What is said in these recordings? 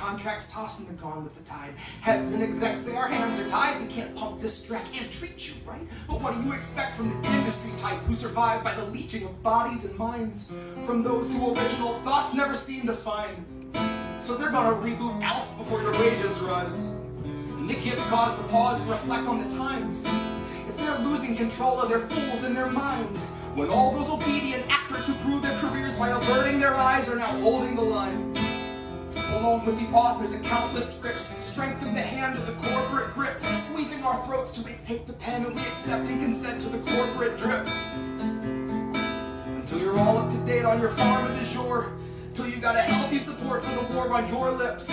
contracts tossing and gone with the tide. Heads and execs say our hands are tied. We can't pump this track and treat you right. But what do you expect from the industry type who survive by the leeching of bodies and minds? From those who original thoughts never seem to find. So they're gonna reboot Alf before your wages rise. And it gives cause to pause and reflect on the times. If they're losing control of their fools in their minds, when all those obedient actors who grew their careers by averting their eyes are now holding the line. Along with the authors of countless scripts, strengthen the hand of the corporate grip, squeezing our throats to take the pen and we accept and consent to the corporate drip. Until you're all up to date on your pharma du jour, till you got a healthy support for the war on your lips.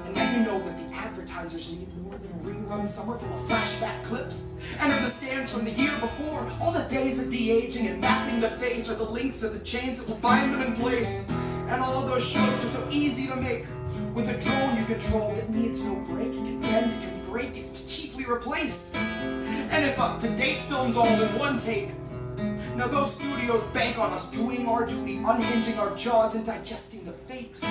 And now you know that the advertisers need more than a rerun summer full of flashback clips. Enter the scans from the year before, all the days of de-aging and mapping the face are the links of the chains that will bind them in place. And all of those shows are so easy to make. With a drone you control that needs no break, it can bend, it can break, it's cheaply replaced. And if up-to-date films all in one take, now those studios bank on us doing our duty, unhinging our jaws and digesting the fakes.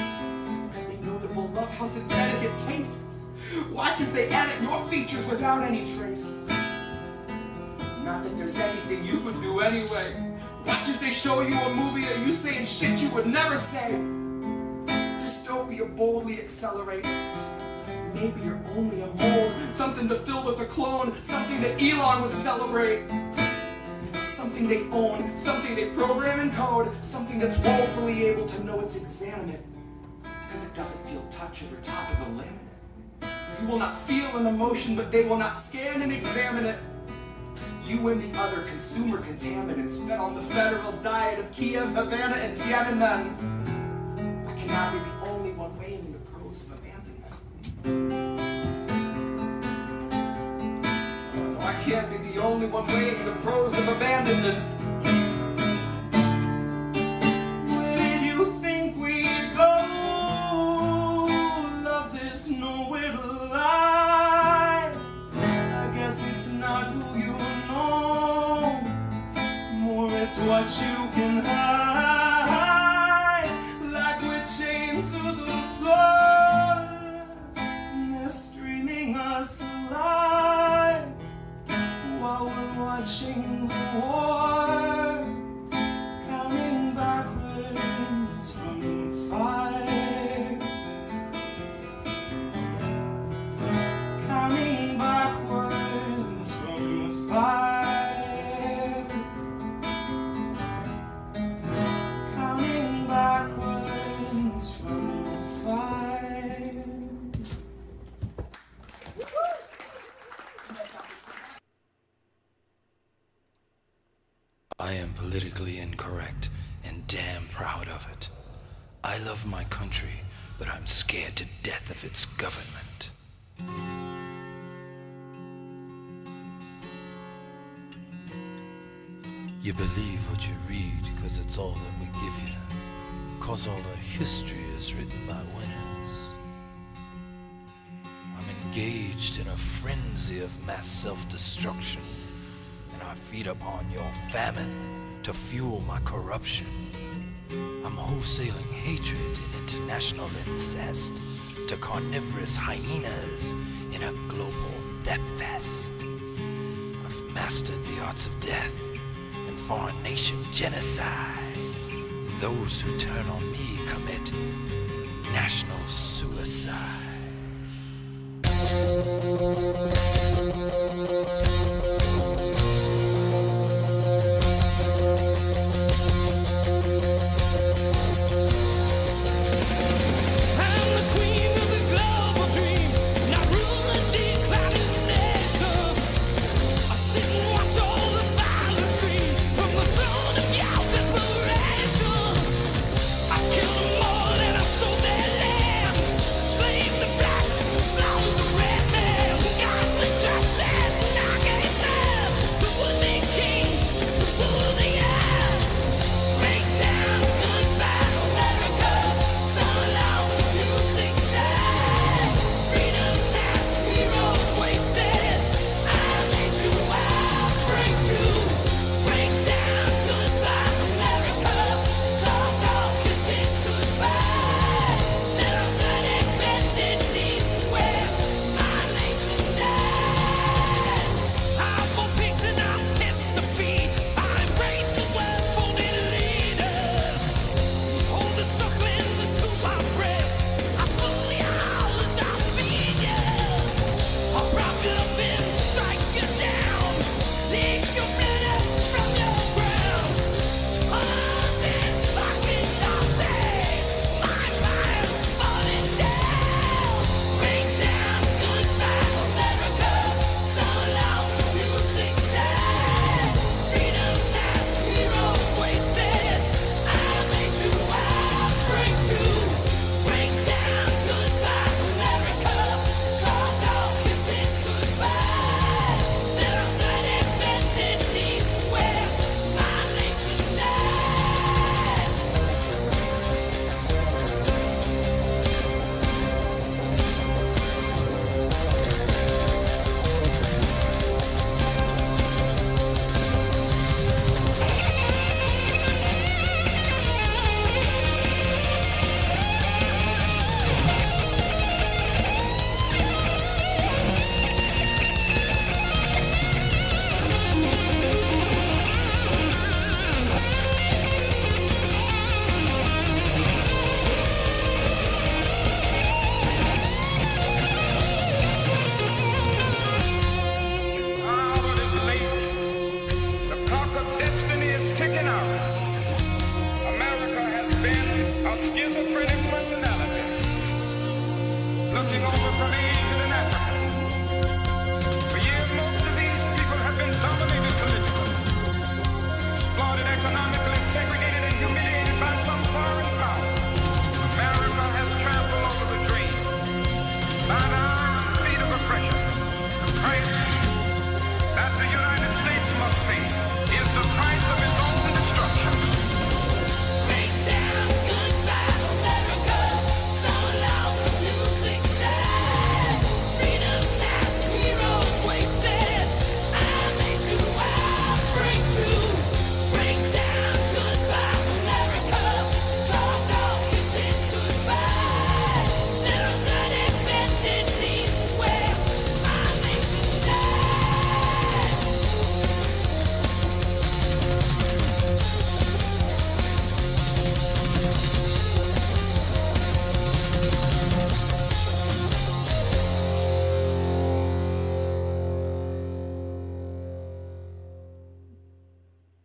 Because they know that we'll love how synthetic it tastes. Watch as they edit your features without any trace. Not that there's anything you could do anyway. Watch as they show you a movie of you saying shit you would never say. Dystopia boldly accelerates. Maybe you're only a mold, something to fill with a clone, something that Elon would celebrate. Something they own, something they program and code, something that's woefully able to know it's examine it. Because it doesn't feel touch over top of the laminate. You will not feel an emotion, but they will not scan and examine it. You and the other consumer contaminants fed on the federal diet of Kiev, Havana, and Tiananmen. I cannot be the only one weighing the pros of abandonment. I can't be the only one weighing the pros of abandonment. Where did you think we'd go? Love, there's nowhere to lie. I guess it's not who you know, more it's what you can hide. Like we're chained to the floor, and they're streaming us alive while we're watching the war, coming backwards from fire, coming backwards from fire, coming backwards from fire. I am politically incorrect and damn proud of it. I love my country, but I'm scared to death of its government. You believe what you read because it's all that we give you, cause all the history is written by winners. I'm engaged in a frenzy of mass self-destruction, and I feed upon your famine to fuel my corruption. I'm wholesaling hatred and international incest to carnivorous hyenas in a global theft fest. I've mastered the arts of death and foreign nation genocide. Those who turn on me commit national suicide. Slave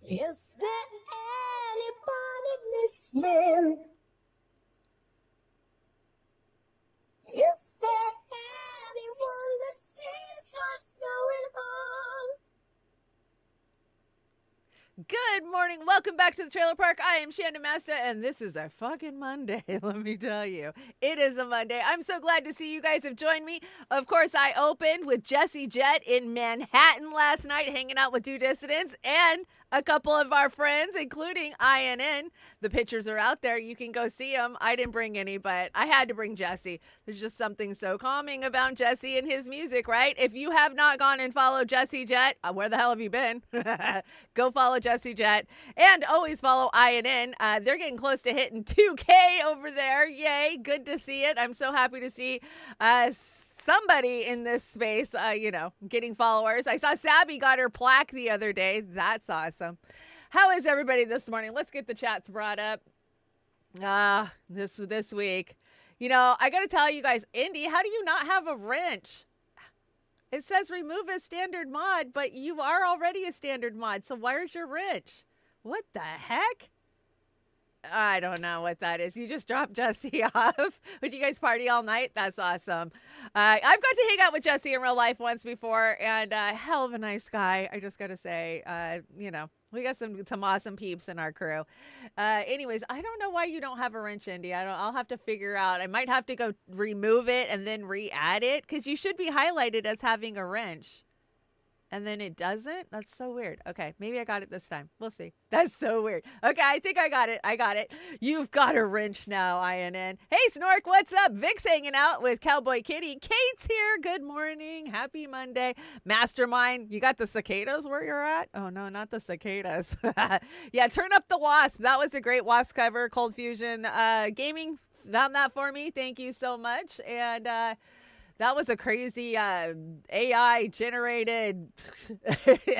Is there anybody listening? Is there anyone that sees what's going on? Good morning. Welcome back to the Trailer Park. I am Chanda-Masta, and this is a fucking Monday, let me tell you. It is a Monday. I'm so glad to see you guys have joined me. Of course, I opened with Jesse Jett in Manhattan last night, hanging out with Due Dissidents and a couple of our friends, including INN. The pictures are out there. You can go see them. I didn't bring any, but I had to bring Jesse. There's just something so calming about Jesse and his music, right? If you have not gone and followed Jesse Jett, where the hell have you been? Go follow Jesse Jett. And always follow INN. They're getting close to hitting 2K over there. Yay. Good to see it. I'm so happy to see somebody in this space, getting followers. I saw Sabby got her plaque the other day. That's awesome. How is everybody this morning? Let's get the chats brought up. This week. I got to tell you guys, Indy, how do you not have a wrench? It says remove a standard mod, but you are already a standard mod. So where's your wrench? What the heck? I don't know what that is. You just dropped Jesse off. Would you guys party all night? That's awesome. I've got to hang out with Jesse in real life once before, and hell of a nice guy. I just got to say, we got some awesome peeps in our crew. Anyways, I don't know why you don't have a wrench, Indy. I'll have to figure out. I might have to go remove it and then re-add it, because you should be highlighted as having a wrench. And then it doesn't? That's so weird. Okay, maybe I got it this time. We'll see. That's so weird. Okay, I think I got it. You've got a wrench now, INN. Hey, Snork, what's up? Vic's hanging out with Cowboy Kitty. Kate's here. Good morning. Happy Monday. Mastermind, you got the cicadas where you're at? Oh, no, not the cicadas. Yeah, turn up the Wasp. That was a great Wasp cover. Cold Fusion Gaming found that for me. Thank you so much. And, that was a crazy AI-generated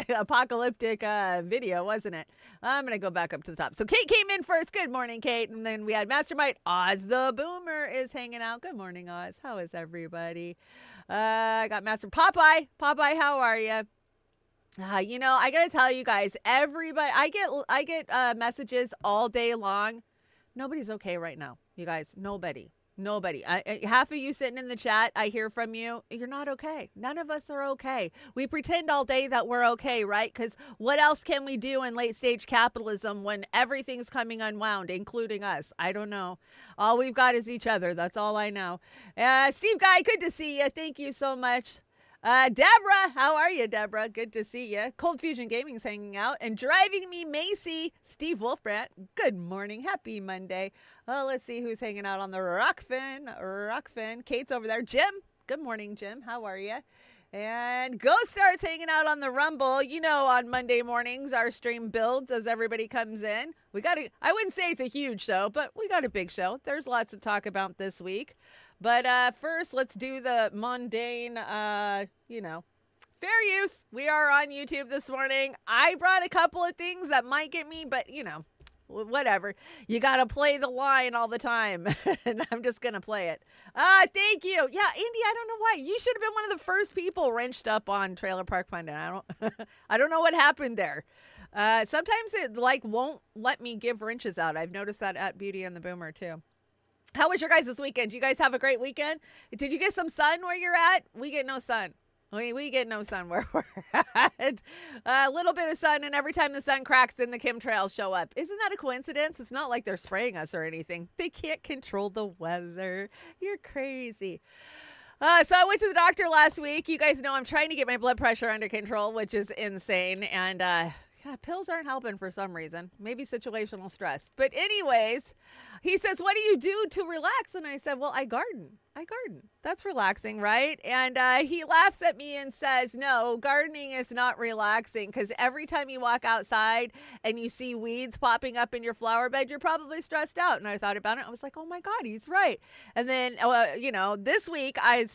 apocalyptic video, wasn't it? I'm going to go back up to the top. So Kate came in first. Good morning, Kate. And then we had Mastermind. Oz the Boomer is hanging out. Good morning, Oz. How is everybody? I got Master Popeye. Popeye, how are you? I got to tell you guys, everybody, I get messages all day long. Nobody's okay right now, you guys. Nobody. Half of you sitting in the chat, I hear from you. You're not okay. None of us are okay. We pretend all day that we're okay, right? Because what else can we do in late stage capitalism when everything's coming unwound, including us? I don't know. All we've got is each other. That's all I know. Steve Guy, good to see you. Thank you so much. Deborah, how are you, Deborah? Good to see you. Cold Fusion Gaming's hanging out. And driving me, Macy, Steve Wolfbrandt. Good morning. Happy Monday. Let's see who's hanging out on the Rokfin. Kate's over there. Jim. Good morning, Jim. How are you? And Ghost Star's hanging out on the Rumble. On Monday mornings, our stream builds as everybody comes in. I wouldn't say it's a huge show, but we got a big show. There's lots to talk about this week. But first, let's do the mundane, fair use. We are on YouTube this morning. I brought a couple of things that might get me, but, whatever. You got to play the line all the time, and I'm just going to play it. Thank you. Yeah, Indy, I don't know why. You should have been one of the first people wrenched up on Trailer Park Pundit. I don't know what happened there. Sometimes it, won't let me give wrenches out. I've noticed that at Beauty and the Boomer, too. How was your guys this weekend? Did you guys have a great weekend? Did you get some sun where you're at? We get no sun. We get no sun where we're at. A little bit of sun, and every time the sun cracks, then the chemtrails show up. Isn't that a coincidence? It's not like they're spraying us or anything. They can't control the weather. You're crazy. So I went to the doctor last week. You guys know I'm trying to get my blood pressure under control, which is insane. And pills aren't helping for some reason. Maybe situational stress. But anyways, he says, what do you do to relax? And I said, well, I garden. That's relaxing, right? And he laughs at me and says, no, gardening is not relaxing, because every time you walk outside and you see weeds popping up in your flower bed, you're probably stressed out. And I thought about it. I was like, oh my God, he's right. And then, this week I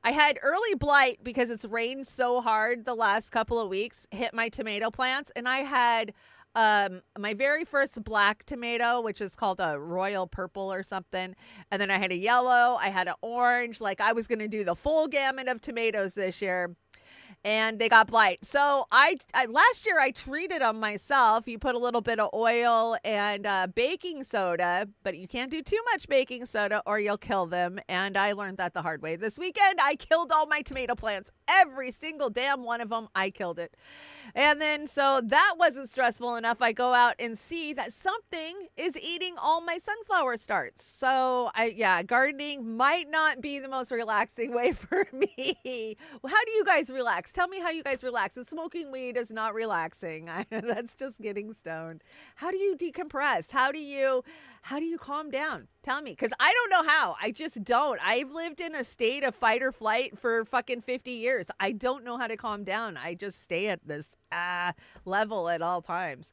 had early blight because it's rained so hard the last couple of weeks, hit my tomato plants. And I had my very first black tomato, which is called a royal purple or something. And then I had a yellow, I had an orange. I was going to do the full gamut of tomatoes this year. and they got blight. So I last year I treated them myself. You put a little bit of oil and baking soda, but you can't do too much baking soda or you'll kill them. And I learned that the hard way. This weekend, I killed all my tomato plants. Every single damn one of them, I killed it. And then, so that wasn't stressful enough. I go out and see that something is eating all my sunflower starts. So, gardening might not be the most relaxing way for me. Well, how do you guys relax? Tell me how you guys relax. And smoking weed is not relaxing. That's just getting stoned. How do you decompress? How do you calm down? Tell me, because I don't know how. I just don't. I've lived in a state of fight or flight for fucking 50 years. I don't know how to calm down. I just stay at this level at all times.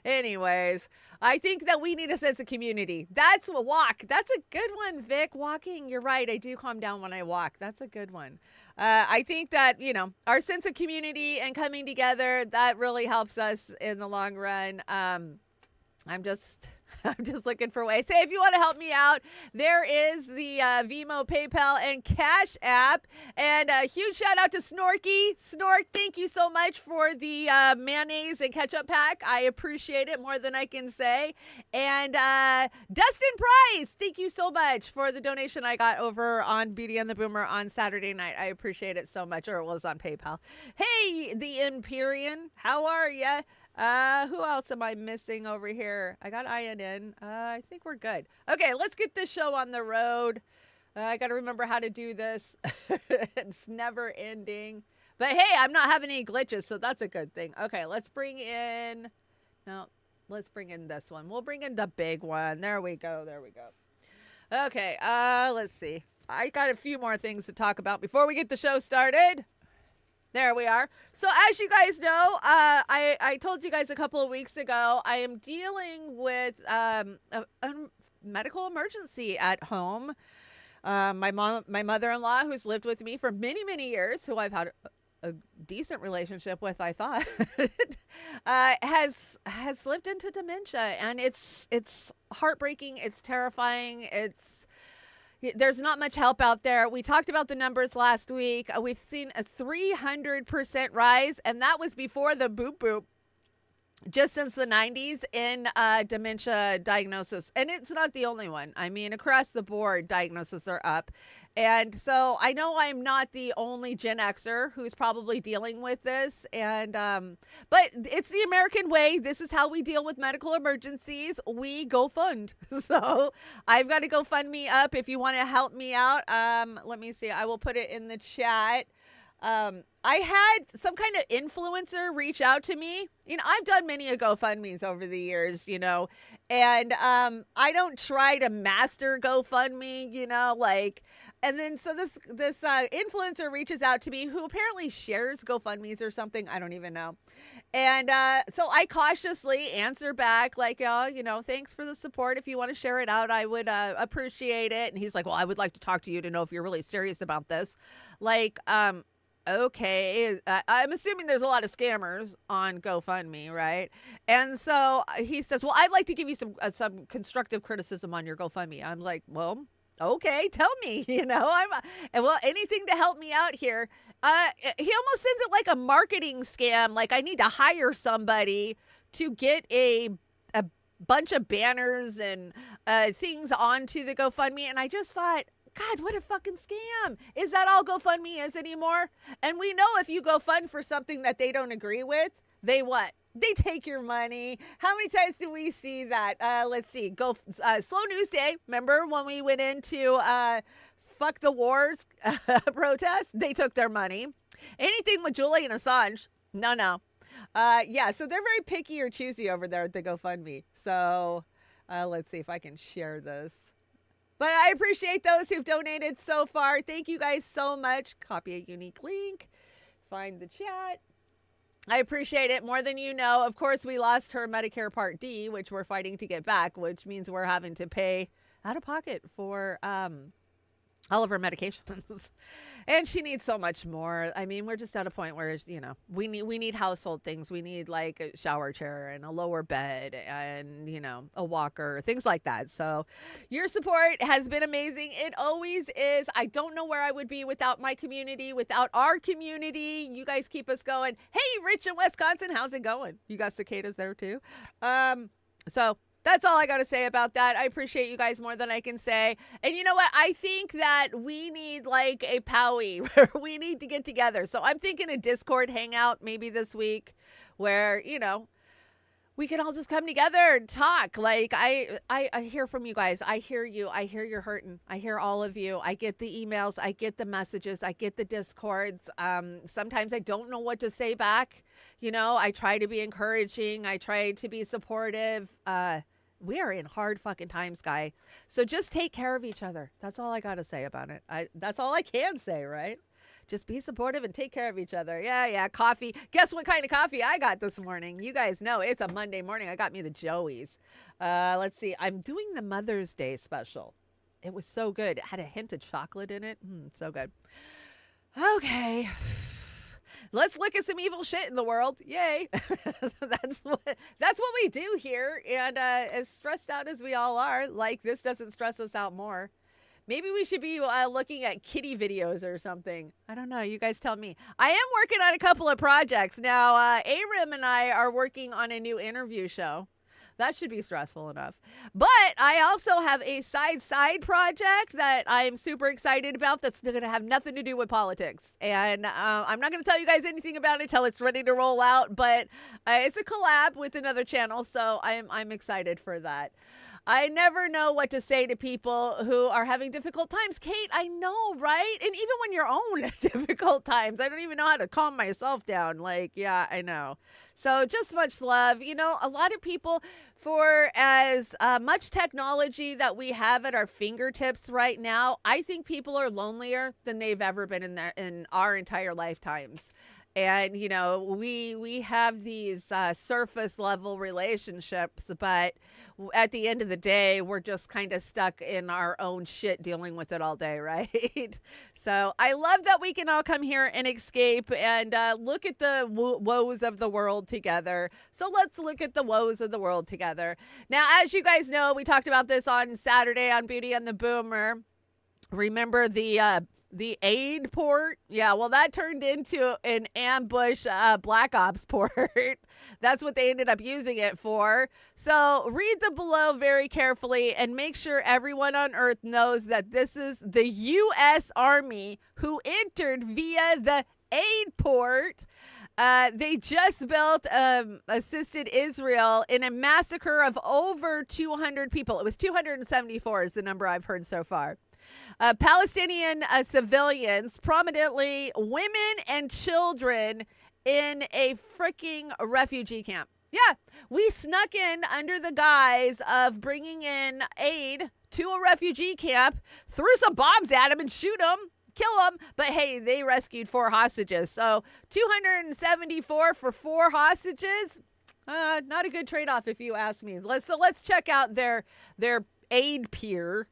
Anyways, I think that we need a sense of community. That's a walk. That's a good one, Vic. Walking, you're right. I do calm down when I walk. That's a good one. I think that, our sense of community and coming together, that really helps us in the long run. I'm just looking for ways. Hey, if you want to help me out, there is the Venmo, PayPal, and Cash App. And a huge shout out to Snorky. Snork, thank you so much for the mayonnaise and ketchup pack. I appreciate it more than I can say. And Dustin Price, thank you so much for the donation I got over on Beauty and the Boomer on Saturday night. I appreciate it so much. Or it was on PayPal. Hey, the Empyrean, how are ya? Who else am I missing over here? I got INN. I think we're good. Okay, let's get this show on the road. I got to remember how to do this. It's never ending. But hey, I'm not having any glitches, so that's a good thing. Okay, let's bring in this one. We'll bring in the big one. There we go. Okay, let's see. I got a few more things to talk about before we get the show started. There we are. So as you guys know, I told you guys a couple of weeks ago, I am dealing with a medical emergency at home. My mother-in-law, who's lived with me for many, many years, who I've had a decent relationship with, I thought, has slipped into dementia, and it's heartbreaking. It's terrifying. There's not much help out there. We talked about the numbers last week. We've seen a 300% rise, and that was before the boop boop, just since the 90s in dementia diagnosis. And it's not the only one. I mean, across the board, diagnoses are up. And so I know I'm not the only Gen Xer who's probably dealing with this. And but it's the American way. This is how we deal with medical emergencies. We go fund. So I've got to go fund me up if you want to help me out. Let me see. I will put it in the chat. I had some kind of influencer reach out to me. I've done many GoFundMes over the years, and I don't try to master GoFundMe, and then so this influencer reaches out to me who apparently shares GoFundMes or something. I don't even know. And so I cautiously answer back thanks for the support. If you want to share it out, I would appreciate it. And he's like, well, I would like to talk to you to know if you're really serious about this. Okay, I'm assuming there's a lot of scammers on GoFundMe, right? And so he says, well, I'd like to give you some constructive criticism on your GoFundMe. I'm like, well, okay, tell me, anything to help me out here. He almost sends it like a marketing scam. Like I need to hire somebody to get a bunch of banners and things onto the GoFundMe. And I just thought, God, what a fucking scam. Is that all GoFundMe is anymore? And we know if you go fund for something that they don't agree with, they what? They take your money. How many times do we see that? Let's see. Slow News Day. Remember when we went into fuck the wars protest? They took their money. Anything with Julian Assange? No. So they're very picky or choosy over there at the GoFundMe. So let's see if I can share this. But I appreciate those who've donated so far. Thank you guys so much. Copy a unique link. Find the chat. I appreciate it more than you know. Of course, we lost her Medicare Part D, which we're fighting to get back, which means we're having to pay out of pocket for all of her medications. And she needs so much more. I mean, we're just at a point where, we need household things. We need like a shower chair and a lower bed and, a walker, things like that. So your support has been amazing. It always is. I don't know where I would be without my community, without our community. You guys keep us going. Hey, Rich in Wisconsin, how's it going? You got cicadas there too? So that's all I got to say about that. I appreciate you guys more than I can say. And you know what? I think that we need like a POWI where we need to get together. So I'm thinking a Discord hangout maybe this week where, we can all just come together and talk. Like I hear from you guys. I hear you. I hear you're hurting. I hear all of you. I get the emails. I get the messages. I get the Discords. Sometimes I don't know what to say back. I try to be encouraging. I try to be supportive. We are in hard fucking times, guy. So just take care of each other. That's all I got to say about it. That's all I can say, right? Just be supportive and take care of each other. Yeah. Coffee. Guess what kind of coffee I got this morning? You guys know it's a Monday morning. I got me the Joey's. Let's see. I'm doing the Mother's Day special. It was so good. It had a hint of chocolate in it. So good. Okay. Let's look at some evil shit in the world. Yay. That's what we do here. And as stressed out as we all are, like this doesn't stress us out more. Maybe we should be looking at kitty videos or something. I don't know. You guys tell me. I am working on a couple of projects. Now, Aram and I are working on a new interview show. That should be stressful enough. But I also have a side project that I'm super excited about that's going to have nothing to do with politics. And I'm not going to tell you guys anything about it until it's ready to roll out. But it's a collab with another channel, so I'm excited for that. I never know what to say to people who are having difficult times. Kate, I know, right? And even when you're own difficult times, I don't even know how to calm myself down. Like, yeah, I know. So just much love. A lot of people, for as much technology that we have at our fingertips right now, I think people are lonelier than they've ever been in our entire lifetimes. And, we have these surface level relationships, but at the end of the day, we're just kind of stuck in our own shit dealing with it all day, right? So I love that we can all come here and escape and look at the woes of the world together. So let's look at the woes of the world together. Now, as you guys know, we talked about this on Saturday on Beauty and the Boomer. Remember the aid port? Yeah, well, that turned into an ambush Black Ops port. That's what they ended up using it for. So read the below very carefully and make sure everyone on Earth knows that this is the U.S. Army who entered via the aid port. They just assisted Israel in a massacre of over 200 people. It was 274 is the number I've heard so far. Palestinian civilians, prominently women and children, in a freaking refugee camp. Yeah, we snuck in under the guise of bringing in aid to a refugee camp, threw some bombs at them and shoot them, kill them. But hey, they rescued 4 hostages. So 274 for 4 hostages. Not a good trade-off if you ask me. Let's check out their aid pier.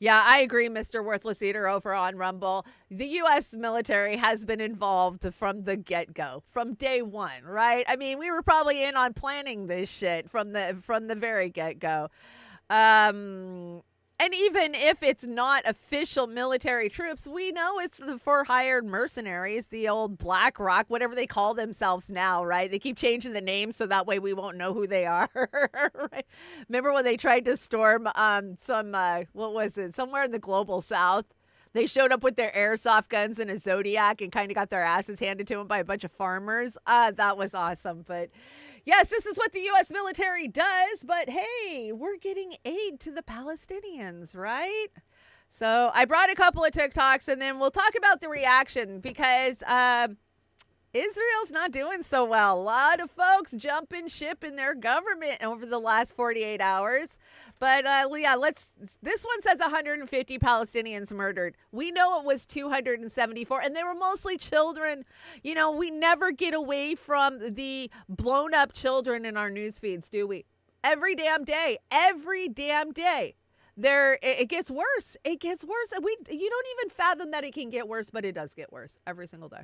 Yeah, I agree, Mr. Worthless Eater over on Rumble. The U.S. military has been involved from the get-go, from day one, right? I mean, we were probably in on planning this shit from the very get-go. And even if it's not official military troops, we know it's the for hired mercenaries, the old BlackRock, whatever they call themselves now, right? They keep changing the name so that way we won't know who they are. Right? Remember when they tried to storm what was it, somewhere in the global south? They showed up with their airsoft guns and a Zodiac and kind of got their asses handed to them by a bunch of farmers. That was awesome. But yes, this is what the U.S. military does. But hey, we're getting aid to the Palestinians, right? So I brought a couple of TikToks and then we'll talk about the reaction because Israel's not doing so well. A lot of folks jumping ship in their government over the last 48 hours. But yeah, this one says 150 Palestinians murdered. We know it was 274, and they were mostly children. You know, we never get away from the blown up children in our news feeds, do we? Every damn day. It gets worse. It gets worse. You don't even fathom that it can get worse, but it does get worse every single day.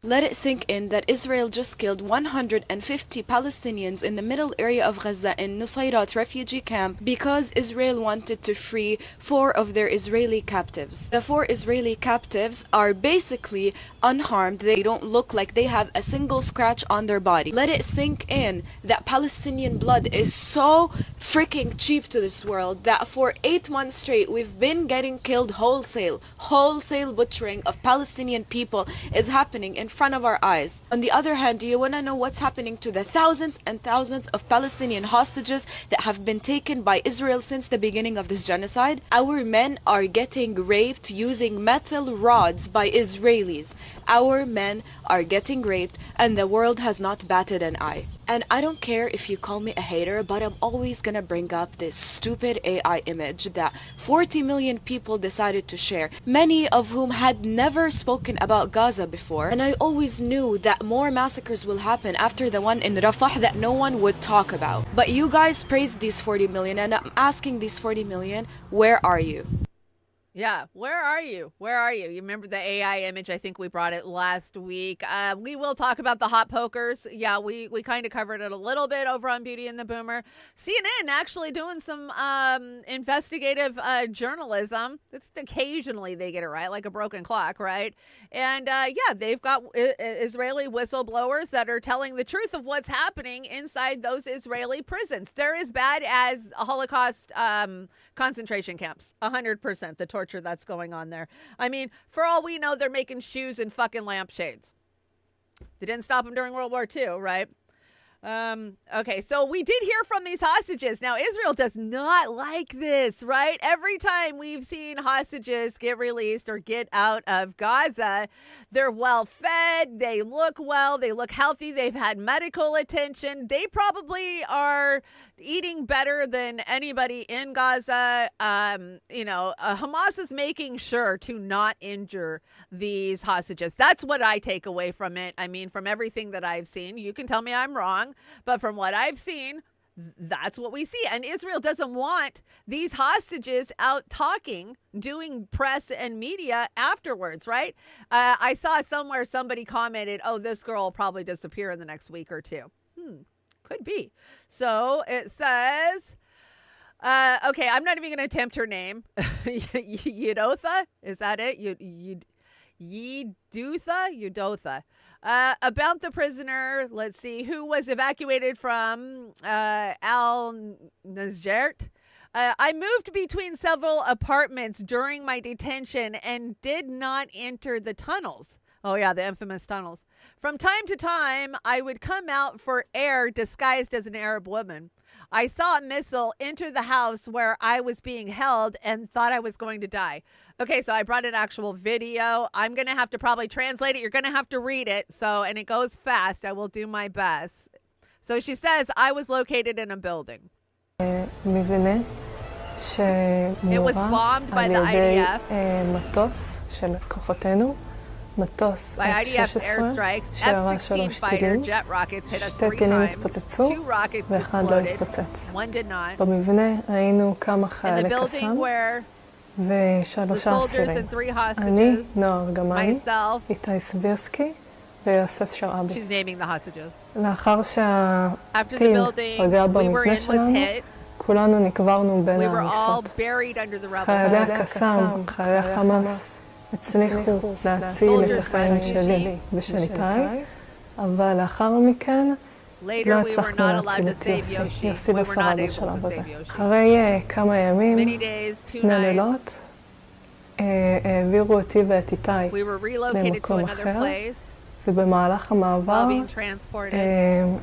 Let it sink in that Israel just killed 150 Palestinians in the middle area of Gaza in Nusayrat refugee camp because Israel wanted to free 4 of their Israeli captives. The 4 Israeli captives are basically unharmed. They don't look like they have a single scratch on their body. Let it sink in that Palestinian blood is so freaking cheap to this world that for 8 months straight we've been getting killed wholesale. Wholesale butchering of Palestinian people is happening in front of our eyes. On the other hand, do you want to know what's happening to the thousands and thousands of Palestinian hostages that have been taken by Israel since the beginning of this genocide? Our men are getting raped using metal rods by Israelis. Our men are getting raped and the world has not batted an eye. And I don't care if you call me a hater, but I'm always gonna bring up this stupid AI image that 40 million people decided to share, many of whom had never spoken about Gaza before. And I always knew that more massacres will happen after the one in Rafah that no one would talk about. But you guys praised these 40 million, and I'm asking these 40 million, where are you? Yeah, where are you? Where are you? You remember the AI image? I think we brought it last week. We will talk about the hot pokers. Yeah, we kind of covered it a little bit over on Beauty and the Boomer. CNN actually doing some investigative journalism. It's occasionally they get it right, like a broken clock, right? And yeah, they've got Israeli whistleblowers that are telling the truth of what's happening inside those Israeli prisons. They're as bad as Holocaust concentration camps, 100%, the torture that's going on there. I mean, for all we know, they're making shoes and fucking lampshades. They didn't stop them during World War II, right? Okay, so we did hear from these hostages. Now, Israel does not like this, right? Every time we've seen hostages get released or get out of Gaza, they're well fed, they look well, they look healthy, they've had medical attention. They probably are eating better than anybody in Gaza. Hamas is making sure to not injure these hostages. That's what I take away from it. I mean, from everything that I've seen, you can tell me I'm wrong, but from what I've seen, that's what we see. And Israel doesn't want these hostages out talking, doing press and media afterwards, right? I saw somewhere somebody commented, oh, this girl will probably disappear in the next week or two. Could be. So it says, okay, I'm not even going to attempt her name. Yudotha? Is that it? Yudotha. About the prisoner, let's see, who was evacuated from Al-Nazjert. I moved between several apartments during my detention and did not enter the tunnels. Oh, yeah, the infamous tunnels. From time to time, I would come out for air disguised as an Arab woman. I saw a missile enter the house where I was being held and thought I was going to die. Okay, so I brought an actual video. I'm going to have to probably translate it. You're going to have to read it. And it goes fast. I will do my best. So she says, I was located in a building. It was bombed by the IDF. By IDF airstrikes, F-16 fighter jet rockets hit us 3 times. 2 rockets exploded. 1 did not. In the building where the soldiers and 3 hostages, myself, she's naming the hostages. After the building we were in was hit, we were all buried under the rubble. הצליחו להציל את החיים שלי ושל איתי, אבל לאחר מכן לא הצלחנו להציל את יוסי. יוסי לא שרד בשלב הזה. אחרי כמה ימים, 2 לילות, העבירו אותי ואת איתי למקום אחר, ובמהלך המעבר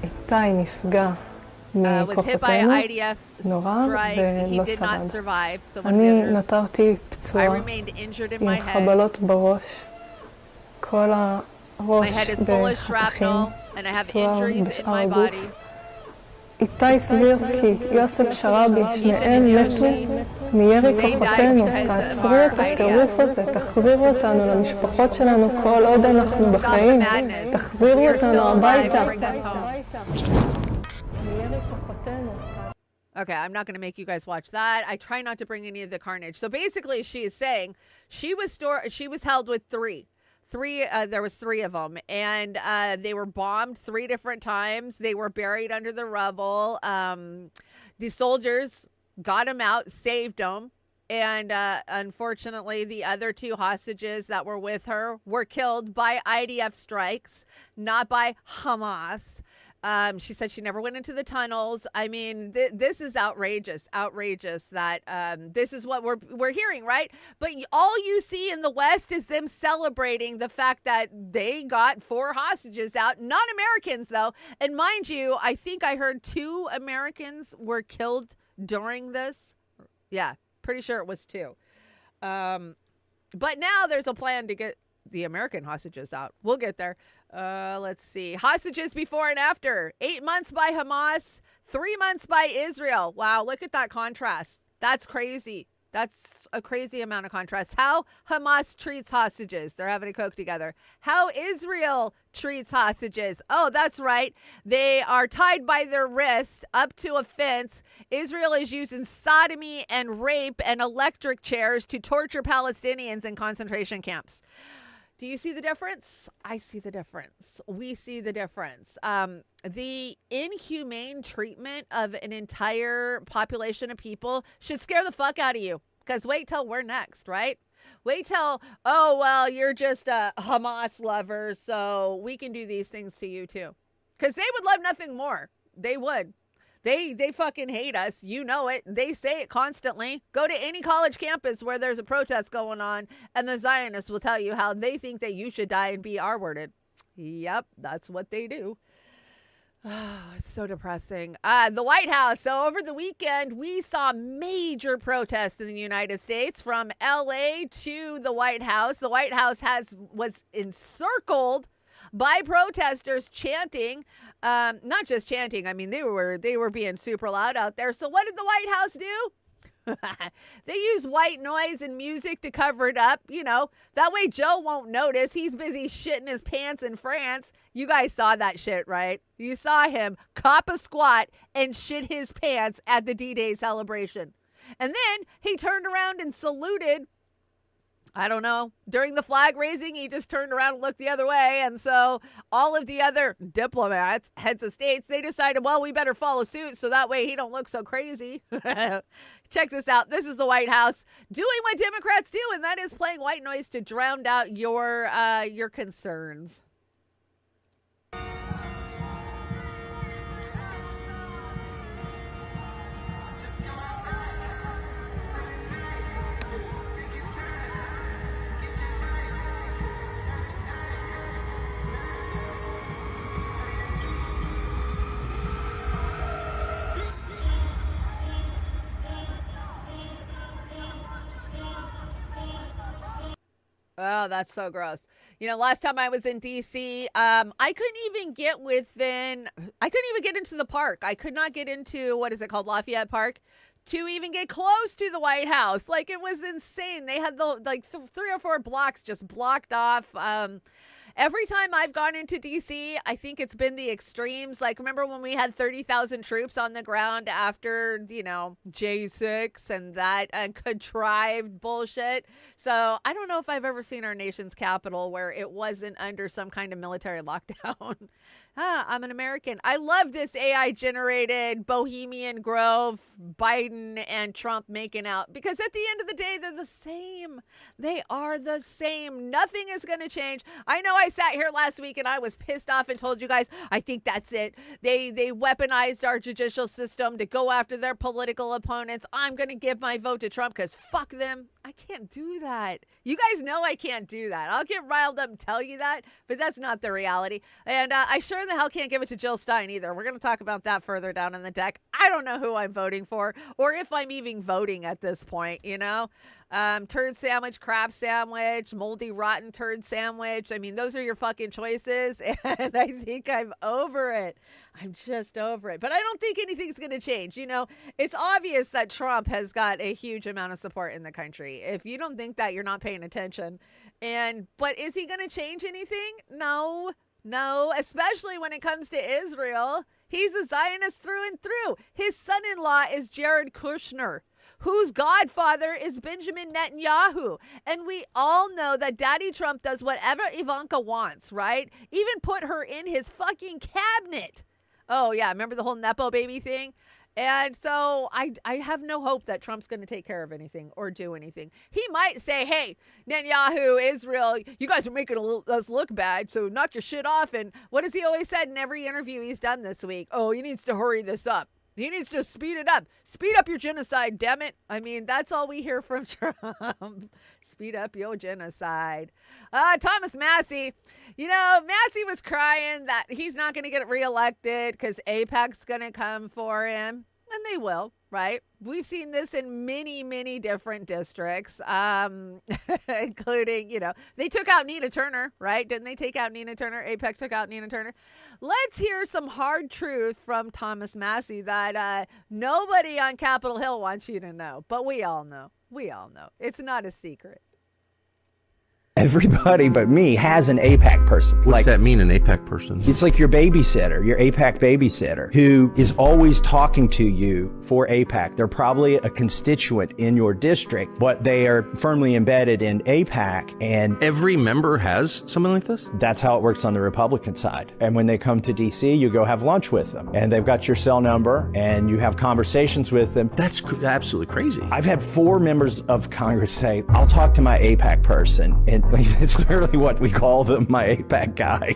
איתי נפגע מכוחותינו נורא ולא שרד. אני נותרתי פצועה עם חבלות בראש. כל ראש head is full of בחתכים, shrapnel, and I have פצוע injuries in בשאר my הגוף. body. איתי סבירסקי, יוסף שרבי, שניהם מתו מירי כוחותינו. תעצרו את הטירוף הזה, תחזירו אותנו למשפחות שלנו כל עוד אנחנו בחיים. תחזירו אותנו הביתה. מירי כוחותינו. Okay, I'm not going to make you guys watch that. I try not to bring any of the carnage. So basically, she is saying she was held with three. There was three of them, and they were bombed 3 different times. They were buried under the rubble. The soldiers got them out, saved them, and unfortunately, the other 2 hostages that were with her were killed by IDF strikes, not by Hamas. She said she never went into the tunnels. I mean, this is outrageous that this is what we're hearing, right? But all you see in the West is them celebrating the fact that they got 4 hostages out, not Americans though. And mind you, I think I heard 2 Americans were killed during this. Yeah, pretty sure it was 2. But now there's a plan to get the American hostages out. We'll get there. Let's see. Hostages before and after. 8 months by Hamas, 3 months by Israel. Wow, look at that contrast. That's crazy. That's a crazy amount of contrast. How Hamas treats hostages. They're having a Coke together. How Israel treats hostages. Oh, that's right. They are tied by their wrists up to a fence. Israel is using sodomy and rape and electric chairs to torture Palestinians in concentration camps. Do you see the difference? I see the difference. We see the difference. The inhumane treatment of an entire population of people should scare the fuck out of you. Because wait till we're next, right? Wait till, oh, well, you're just a Hamas lover, so we can do these things to you too. Because they would love nothing more. They would. They fucking hate us. You know it. They say it constantly. Go to any college campus where there's a protest going on, and the Zionists will tell you how they think that you should die and be R-worded. Yep, that's what they do. Oh, it's so depressing. The White House. So over the weekend, we saw major protests in the United States from LA to the White House. The White House was encircled by protesters chanting, not just chanting. I mean, they were being super loud out there. So what did the White House do? They use white noise and music to cover it up. You know, that way Joe won't notice. He's busy shitting his pants in France. You guys saw that shit, right? You saw him cop a squat and shit his pants at the D-Day celebration. And then he turned around and saluted. I don't know. During the flag raising, he just turned around and looked the other way. And so all of the other diplomats, heads of states, they decided, well, we better follow suit so that way he don't look so crazy. Check this out. This is the White House doing what Democrats do, and that is playing white noise to drown out your concerns. Oh, that's so gross. You know, last time I was in DC, I couldn't even get into the park. I could not get into, what is it called, Lafayette Park, to even get close to the White House. Like, it was insane. They had the 3 or 4 blocks just blocked off. Every time I've gone into DC, I think it's been the extremes. Like, remember when we had 30,000 troops on the ground after, you know, J6 and that contrived bullshit? So I don't know if I've ever seen our nation's capital where it wasn't under some kind of military lockdown. I'm an American. I love this AI-generated Bohemian Grove, Biden and Trump making out, because at the end of the day, they're the same. They are the same. Nothing is going to change. I know I sat here last week and I was pissed off and told you guys, I think that's it. They weaponized our judicial system to go after their political opponents. I'm going to give my vote to Trump because fuck them. I can't do that. You guys know I can't do that. I'll get riled up and tell you that, but that's not the reality. And I sure in the hell can't give it to Jill Stein either. We're going to talk about that further down in the deck. I don't know who I'm voting for or if I'm even voting at this point, you know? Turd sandwich, crab sandwich, moldy, rotten turd sandwich. I mean, those are your fucking choices. And I think I'm over it. I'm just over it. But I don't think anything's going to change. You know, it's obvious that Trump has got a huge amount of support in the country. If you don't think that, you're not paying attention. But is he going to change anything? No, especially when it comes to Israel. He's a Zionist through and through. His son-in-law is Jared Kushner, whose godfather is Benjamin Netanyahu. And we all know that Daddy Trump does whatever Ivanka wants, right? Even put her in his fucking cabinet. Oh, yeah. Remember the whole Nepo baby thing? And so I have no hope that Trump's going to take care of anything or do anything. He might say, hey, Netanyahu, Israel, you guys are making us look bad, so knock your shit off. And what has he always said in every interview he's done this week? Oh, he needs to hurry this up. He needs to speed it up. Speed up your genocide, damn it. I mean, that's all we hear from Trump. Speed up your genocide. Thomas Massey. You know, Massey was crying that he's not going to get reelected because AIPAC's going to come for him. And they will, right? We've seen this in many, many different districts, including, you know, they took out Nina Turner, right? Didn't they take out Nina Turner? AIPAC took out Nina Turner. Let's hear some hard truth from Thomas Massey that nobody on Capitol Hill wants you to know. But we all know. We all know. It's not a secret. Everybody but me has an AIPAC person. What's that mean, an AIPAC person? It's like your babysitter, your AIPAC babysitter, who is always talking to you for AIPAC. They're probably a constituent in your district, but they are firmly embedded in AIPAC. And every member has something like this? That's how it works on the Republican side. And when they come to DC, you go have lunch with them. And they've got your cell number, and you have conversations with them. That's absolutely crazy. I've had 4 members of Congress say, I'll talk to my AIPAC person. And it's literally what we call them, my AIPAC guy.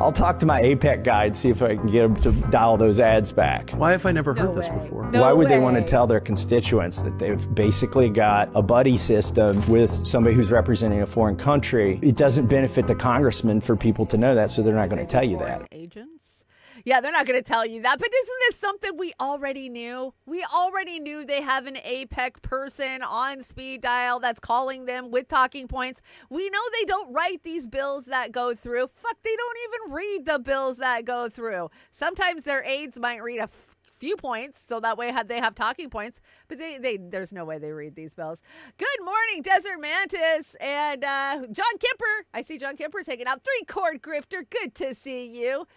I'll talk to my AIPAC guy and see if I can get him to dial those ads back. Why have I never heard this before? Why would they want to tell their constituents that they've basically got a buddy system with somebody who's representing a foreign country? It doesn't benefit the congressman for people to know that, so they're not going to tell you that. Agents? Yeah, they're not going to tell you that. But isn't this something we already knew? We already knew they have an AIPAC person on speed dial that's calling them with talking points. We know they don't write these bills that go through. Fuck, they don't even read the bills that go through. Sometimes their aides might read a few points, so that way they have talking points, but there's no way they read these bills. Good morning, Desert Mantis and John Kemper. I see John Kemper's hanging out. 3-Chord Grifter, good to see you.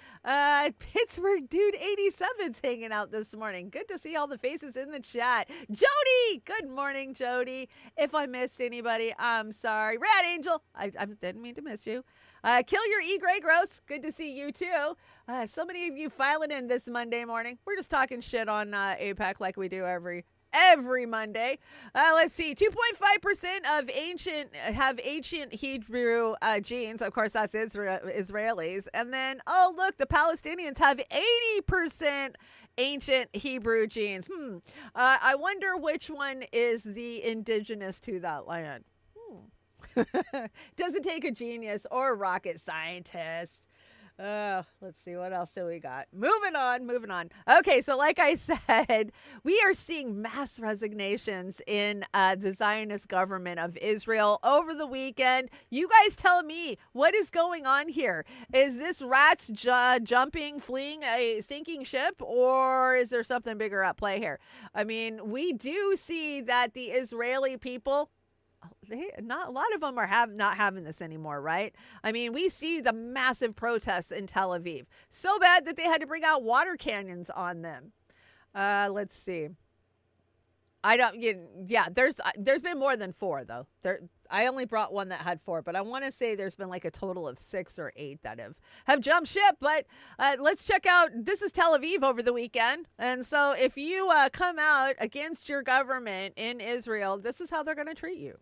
Pittsburgh Dude 87's hanging out this morning. Good to see all the faces in the chat. Jody, good morning, Jody. If I missed anybody, I'm sorry. Red Angel, I didn't mean to miss you. Kill Your E. Grey Gross, good to see you too. So many of you filing in this Monday morning. We're just talking shit on AIPAC like we do every Monday. Let's see, 2.5% of ancient Hebrew genes. Of course, that's Israelis. And then, oh, look, the Palestinians have 80% ancient Hebrew genes. I wonder which one is the indigenous to that land. Doesn't take a genius or a rocket scientist. Let's see, what else do we got? Moving on. Okay, so like I said, we are seeing mass resignations in the Zionist government of Israel over the weekend. You guys tell me, what is going on here? Is this rats jumping, fleeing a sinking ship, or is there something bigger at play here? I mean, we do see that the Israeli people, a lot of them are not having this anymore, right? I mean, we see the massive protests in Tel Aviv, so bad that they had to bring out water cannons on them. Let's see. There's been more than 4 though. I only brought one that had 4, but I want to say there's been like a total of 6 or 8 that have jumped ship. But let's check out. This is Tel Aviv over the weekend, and so if you come out against your government in Israel, this is how they're going to treat you.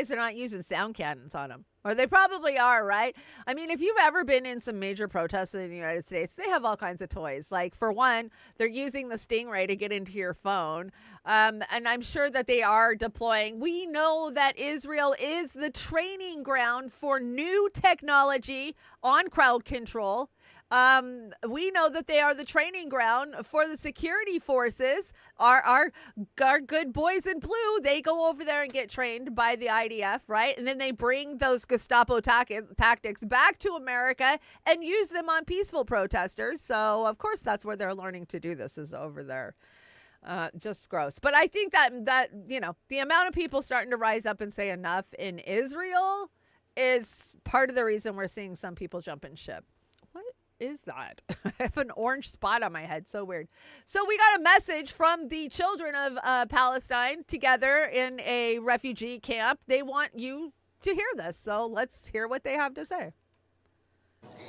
surprised they're not using sound cannons on them. Or they probably are, right? I mean, if you've ever been in some major protests in the United States, they have all kinds of toys. Like, for one, they're using the Stingray to get into your phone. And I'm sure that they are deploying. We know that Israel is the training ground for new technology on crowd control. We know that they are the training ground for the security forces. Our good boys in blue, they go over there and get trained by the IDF, right? And then they bring those Gestapo tactics back to America and use them on peaceful protesters. So, of course, that's where they're learning to do this, is over there. Just gross. But I think that, you know, the amount of people starting to rise up and say enough in Israel is part of the reason we're seeing some people jumping ship. What is that? I have an orange spot on my head. So weird. So we got a message from the children of Palestine together in a refugee camp. They want you to hear this. So let's hear what they have to say.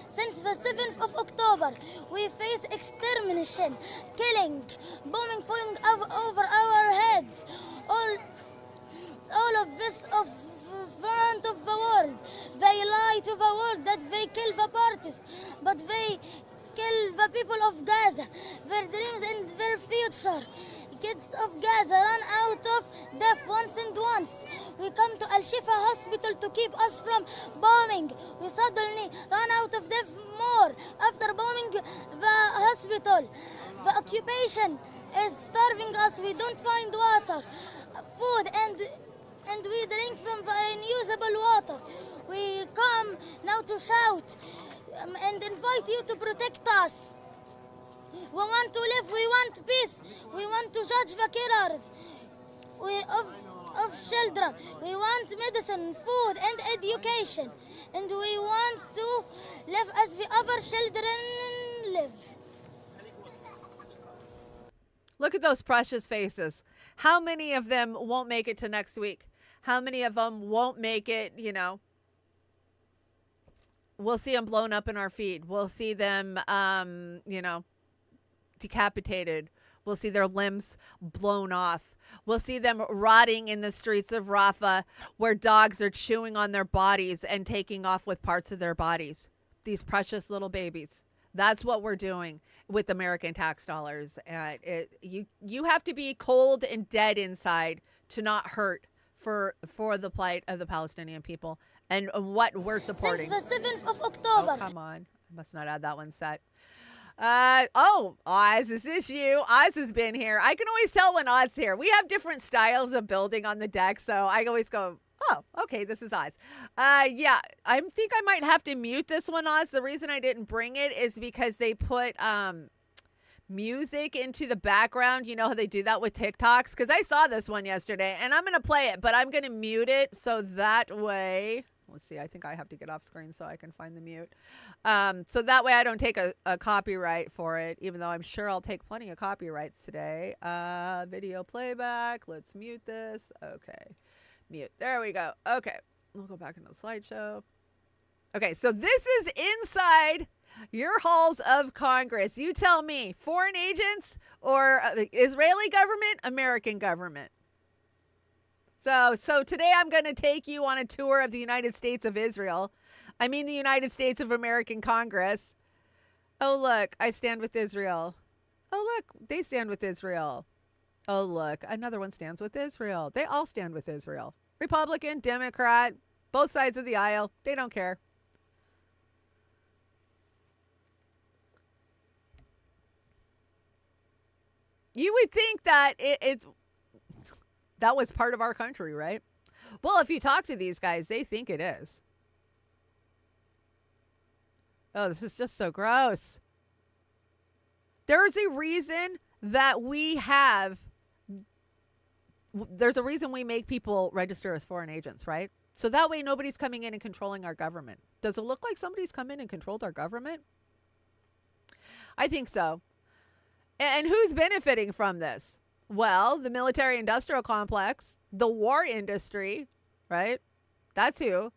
Since the 7th of October, we face extermination, killing, bombing falling over our heads. All of this of front of the world. They lie to the world that they kill the parties, but they kill the people of Gaza, their dreams and their future. Kids of Gaza run out of death once and once. We come to Al-Shifa hospital to keep us from bombing. We suddenly run out of death more after bombing the hospital. The occupation is starving us. We don't find water, food, and we drink from the unusable water. We come now to shout and invite you to protect us. We want to live, we want peace, we want to judge the killers of children. We want medicine, food, and education. And we want to live as the other children live. Look at those precious faces. How many of them won't make it to next week? How many of them won't make it, you know? We'll see them blown up in our feed. We'll see them, you know, decapitated. We'll see their limbs blown off. We'll see them rotting in the streets of Rafah, where dogs are chewing on their bodies and taking off with parts of their bodies. These precious little babies. That's what we're doing with American tax dollars. You have to be cold and dead inside to not hurt for the plight of the Palestinian people and what we're supporting. Since the 7th of October. Oh, come on. I must not add that one set. Oz, is this you? Oz has been here. I can always tell when Oz here. We have different styles of building on the deck, so I always go, oh, okay, this is Oz. Yeah, I think I might have to mute this one, Oz. The reason I didn't bring it is because they put music into the background. You know how they do that with TikToks? Because I saw this one yesterday, and I'm going to play it, but I'm going to mute it so that way... Let's see, I think I have to get off screen so I can find the mute. So that way I don't take a copyright for it, even though I'm sure I'll take plenty of copyrights today. Video playback. Let's mute this. Okay. Mute. There we go. Okay. We'll go back into the slideshow. Okay, so this is inside your halls of Congress. You tell me, foreign agents or Israeli government, American government? So today I'm going to take you on a tour of the United States of Israel. I mean the United States of American Congress. Oh, look, I stand with Israel. Oh, look, they stand with Israel. Oh, look, another one stands with Israel. They all stand with Israel. Republican, Democrat, both sides of the aisle. They don't care. You would think that it's... that was part of our country, right? Well, if you talk to these guys, they think it is. Oh, this is just so gross. There's a reason that we have... There's a reason we make people register as foreign agents, right? So that way nobody's coming in and controlling our government. Does it look like somebody's come in and controlled our government? I think so. And who's benefiting from this? Well, the military-industrial complex, the war industry, right? That's who.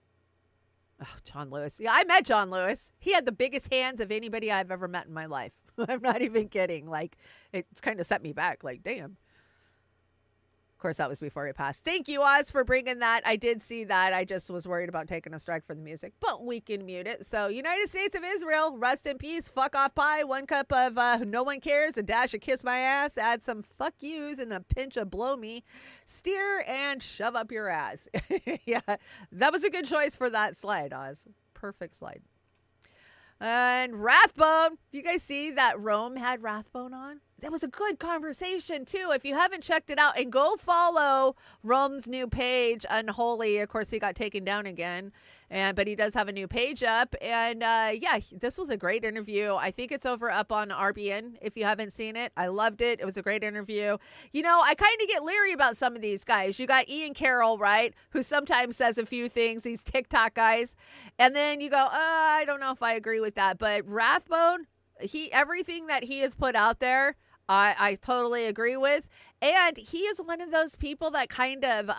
Oh, John Lewis. Yeah, I met John Lewis. He had the biggest hands of anybody I've ever met in my life. I'm not even kidding. Like, it's kind of set me back. Like, damn. course, that was before he passed. Thank you, Oz, for bringing that. I did see that. I just was worried about taking a strike for the music, but we can mute it. So, United States of Israel, rest in peace. Fuck off pie, 1 cup of no one cares, a dash of kiss my ass, add some fuck yous and a pinch of blow me, steer and shove up your ass. Yeah, that was a good choice for that slide, Oz. Perfect slide. And Rathbone, do you guys see that Rome had Rathbone on? That was a good conversation, too. If you haven't checked it out, and go follow Rome's new page, Unholy. Of course, he got taken down again, but he does have a new page up. And yeah, this was a great interview. I think it's up on RBN if you haven't seen it. I loved it. It was a great interview. I kind of get leery about some of these guys. You got Ian Carroll, right, who sometimes says a few things, these TikTok guys. And then you go, I don't know if I agree with that. But Rathbone, everything that he has put out there, I totally agree with. And he is one of those people that kind of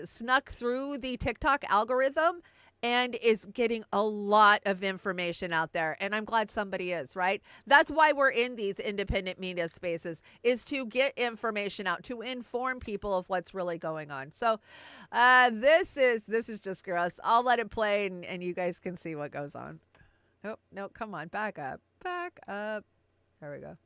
snuck through the TikTok algorithm and is getting a lot of information out there. And I'm glad somebody is, right? That's why we're in these independent media spaces, is to get information out, to inform people of what's really going on. So this is just gross. I'll let it play and you guys can see what goes on. Oh, no, come on, back up. Back up. There we go.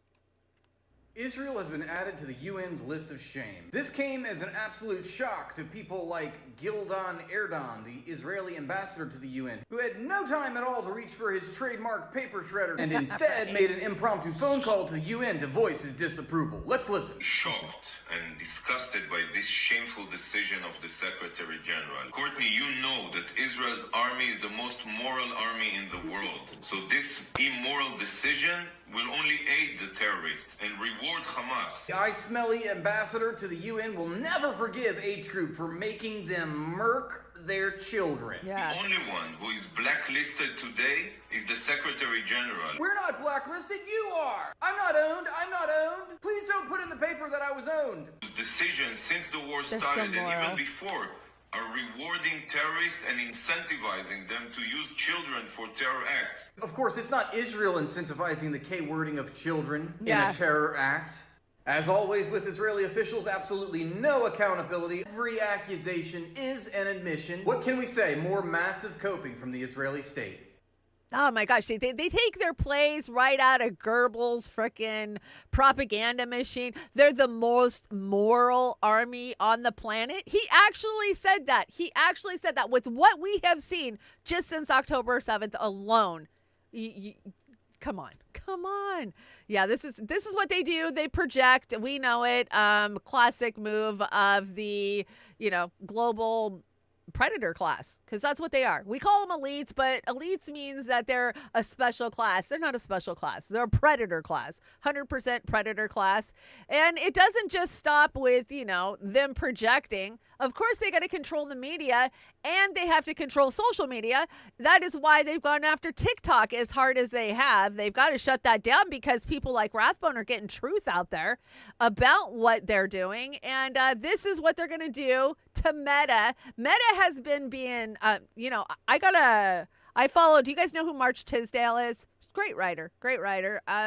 Israel has been added to the UN's list of shame. This came as an absolute shock to people like Gildan Erdan, the Israeli ambassador to the UN, who had no time at all to reach for his trademark paper shredder and instead made an impromptu phone call to the UN to voice his disapproval. Let's listen. Shocked and disgusted by this shameful decision of the Secretary General. Courtney, you know that Israel's army is the most moral army in the world. So this immoral decision will only aid the terrorists and reward Hamas. The eye-smelly ambassador to the UN will never forgive H Group for making them murk their children. Yeah. The only one who is blacklisted today is the Secretary General. We're not blacklisted, you are! I'm not owned. Please don't put in the paper that I was owned. Decisions since the war started and even before are rewarding terrorists and incentivizing them to use children for terror acts. Of course, it's not Israel incentivizing the K-wording of children in a terror act. As always with Israeli officials, absolutely no accountability. Every accusation is an admission. What can we say? More massive coping from the Israeli state. Oh my gosh, they take their plays right out of Goebbels' frickin' propaganda machine. They're the most moral army on the planet. He actually said that. With what we have seen just since October 7th alone. Come on. Yeah, this is what they do. They project. We know it. Classic move of the, global predator class, because that's what they are. We call them elites, but elites means that they're a special class. They're not a special class. They're a predator class, 100% predator class. And it doesn't just stop with, them projecting. Of course, they got to control the media and they have to control social media. That is why they've gone after TikTok as hard as they have. They've got to shut that down because people like Rathbone are getting truth out there about what they're doing. And this is what they're going to do to Meta. Meta has been being, I followed, do you guys know who March Tisdale is? Great writer,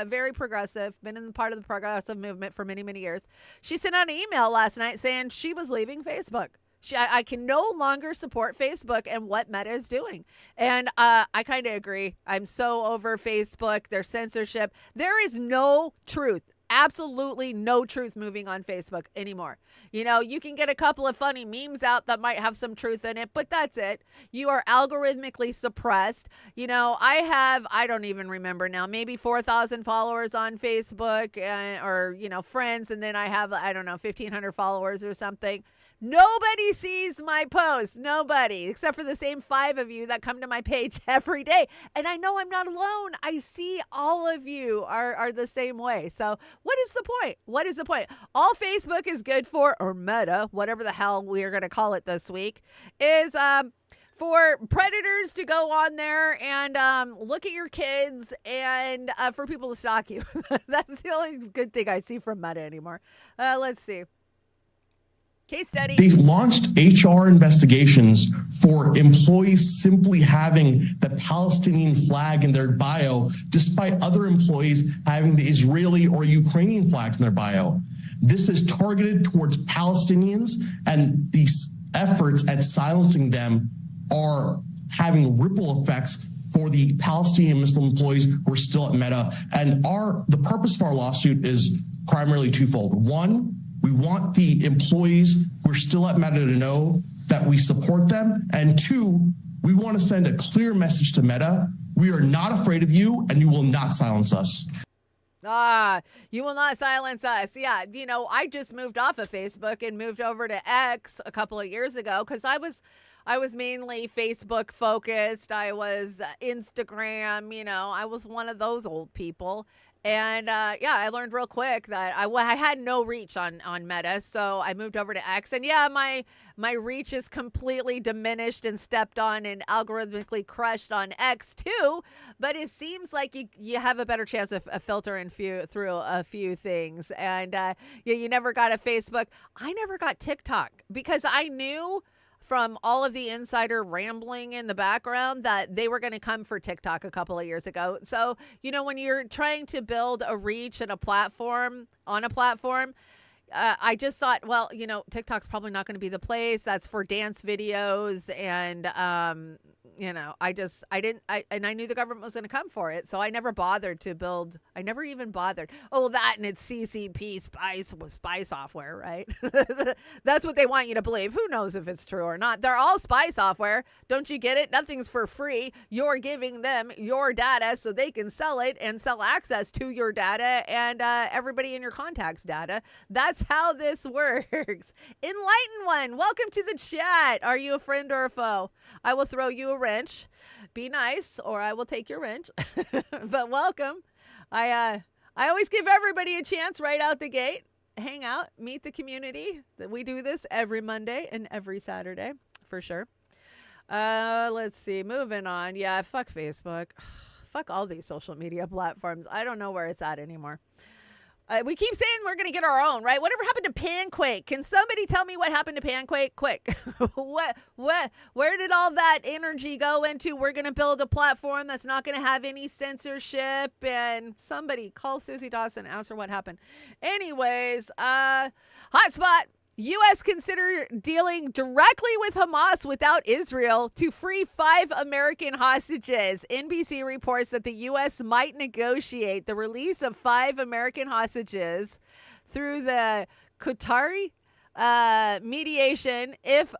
very progressive, been in part of the progressive movement for many, many years. She sent out an email last night saying she was leaving Facebook. I can no longer support Facebook and what Meta is doing. And I kind of agree. I'm so over Facebook, their censorship. There is no truth. Absolutely no truth moving on Facebook anymore. You can get a couple of funny memes out that might have some truth in it, but that's it. You are algorithmically suppressed. I don't even remember now, maybe 4,000 followers on Facebook or friends. And then I have, 1,500 followers or something. Nobody sees my posts. Nobody, except for the same 5 of you that come to my page every day. And I know I'm not alone. I see all of you are the same way. So what is the point? All Facebook is good for, or Meta, whatever the hell we are going to call it this week, is for predators to go on there and look at your kids and for people to stalk you. That's the only good thing I see from Meta anymore. Let's see. Case study. They've launched HR investigations for employees simply having the Palestinian flag in their bio, despite other employees having the Israeli or Ukrainian flags in their bio. This is targeted towards Palestinians, and these efforts at silencing them are having ripple effects for the Palestinian Muslim employees who are still at Meta. And the purpose of our lawsuit is primarily twofold. One, we want the employees who are still at Meta to know that we support them. And two, we want to send a clear message to Meta. We are not afraid of you, and you will not silence us. You will not silence us. Yeah, I just moved off of Facebook and moved over to X a couple of years ago because I was mainly Facebook focused. I was Instagram, I was one of those old people. And I learned real quick that I had no reach on Meta, so I moved over to X. And my reach is completely diminished and stepped on and algorithmically crushed on X too. But it seems like you have a better chance of filtering through a few things. And you never got a Facebook. I never got TikTok because I knew from all of the insider rambling in the background that they were going to come for TikTok a couple of years ago. So, when you're trying to build a reach and a platform on a platform, I just thought, well, TikTok's probably not going to be the place. That's for dance videos. And, I knew the government was going to come for it. So I never bothered to build. I never even bothered. Oh, that and it's CCP spy software, right? That's what they want you to believe. Who knows if it's true or not? They're all spy software. Don't you get it? Nothing's for free. You're giving them your data so they can sell it and sell access to your data and everybody in your contacts' data. That's how this works. Enlighten one. Welcome to the chat. Are you a friend or a foe? I will throw you a wrench. Be nice or I will take your wrench. But welcome. I always give everybody a chance right out the gate. Hang out, meet the community. We do this every Monday and every Saturday for sure. Let's see. Moving on. Yeah, fuck Facebook. Fuck all these social media platforms. I don't know where it's at anymore. We keep saying we're going to get our own, right? Whatever happened to Panquake? Can somebody tell me what happened to Panquake? Quick. Where did all that energy go into? We're going to build a platform that's not going to have any censorship. And somebody call Susie Dawson, ask her what happened. Anyways, hotspot. U.S. consider dealing directly with Hamas without Israel to free 5 American hostages. NBC reports that the U.S. might negotiate the release of 5 American hostages through the Qatari mediation if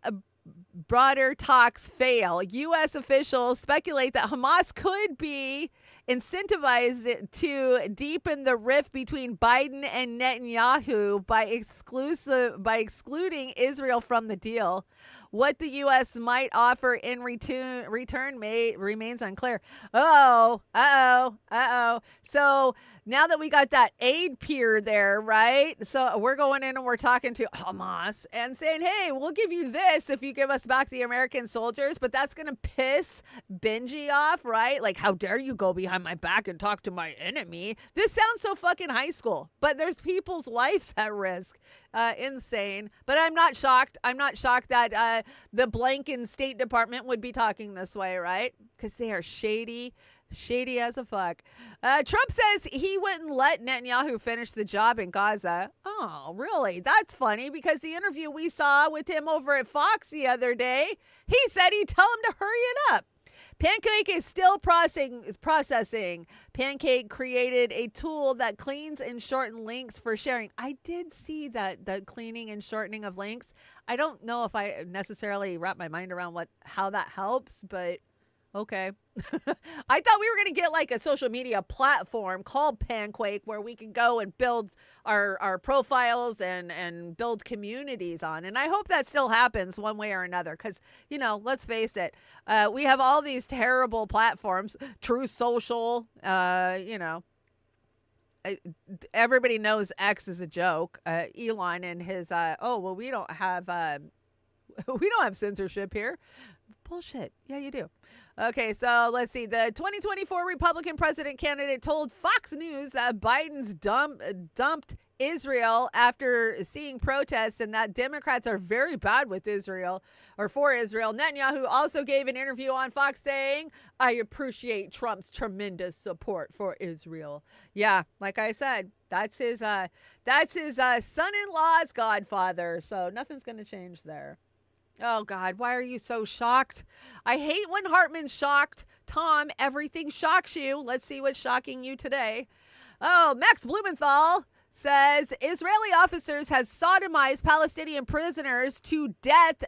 broader talks fail. U.S. officials speculate that Hamas could be incentivized to deepen the rift between Biden and Netanyahu by excluding Israel from the deal. What the U.S. might offer in return remains unclear. So now that we got that aid peer there, right? So we're going in and we're talking to Hamas and saying, hey, we'll give you this if you give us back the American soldiers, but that's going to piss Benji off, right? Like, how dare you go behind my back and talk to my enemy? This sounds so fucking high school, but there's people's lives at risk. Insane. But I'm not shocked. I'm not shocked that the Blanken State Department would be talking this way, right? Because they are shady as a fuck. Trump says he wouldn't let Netanyahu finish the job in Gaza. Oh, really? That's funny because the interview we saw with him over at Fox the other day, he said he'd tell him to hurry it up. Pancake is still processing. Pancake created a tool that cleans and shortens links for sharing. I did see that, the cleaning and shortening of links. I don't know if I necessarily wrap my mind around how that helps, but okay. I thought we were going to get like a social media platform called Panquake where we can go and build our profiles and build communities on. And I hope that still happens one way or another because, let's face it, we have all these terrible platforms, True Social, everybody knows X is a joke. Elon and his, we don't have censorship here. Bullshit. Yeah, you do. Okay, so let's see. The 2024 Republican president candidate told Fox News that Biden's dumped Israel after seeing protests and that Democrats are very bad with Israel or for Israel. Netanyahu also gave an interview on Fox saying, I appreciate Trump's tremendous support for Israel. Yeah, like I said, that's his son-in-law's godfather. So nothing's going to change there. Oh, God, why are you so shocked? I hate when Hartman's shocked. Tom, everything shocks you. Let's see what's shocking you today. Oh, Max Blumenthal says Israeli officers have sodomized Palestinian prisoners to death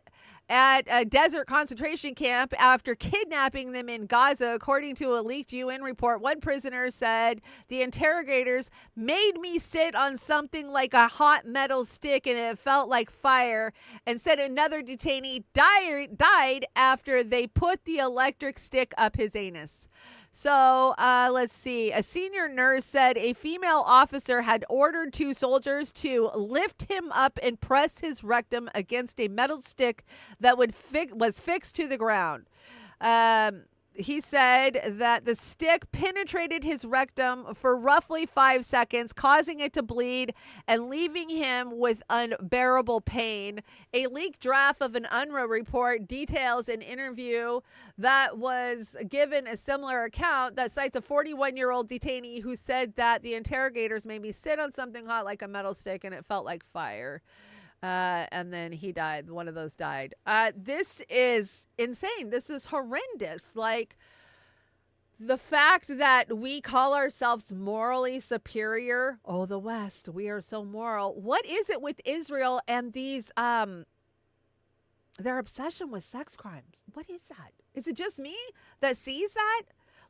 at a desert concentration camp after kidnapping them in Gaza. According to a leaked UN report, one prisoner said the interrogators made me sit on something like a hot metal stick and it felt like fire, and said another detainee died after they put the electric stick up his anus. So let's see. A senior nurse said a female officer had ordered two soldiers to lift him up and press his rectum against a metal stick that was fixed to the ground. He said that the stick penetrated his rectum for roughly 5 seconds, causing it to bleed and leaving him with unbearable pain. A leaked draft of an UNRWA report details an interview that was given a similar account that cites a 41-year-old detainee who said that the interrogators made me sit on something hot like a metal stick and it felt like fire. And then he died. One of those died. This is insane. This is horrendous. Like, the fact that we call ourselves morally superior. Oh, the West, we are so moral. What is it with Israel and these, their obsession with sex crimes? What is that? Is it just me that sees that?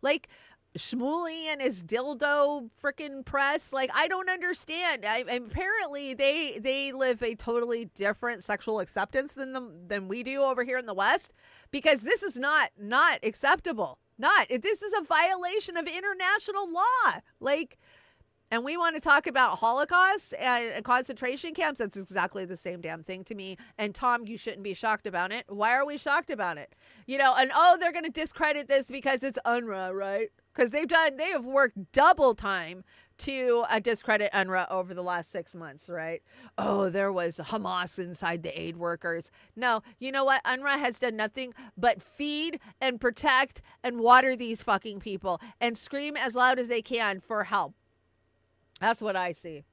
Like, Shmuley and his dildo freaking press. Like, I don't understand. Apparently they live a totally different sexual acceptance than we do over here in the West, because this is not acceptable. This is a violation of international law. Like, and we want to talk about Holocaust and concentration camps. That's exactly the same damn thing to me. And Tom, you shouldn't be shocked about it. Why are we shocked about it? You know, and they're going to discredit this because it's UNRWA, right? Because they have worked double time to discredit UNRWA over the last 6 months, right? Oh, there was Hamas inside the aid workers. No, you know what? UNRWA has done nothing but feed and protect and water these fucking people and scream as loud as they can for help. That's what I see.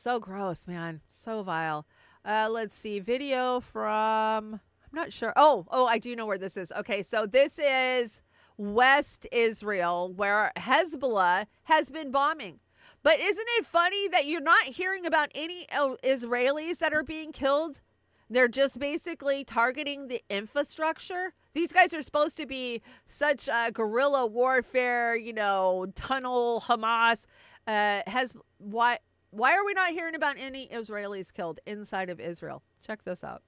So gross, man. So vile. Let's see. Video from, I'm not sure. Oh, I do know where this is. Okay, so this is West Israel, where Hezbollah has been bombing. But isn't it funny that you're not hearing about any Israelis that are being killed? They're just basically targeting the infrastructure. These guys are supposed to be such guerrilla warfare, tunnel Hamas. Why are we not hearing about any Israelis killed inside of Israel? Check this out.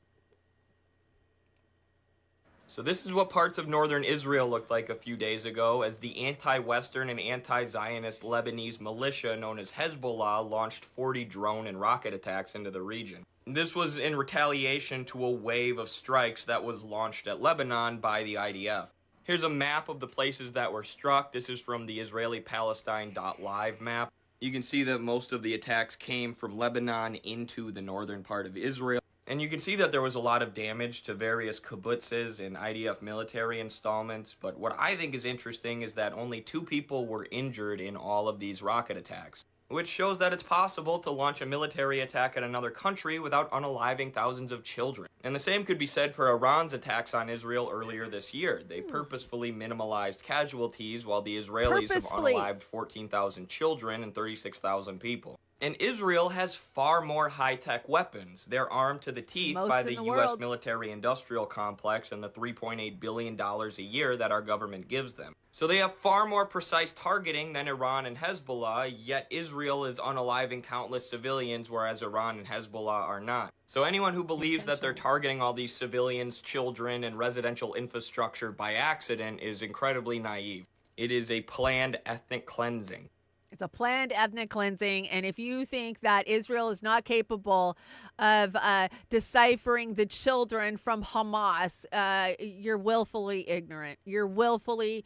So this is what parts of northern Israel looked like a few days ago as the anti-Western and anti-Zionist Lebanese militia known as Hezbollah launched 40 drone and rocket attacks into the region. This was in retaliation to a wave of strikes that was launched at Lebanon by the IDF. Here's a map of the places that were struck. This is from the IsraeliPalestine.live map. You can see that most of the attacks came from Lebanon into the northern part of Israel. And you can see that there was a lot of damage to various kibbutzes and IDF military installments, but what I think is interesting is that only 2 people were injured in all of these rocket attacks, which shows that it's possible to launch a military attack at another country without unaliving thousands of children. And the same could be said for Iran's attacks on Israel earlier this year. They purposefully minimalized casualties while the Israelis have unalived 14,000 children and 36,000 people. And Israel has far more high-tech weapons. They're armed to the teeth by the U.S. military-industrial complex and the $3.8 billion a year that our government gives them. So they have far more precise targeting than Iran and Hezbollah, yet Israel is unaliving countless civilians, whereas Iran and Hezbollah are not. So anyone who believes that they're targeting all these civilians, children, and residential infrastructure by accident is incredibly naive. It is a planned ethnic cleansing. It's a planned ethnic cleansing. And if you think that Israel is not capable of deciphering the children from Hamas, you're willfully ignorant. You're willfully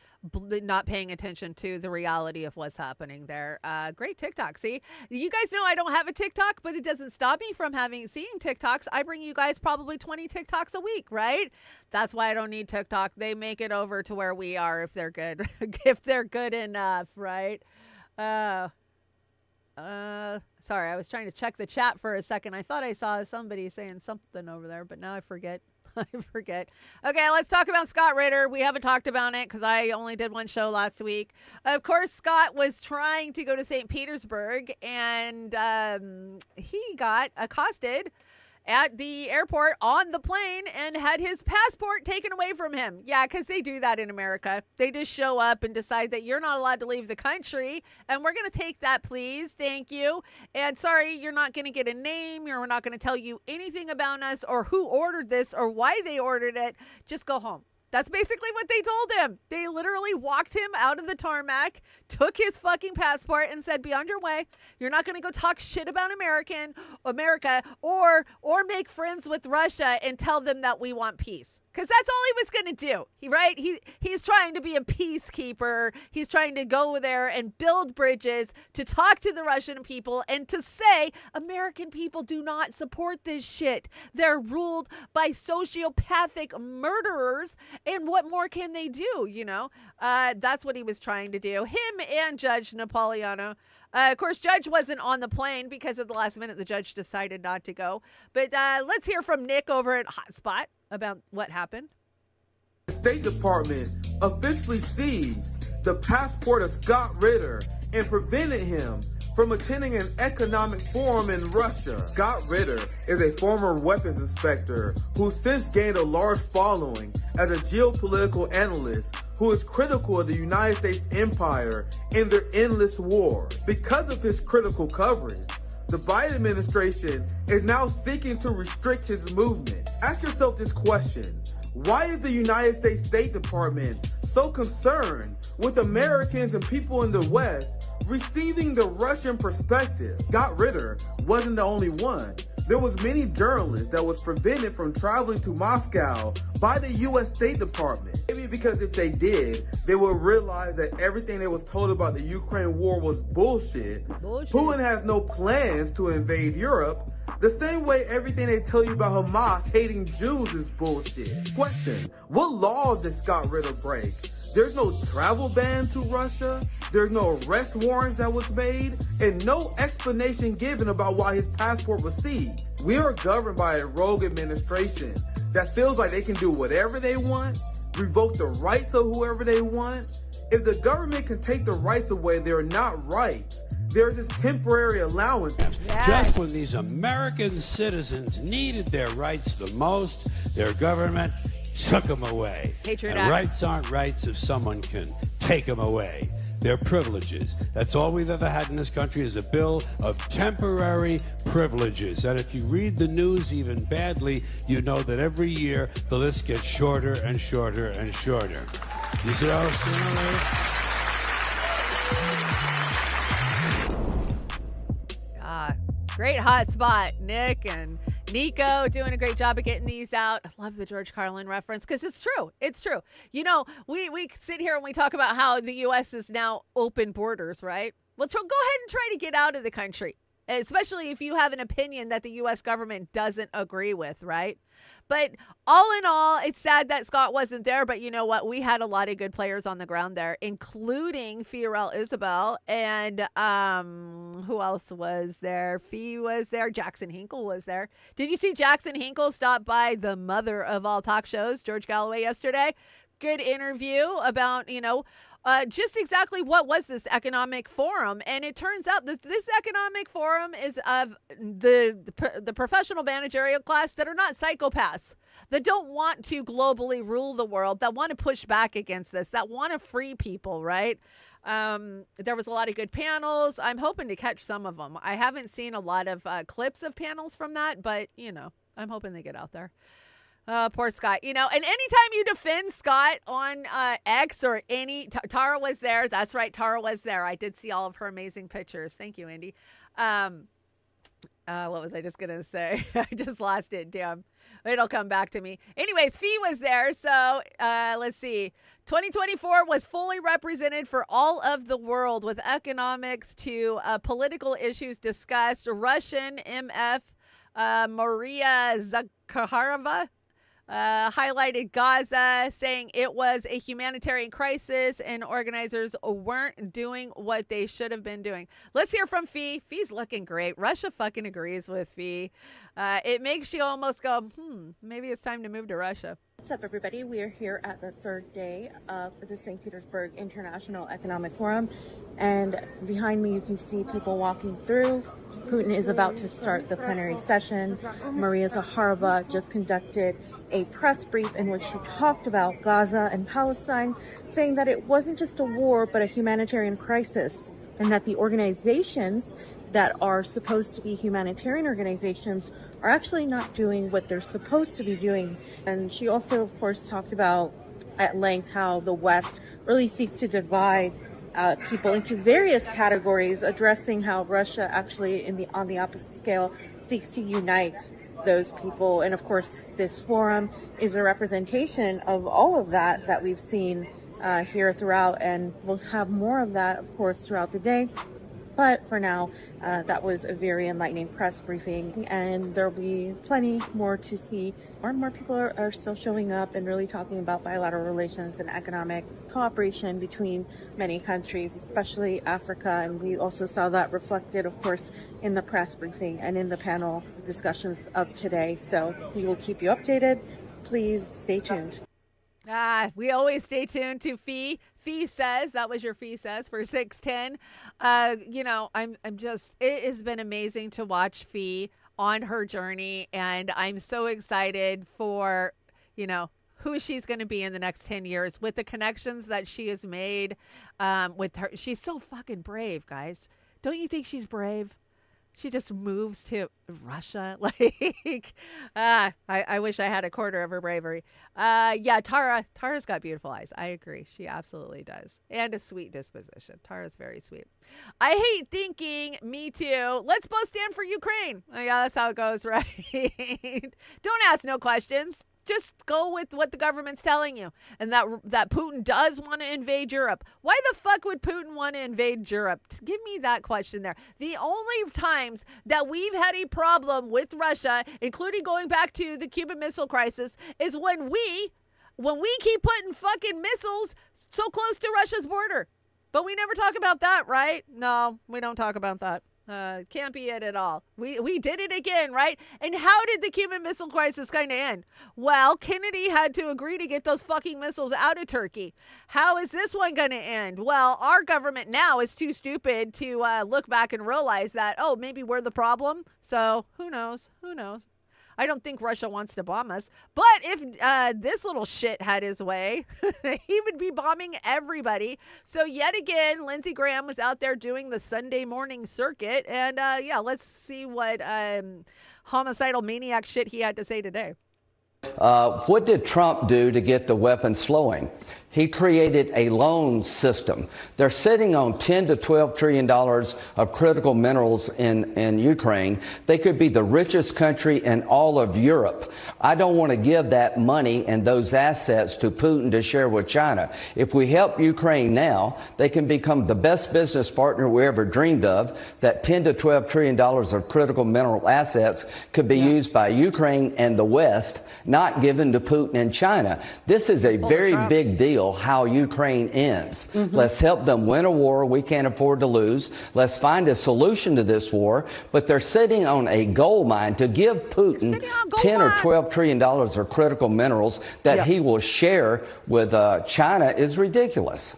not paying attention to the reality of what's happening there. Great TikTok. See, you guys know I don't have a TikTok, but it doesn't stop me from seeing TikToks. I bring you guys probably 20 TikToks a week, right? That's why I don't need TikTok. They make it over to where we are if they're good, if they're good enough, right? Sorry, I was trying to check the chat for a second. I thought I saw somebody saying something over there, but now I forget. I forget. Okay, let's talk about Scott Ritter. We haven't talked about it because I only did one show last week. Of course, Scott was trying to go to St. Petersburg, and he got accosted at the airport on the plane and had his passport taken away from him. Yeah, because they do that in America. They just show up and decide that you're not allowed to leave the country, and we're going to take that, please. Thank you. And sorry, you're not going to get a name. We're not going to tell you anything about us or who ordered this or why they ordered it. Just go home. That's basically what they told him. They literally walked him out of the tarmac, took his fucking passport, and said, be on your way. You're not going to go talk shit about America or make friends with Russia and tell them that we want peace. Because that's all he was going to do. He's trying to be a peacekeeper. He's trying to go there and build bridges to talk to the Russian people and to say American people do not support this shit. They're ruled by sociopathic murderers. And what more can they do? That's what he was trying to do. Him and Judge Napolitano. Of course, Judge wasn't on the plane because at the last minute, the judge decided not to go. But let's hear from Nick over at Hotspot about what happened. The State Department officially seized the passport of Scott Ritter and prevented him from attending an economic forum in Russia. Scott Ritter is a former weapons inspector who since gained a large following as a geopolitical analyst who is critical of the United States empire in their endless wars. Because of his critical coverage, the Biden administration is now seeking to restrict his movement. Ask yourself this question: why is the United States State Department so concerned with Americans and people in the West receiving the Russian perspective? Scott Ritter wasn't the only one. There was many journalists that was prevented from traveling to Moscow by the U.S. State Department. Maybe because if they did, they would realize that everything they was told about the Ukraine war was bullshit. Putin has no plans to invade Europe. The same way everything they tell you about Hamas hating Jews is bullshit. Question: what laws did Scott Ritter break? There's no travel ban to Russia, there's no arrest warrants that was made, and no explanation given about why his passport was seized. We are governed by a rogue administration that feels like they can do whatever they want, revoke the rights of whoever they want. If the government can take the rights away, they're not rights. They're just temporary allowances. Just when these American citizens needed their rights the most, their government took them away. Patriot and Act. rights aren't rights if someone can take them away. They're privileges. That's all we've ever had in this country is a bill of temporary privileges. And if you read the news even badly, you know that every year the list gets shorter and shorter and shorter. You see how it's Great hot spot, Nick and Nico doing a great job of getting these out. I love the George Carlin reference because it's true. It's true. We sit here and we talk about how the U.S. is now open borders, right? Well, go ahead and try to get out of the country, especially if you have an opinion that the U.S. government doesn't agree with, right? But all in all, it's sad that Scott wasn't there. But you know what? We had a lot of good players on the ground there, including Fiorel Isabel. And who else was there? Fee was there. Jackson Hinkle was there. Did you see Jackson Hinkle stop by the mother of all talk shows, George Galloway, yesterday? Good interview about, just exactly what was this economic forum. And it turns out that this economic forum is of the professional managerial class that are not psychopaths, that don't want to globally rule the world, that want to push back against this, that want to free people, right? There was a lot of good panels. I'm hoping to catch some of them. I haven't seen a lot of clips of panels from that, but, I'm hoping they get out there. Oh, poor Scott. And anytime you defend Scott on X or Tara was there. That's right. Tara was there. I did see all of her amazing pictures. Thank you, Andy. What was I just going to say? I just lost it. Damn. It'll come back to me. Anyways, Fee was there. So let's see. 2024 was fully represented for all of the world with economics to political issues discussed. Russian MF Maria Zakharova highlighted Gaza, saying it was a humanitarian crisis and organizers weren't doing what they should have been doing. Let's hear from Fee. Fee's looking great. Russia fucking agrees with Fee. It makes you almost go, maybe it's time to move to Russia. What's up, everybody? We are here at the third day of the St. Petersburg International Economic Forum, and behind me you can see people walking through. Putin is about to start the plenary session. Maria Zakharova just conducted a press brief in which she talked about Gaza and Palestine, saying that it wasn't just a war, but a humanitarian crisis, and that the organizations that are supposed to be humanitarian organizations are actually not doing what they're supposed to be doing. And she also, of course, talked about at length how the West really seeks to divide people into various categories, addressing how Russia actually, on the opposite scale, seeks to unite those people. And of course, this forum is a representation of all of that we've seen here throughout, and we'll have more of that, of course, throughout the day. But for now, that was a very enlightening press briefing, and there'll be plenty more to see. More and more people are still showing up and really talking about bilateral relations and economic cooperation between many countries, especially Africa. And we also saw that reflected, of course, in the press briefing and in the panel discussions of today. So we will keep you updated. Please stay tuned. We always stay tuned to Fee. Fee says, that was your Fee says for 610. It has been amazing to watch Fee on her journey, and I'm so excited for, who she's going to be in the next 10 years with the connections that she has made with her. She's so fucking brave, guys. Don't you think she's brave? She just moves to Russia. I wish I had a quarter of her bravery. Tara's got beautiful eyes. I agree. She absolutely does. And a sweet disposition. Tara's very sweet. I hate thinking, me too. Let's both stand for Ukraine. Oh, yeah, that's how it goes, right? Don't ask no questions. Just go with what the government's telling you, and that Putin does want to invade Europe. Why the fuck would Putin want to invade Europe? Give me that question there. The only times that we've had a problem with Russia, including going back to the Cuban Missile Crisis, is when we keep putting fucking missiles so close to Russia's border. But we never talk about that, right? No, we don't talk about that. Can't be it at all. We did it again, right? And how did the Cuban Missile Crisis kind of end? Well, Kennedy had to agree to get those fucking missiles out of Turkey. How is this one going to end? Well, our government now is too stupid to look back and realize that, maybe we're the problem. So who knows? Who knows? I don't think Russia wants to bomb us. But if this little shit had his way, he would be bombing everybody. So yet again, Lindsey Graham was out there doing the Sunday morning circuit. And let's see what homicidal maniac shit he had to say today. What did Trump do to get the weapons flowing? He created a loan system. They're sitting on $10 to $12 trillion of critical minerals in Ukraine. They could be the richest country in all of Europe. I don't want to give that money and those assets to Putin to share with China. If we help Ukraine now, they can become the best business partner we ever dreamed of. That $10 to $12 trillion of critical mineral assets could be used by Ukraine and the West, not given to Putin and China. This is a very big deal how Ukraine ends. Let's help them win a war we can't afford to lose. Let's find a solution to this war. But they're sitting on a gold mine. To give Putin 10 or 12 trillion dollars of critical minerals that he will share with China is ridiculous.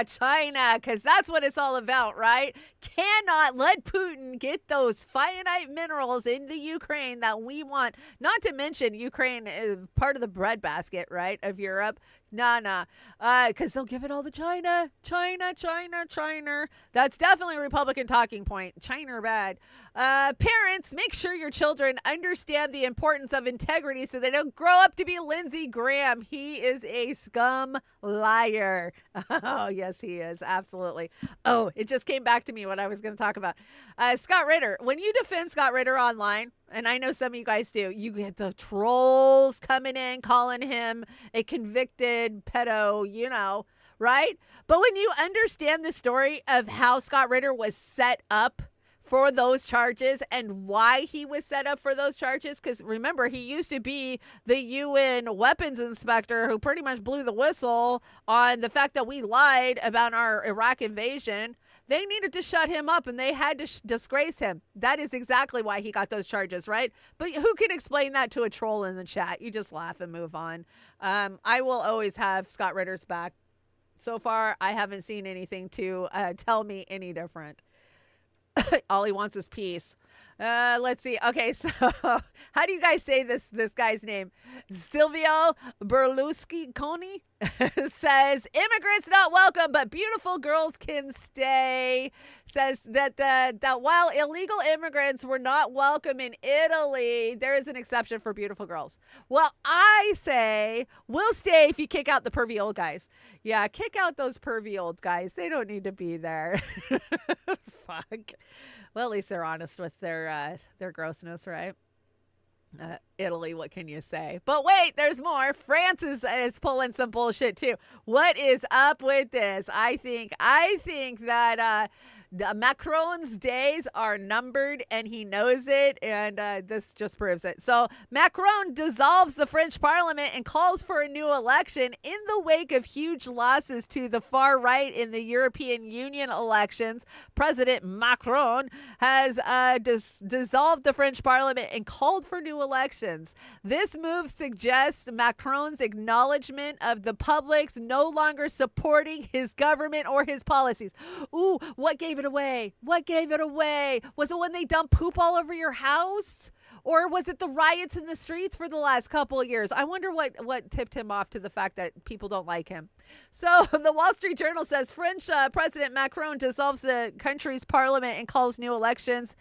China, because that's what it's all about, right? Cannot let Putin get those finite minerals in the Ukraine that we want. Not to mention Ukraine is part of the breadbasket, right, of Europe. Nah. Because they'll give it all to China. China. That's definitely a Republican talking point. China are bad. Parents, make sure your children understand the importance of integrity so they don't grow up to be Lindsey Graham. He is a scum liar. Oh, yes, he is. Absolutely. Oh, it just came back to me what I was going to talk about. Scott Ritter, when you defend Scott Ritter online, and I know some of you guys do, you get the trolls coming in calling him a convicted pedo, right? But when you understand the story of how Scott Ritter was set up for those charges and why he was set up for those charges, because remember, he used to be the UN weapons inspector who pretty much blew the whistle on the fact that we lied about our Iraq invasion. They needed to shut him up, and they had to disgrace him. That is exactly why he got those charges, right? But who can explain that to a troll in the chat? You just laugh and move on. I will always have Scott Ritter's back. So far, I haven't seen anything to tell me any different. All he wants is peace. Let's see. Okay, so how do you guys say this guy's name? Silvio Berlusconi says immigrants not welcome, but beautiful girls can stay. Says that while illegal immigrants were not welcome in Italy, there is an exception for beautiful girls. Well, I say we'll stay if you kick out the pervy old guys. Yeah, kick out those pervy old guys. They don't need to be there. Fuck. Well, at least they're honest with their grossness, right? Italy, what can you say? But wait, there's more. France is pulling some bullshit too. What is up with this? I think that Macron's days are numbered, and he knows it, and this just proves it. So Macron dissolves the French parliament and calls for a new election in the wake of huge losses to the far right in the European Union elections. President Macron has dissolved the French parliament and called for new elections. This move suggests Macron's acknowledgement of the public's no longer supporting his government or his policies. Ooh, what gave it away? What gave it away? Was it when they dumped poop all over your house? Or was it the riots in the streets for the last couple of years? I wonder what tipped him off to the fact that people don't like him. So the Wall Street Journal says French President Macron dissolves the country's parliament and calls new elections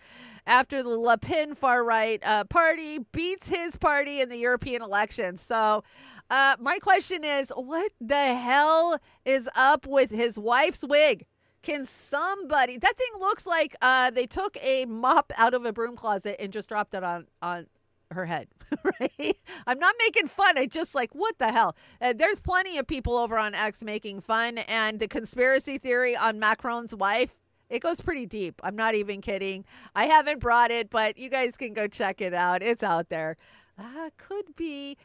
after the Le Pen far-right party beats his party in the European elections. So my question is, what the hell is up with his wife's wig? Can somebody, that thing looks like they took a mop out of a broom closet and just dropped it on her head, right? I'm not making fun. I just like, what the hell? There's plenty of people over on X making fun, and the conspiracy theory on Macron's wife, it goes pretty deep. I'm not even kidding. I haven't brought it, but you guys can go check it out. It's out there. Could be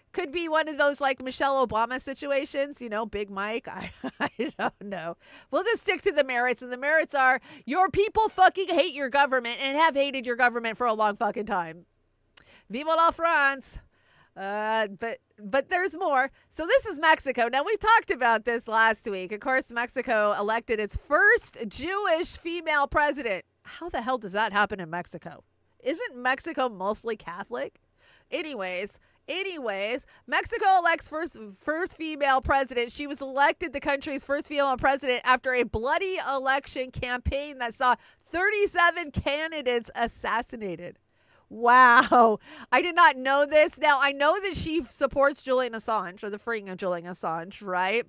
one of those like Michelle Obama situations, Big Mike. I don't know. We'll just stick to the merits, and the merits are your people fucking hate your government and have hated your government for a long fucking time. Vive la France. But there's more. So this is Mexico. Now, we talked about this last week. Of course, Mexico elected its first Jewish female president. How the hell does that happen in Mexico? Isn't Mexico mostly Catholic? Anyways, Mexico elects first female president. She was elected the country's first female president after a bloody election campaign that saw 37 candidates assassinated. Wow. I did not know this. Now, I know that she supports Julian Assange, or the freeing of Julian Assange, right?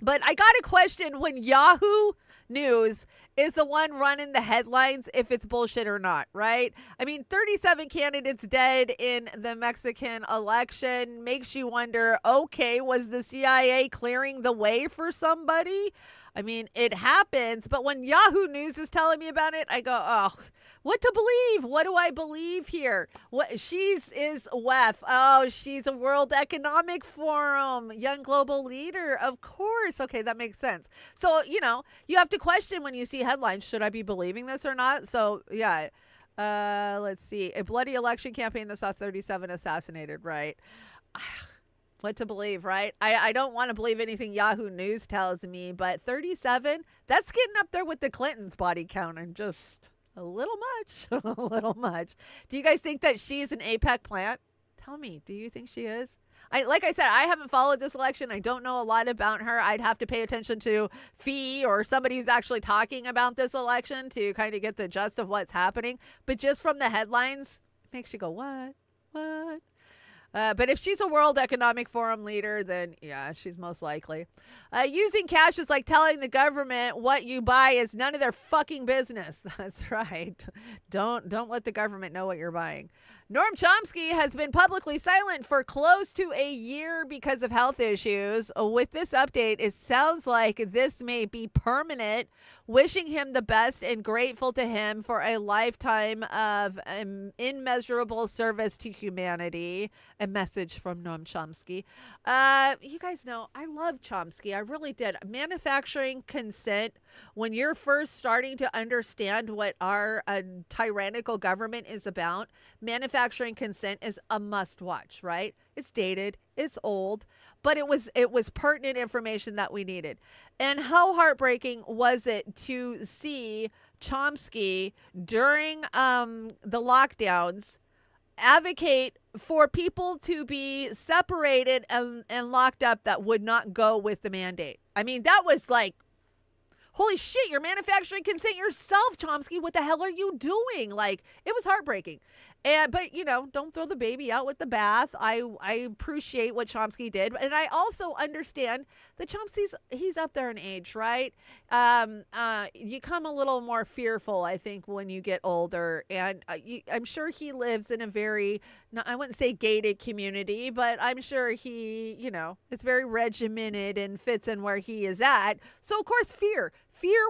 But I got a question when Yahoo News is the one running the headlines if it's bullshit or not, right? I mean, 37 candidates dead in the Mexican election makes you wonder, okay, was the CIA clearing the way for somebody? I mean, it happens, but when Yahoo News is telling me about it, I go, oh, what to believe? What do I believe here? What she's is WEF. Oh, she's a World Economic Forum, young global leader. Of course. Okay, that makes sense. So, you have to question when you see headlines, should I be believing this or not? So, yeah. Let's see. A bloody election campaign that saw 37 assassinated, right? What to believe, right? I don't want to believe anything Yahoo News tells me, but 37, that's getting up there with the Clintons' body count. I'm just a little much, a little much. Do you guys think that she's an APEC plant? Tell me, do you think she is? like I said, I haven't followed this election. I don't know a lot about her. I'd have to pay attention to Fee or somebody who's actually talking about this election to kind of get the gist of what's happening. But just from the headlines, it makes you go, what? But if she's a World Economic Forum leader, then yeah, she's most likely. Using cash is like telling the government what you buy is none of their fucking business. That's right. Don't let the government know what you're buying. Noam Chomsky has been publicly silent for close to a year because of health issues. With this update, it sounds like this may be permanent. Wishing him the best and grateful to him for a lifetime of immeasurable service to humanity. A message from Noam Chomsky. You guys know, I love Chomsky. I really did. Manufacturing consent, when you're first starting to understand what our tyrannical government is about, manufacturing consent is a must watch, right? It's dated, it's old, but it was pertinent information that we needed. And how heartbreaking was it to see Chomsky during the lockdowns advocate for people to be separated and locked up that would not go with the mandate. I mean, that was like, holy shit, you're manufacturing consent yourself, Chomsky. What the hell are you doing? Like, it was heartbreaking. But, you know, don't throw the baby out with the bath. I appreciate what Chomsky did. And I also understand that he's up there in age, right? You come a little more fearful, I think, when you get older. And I'm sure he lives in a very, I wouldn't say gated community, but I'm sure he, you know, it's very regimented and fits in where he is at. So, of course, fear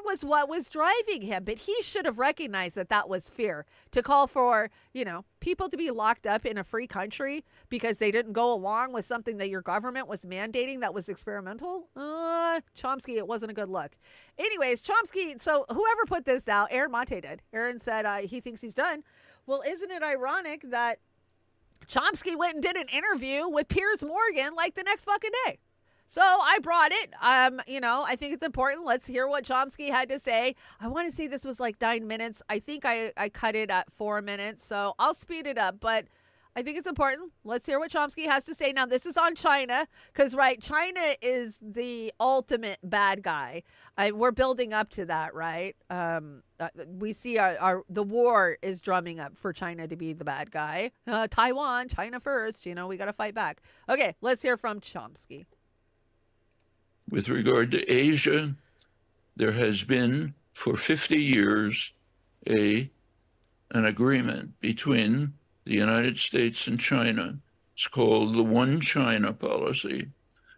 was what was driving him, but he should have recognized that that was fear. To call for, you know, people to be locked up in a free country because they didn't go along with something that your government was mandating that was experimental. Chomsky, it wasn't a good look. Anyways, Chomsky, so whoever put this out, Aaron Monte did. Aaron said he thinks he's done. Well, isn't it ironic that Chomsky went and did an interview with Piers Morgan like the next fucking day? So I brought it. You know, I think it's important. Let's hear what Chomsky had to say. I want to say this was like 9 minutes. I think I cut it at 4 minutes, so I'll speed it up. But I think it's important. Let's hear what Chomsky has to say. Now, this is on China because, right, China is the ultimate bad guy. We're building up to that, right? We see the war is drumming up for China to be the bad guy. Taiwan, China first. You know, we got to fight back. Okay, let's hear from Chomsky. With regard to Asia, there has been for 50 years an agreement between the United States and China. It's called the One China policy.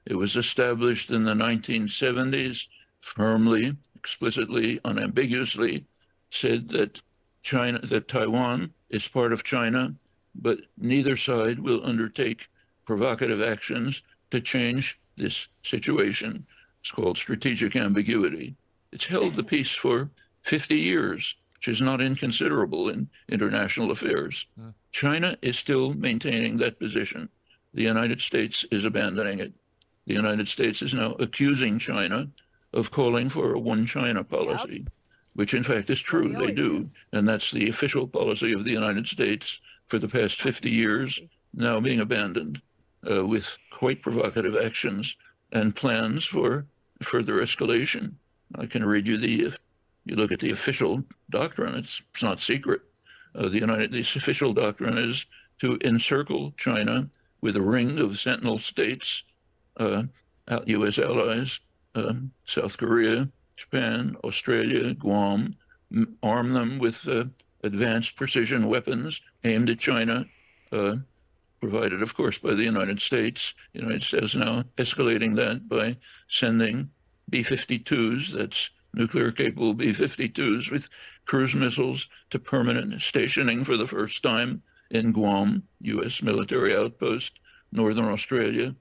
It was established in the 1970s, firmly, explicitly, unambiguously said that Taiwan is part of China, but neither side will undertake provocative actions to change this situation. It's called strategic ambiguity. It's held the peace for 50 years, which is not inconsiderable in international affairs. China is still maintaining that position. The United States is abandoning it. The United States is now accusing China of calling for a one China policy, which in fact is true. They do. And that's the official policy of the United States for the past 50 years, now being abandoned. With quite provocative actions and plans for further escalation. I can read you if you look at the official doctrine, it's not secret. The official doctrine is to encircle China with a ring of sentinel states, U.S. allies, South Korea, Japan, Australia, Guam, arm them with advanced precision weapons aimed at China, provided, of course, by the United States. The United States is now escalating that by sending B-52s, that's nuclear-capable B-52s with cruise missiles, to permanent stationing for the first time in Guam, U.S. military outpost, Northern Australia,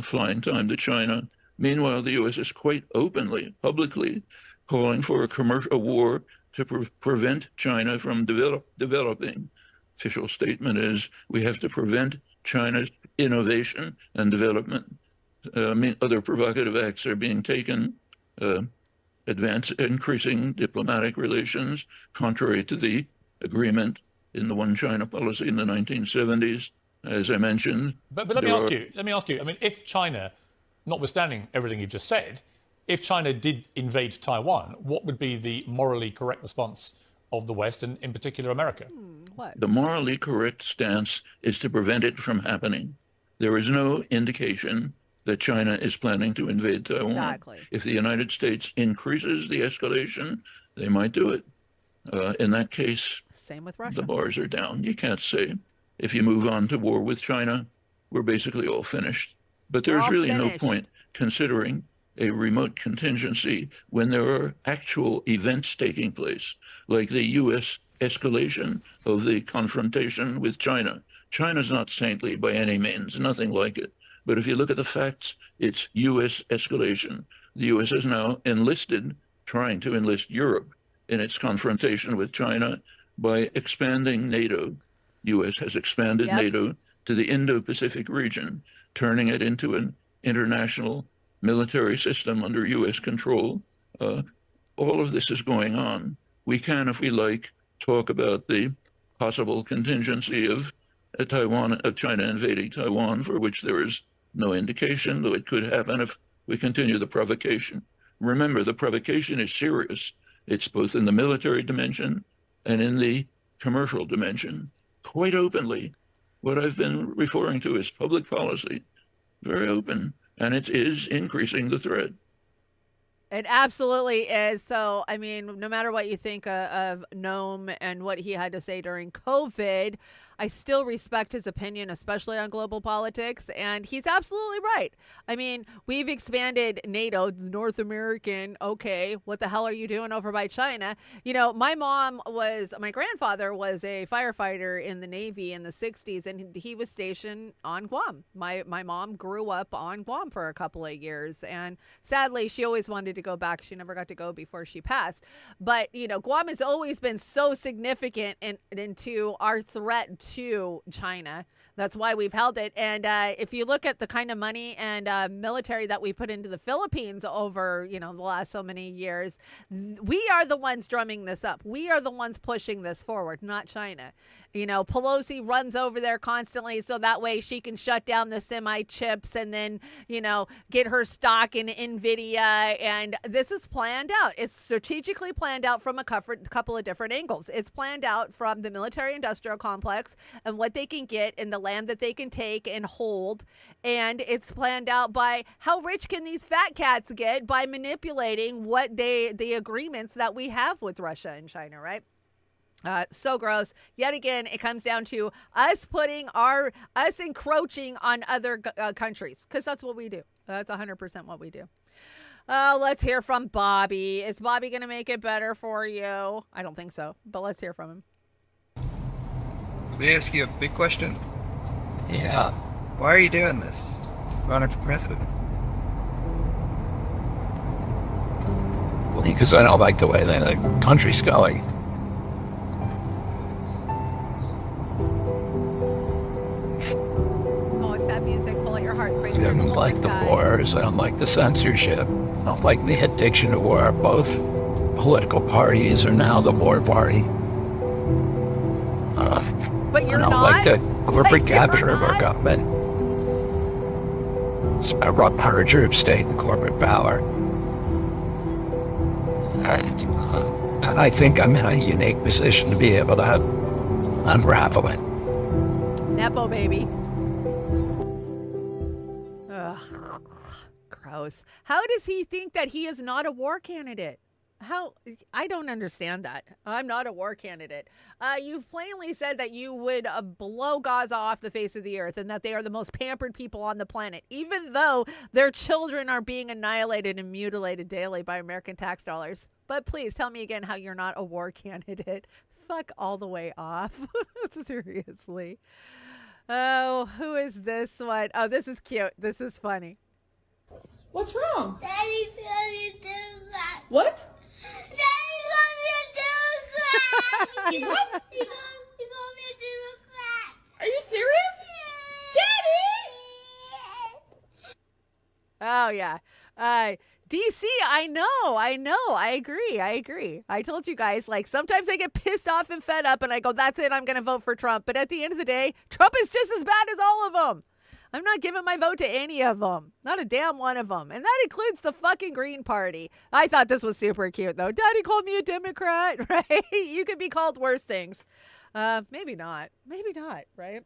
flying time to China. Meanwhile, the U.S. is quite openly, publicly, calling for a war to prevent China from developing. Official statement is we have to prevent China's innovation and development. Other provocative acts are being taken, increasing diplomatic relations, contrary to the agreement in the One China policy in the 1970s. As I mentioned. But let me ask you. I mean, if China, notwithstanding everything you've just said, if China did invade Taiwan, what would be the morally correct response of the West, and in particular America? What? The morally correct stance is to prevent it from happening. There is no indication that China is planning to invade Taiwan. Exactly. If the United States increases the escalation, they might do it. In that case, same with Russia. The bars are down. You can't say, if you move on to war with China, we're basically all finished. But there's really no point considering a remote contingency when there are actual events taking place, like the U.S. escalation of the confrontation with China. China's not saintly by any means, nothing like it. But if you look at the facts, it's U.S. escalation. The U.S. is now trying to enlist Europe in its confrontation with China by expanding NATO. U.S. has expanded NATO to the Indo-Pacific region, turning it into an international military system under U.S. control. All of this is going on. We can, if we like, talk about the possible contingency of China invading Taiwan, for which there is no indication, though it could happen if we continue the provocation. Remember, the provocation is serious. It's both in the military dimension and in the commercial dimension. Quite openly, what I've been referring to as public policy, very open, and it is increasing the threat. It absolutely is. So, I mean, no matter what you think of Noam and what he had to say during COVID, I still respect his opinion, especially on global politics. And he's absolutely right. I mean, we've expanded NATO, North American. Okay, what the hell are you doing over by China? You know, my grandfather was a firefighter in the Navy in the 60s, and he was stationed on Guam. My mom grew up on Guam for a couple of years. And sadly, she always wanted to go back. She never got to go before she passed. But, you know, Guam has always been so significant into our threat to China. That's why we've held it. And if you look at the kind of money and military that we put into the Philippines over, the last so many years, we are the ones drumming this up. We are the ones pushing this forward, not China. Pelosi runs over there constantly so that way she can shut down the semi-chips and then, get her stock in NVIDIA. And this is planned out. It's strategically planned out from a couple of different angles. It's planned out from the military-industrial complex and what they can get and the land that they can take and hold. And it's planned out by how rich can these fat cats get by manipulating the agreements that we have with Russia and China, right? So gross. Yet again, it comes down to us encroaching on other countries, because that's what we do. That's 100% what we do. Let's hear from Bobby. Is Bobby going to make it better for you? I don't think so, but let's hear from him. Let me ask you a big question. Yeah. Why are you doing this? Running for president? Well, because I don't like the way the country's going. I don't like the wars. I don't like the censorship. I don't like the addiction to war. Both political parties are now the war party. But you're I don't not? like the corporate capture of our government. It's a merger of state and corporate power. And I think I'm in a unique position to be able to unravel it. Nepo baby. Ugh, gross. How does he think that he is not a war candidate? I don't understand that. I'm not a war candidate. You've plainly said that you would blow Gaza off the face of the earth and that they are the most pampered people on the planet, even though their children are being annihilated and mutilated daily by American tax dollars. But please tell me again how you're not a war candidate. Fuck all the way off. Seriously. Oh, who is this one? Oh, this is cute. This is funny. What's wrong? Daddy told me to do that. What? Daddy told me to do that. You what? He told me to do that. Are you serious? Daddy! Oh, yeah. DC, I know. I agree. I told you guys, like, sometimes I get pissed off and fed up and I go, that's it, I'm going to vote for Trump. But at the end of the day, Trump is just as bad as all of them. I'm not giving my vote to any of them. Not a damn one of them. And that includes the fucking Green Party. I thought this was super cute, though. Daddy called me a Democrat, right? You could be called worse things. Maybe not, right?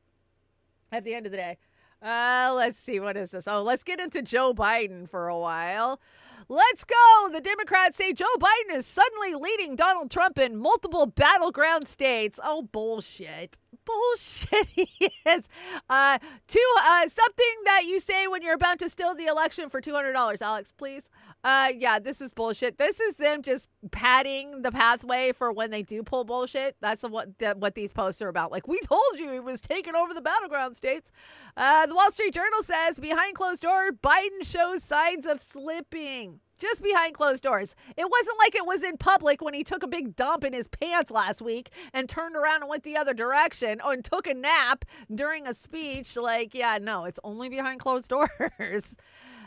At the end of the day. Let's see. What is this? Oh, let's get into Joe Biden for a while. Let's go. The Democrats say Joe Biden is suddenly leading Donald Trump in multiple battleground states. Oh, bullshit. Bullshit he is. Something that you say when you're about to steal the election for $200, Alex, please. Yeah, this is bullshit. This is them just padding the pathway for when they do pull bullshit. That's what these posts are about. Like, we told you he was taking over the battleground states. The Wall Street Journal says behind closed doors, Biden shows signs of slipping. Just behind closed doors. It wasn't like it was in public when he took a big dump in his pants last week and turned around and went the other direction and took a nap during a speech. Like, yeah, no, it's only behind closed doors.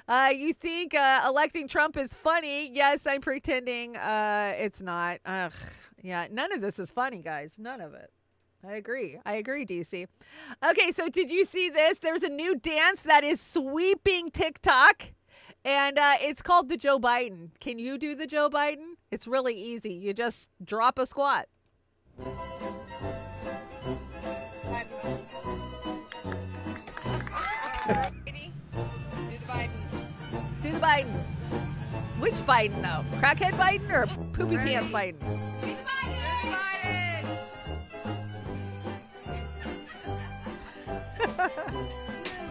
You think electing Trump is funny? Yes, I'm pretending it's not. Yeah, none of this is funny, guys. None of it. I agree, DC. Okay, so did you see this? There's a new dance that is sweeping TikTok. And it's called the Joe Biden. Can you do the Joe Biden? It's really easy. You just drop a squat. Ready? Do the Biden. Do the Biden. Which Biden, though? Crackhead Biden or poopy pants Biden? Do the Biden. Do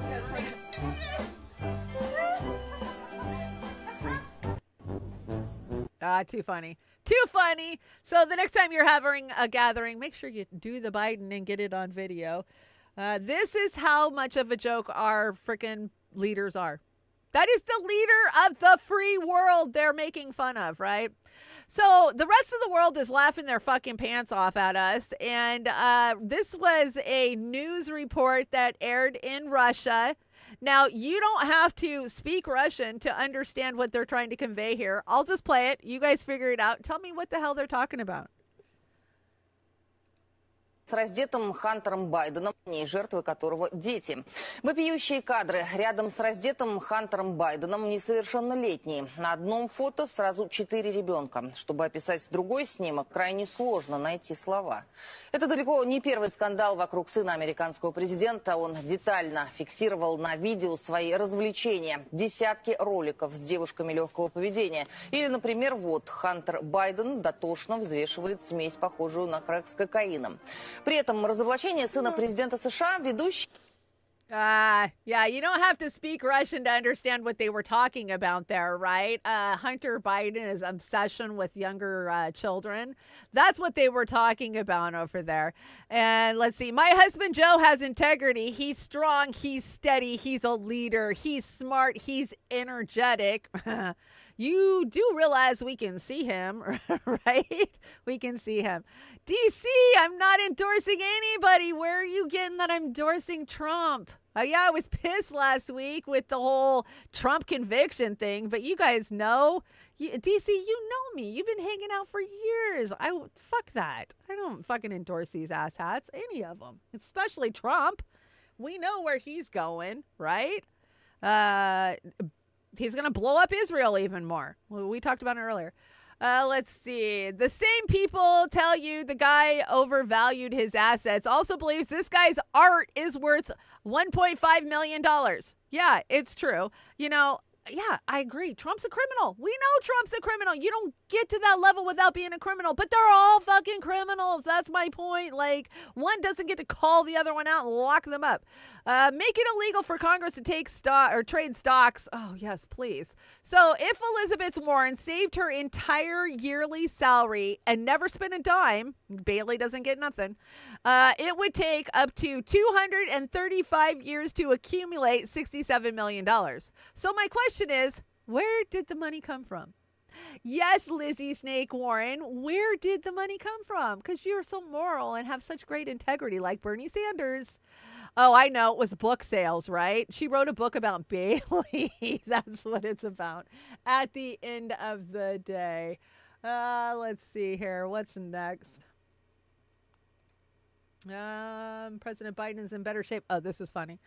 the Biden. Too funny. Too funny. So the next time you're having a gathering, make sure you do the Biden and get it on video. This is how much of a joke our freaking leaders are. That is the leader of the free world they're making fun of, right? So the rest of the world is laughing their fucking pants off at us. And this was a news report that aired in Russia. Now, you don't have to speak Russian to understand what they're trying to convey here. I'll just play it. You guys figure it out. Tell me what the hell they're talking about. С раздетым Хантером Байденом, жертвой которого дети. Вопиющие кадры рядом с раздетым Хантером Байденом несовершеннолетние. На одном фото сразу 4 ребенка. Чтобы описать другой снимок, крайне сложно найти слова. Это далеко не первый скандал вокруг сына американского президента. Он детально фиксировал на видео свои развлечения. Десятки роликов с девушками легкого поведения. Или, например, вот Хантер Байден дотошно взвешивает смесь, похожую на крэк с кокаином. При этом разоблачение сына президента США ведущий... Yeah, you don't have to speak Russian to understand what they were talking about there, right? Hunter Biden's obsession with younger children. That's what they were talking about over there. And let's see. My husband, Joe, has integrity. He's strong. He's steady. He's a leader. He's smart. He's energetic. You do realize we can see him, right? We can see him. DC, I'm not endorsing anybody. Where are you getting that I'm endorsing Trump? Yeah, I was pissed last week with the whole Trump conviction thing, but you guys know, DC, you know me. You've been hanging out for years. Fuck that. I don't fucking endorse these asshats, any of them, especially Trump. We know where he's going, right? He's going to blow up Israel even more. We talked about it earlier. Let's see. The same people tell you the guy overvalued his assets also believes this guy's art is worth $1.5 million. Yeah, it's true. You know, yeah, I agree. Trump's a criminal. We know Trump's a criminal. You don't get to that level without being a criminal, but they're all fucking criminals. That's my point. Like, one doesn't get to call the other one out and lock them up. Make it illegal for Congress to take stock or trade stocks. Oh, yes, please. So if Elizabeth Warren saved her entire yearly salary and never spent a dime, Bailey doesn't get nothing, it would take up to 235 years to accumulate $67 million. So my question is, where did the money come from? Yes, Lizzie Snake Warren, where did the money come from? Because you're so moral and have such great integrity like Bernie Sanders. Oh, I know. It was book sales, right? She wrote a book about Bailey. That's what it's about at the end of the day. Let's see here. What's next? President Biden is in better shape. Oh, this is funny.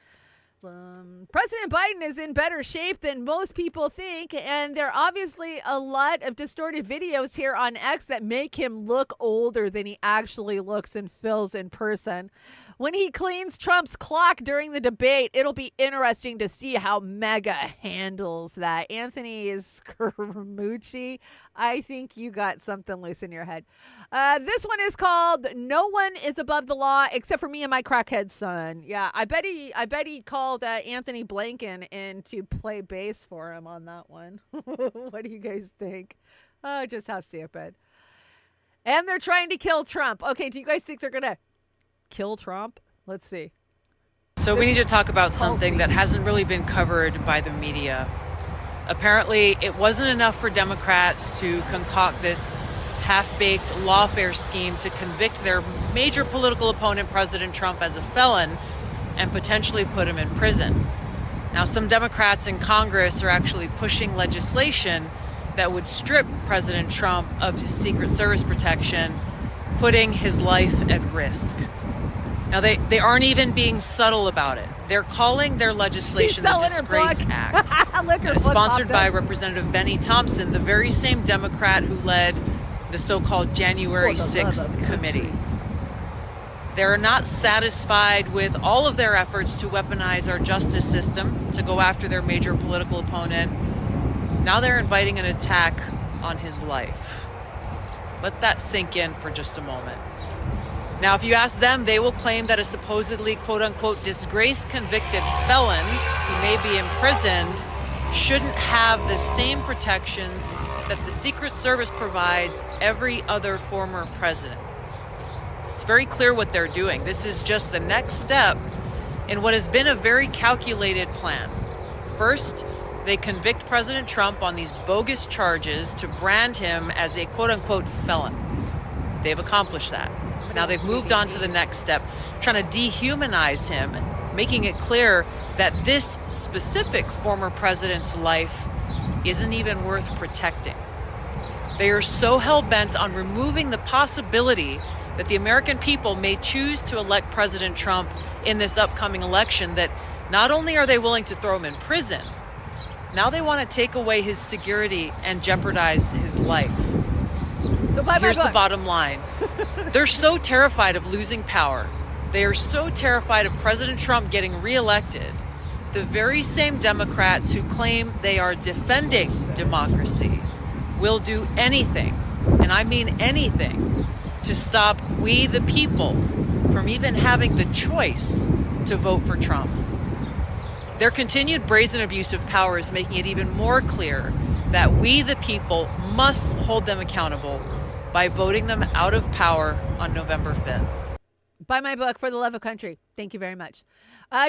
President Biden is in better shape than most people think, and there are obviously a lot of distorted videos here on X that make him look older than he actually looks and feels in person. When he cleans Trump's clock during the debate, it'll be interesting to see how Mega handles that. Anthony Scaramucci, I think you got something loose in your head. This one is called "No One Is Above the Law Except for Me and My Crackhead Son." Yeah, I bet he called Anthony Blinken in to play bass for him on that one. What do you guys think? Oh, just how stupid. And they're trying to kill Trump. Okay, do you guys think they're gonna kill Trump? Let's see. So we need to talk about something that hasn't really been covered by the media. Apparently, it wasn't enough for Democrats to concoct this half-baked lawfare scheme to convict their major political opponent, President Trump, as a felon and potentially put him in prison. Now, some Democrats in Congress are actually pushing legislation that would strip President Trump of his Secret Service protection, putting his life at risk. Now, they aren't even being subtle about it. They're calling their legislation the Disgrace Act. It's sponsored by Representative Benny Thompson, the very same Democrat who led the so-called January 6th committee. They're not satisfied with all of their efforts to weaponize our justice system, to go after their major political opponent. Now they're inviting an attack on his life. Let that sink in for just a moment. Now, if you ask them, they will claim that a supposedly, quote-unquote, disgraced convicted felon who may be imprisoned shouldn't have the same protections that the Secret Service provides every other former president. It's very clear what they're doing. This is just the next step in what has been a very calculated plan. First, they convict President Trump on these bogus charges to brand him as a quote-unquote felon. They've accomplished that. Now they've moved on to the next step, trying to dehumanize him, making it clear that this specific former president's life isn't even worth protecting. They are so hell-bent on removing the possibility that the American people may choose to elect President Trump in this upcoming election that not only are they willing to throw him in prison, now they want to take away his security and jeopardize his life. So here's the bottom line. They're so terrified of losing power. They are so terrified of President Trump getting reelected. The very same Democrats who claim they are defending democracy will do anything, and I mean anything, to stop we the people from even having the choice to vote for Trump. Their continued brazen abuse of power is making it even more clear that we the people must hold them accountable by voting them out of power on November 5th. Buy my book, For the Love of Country. Thank you very much.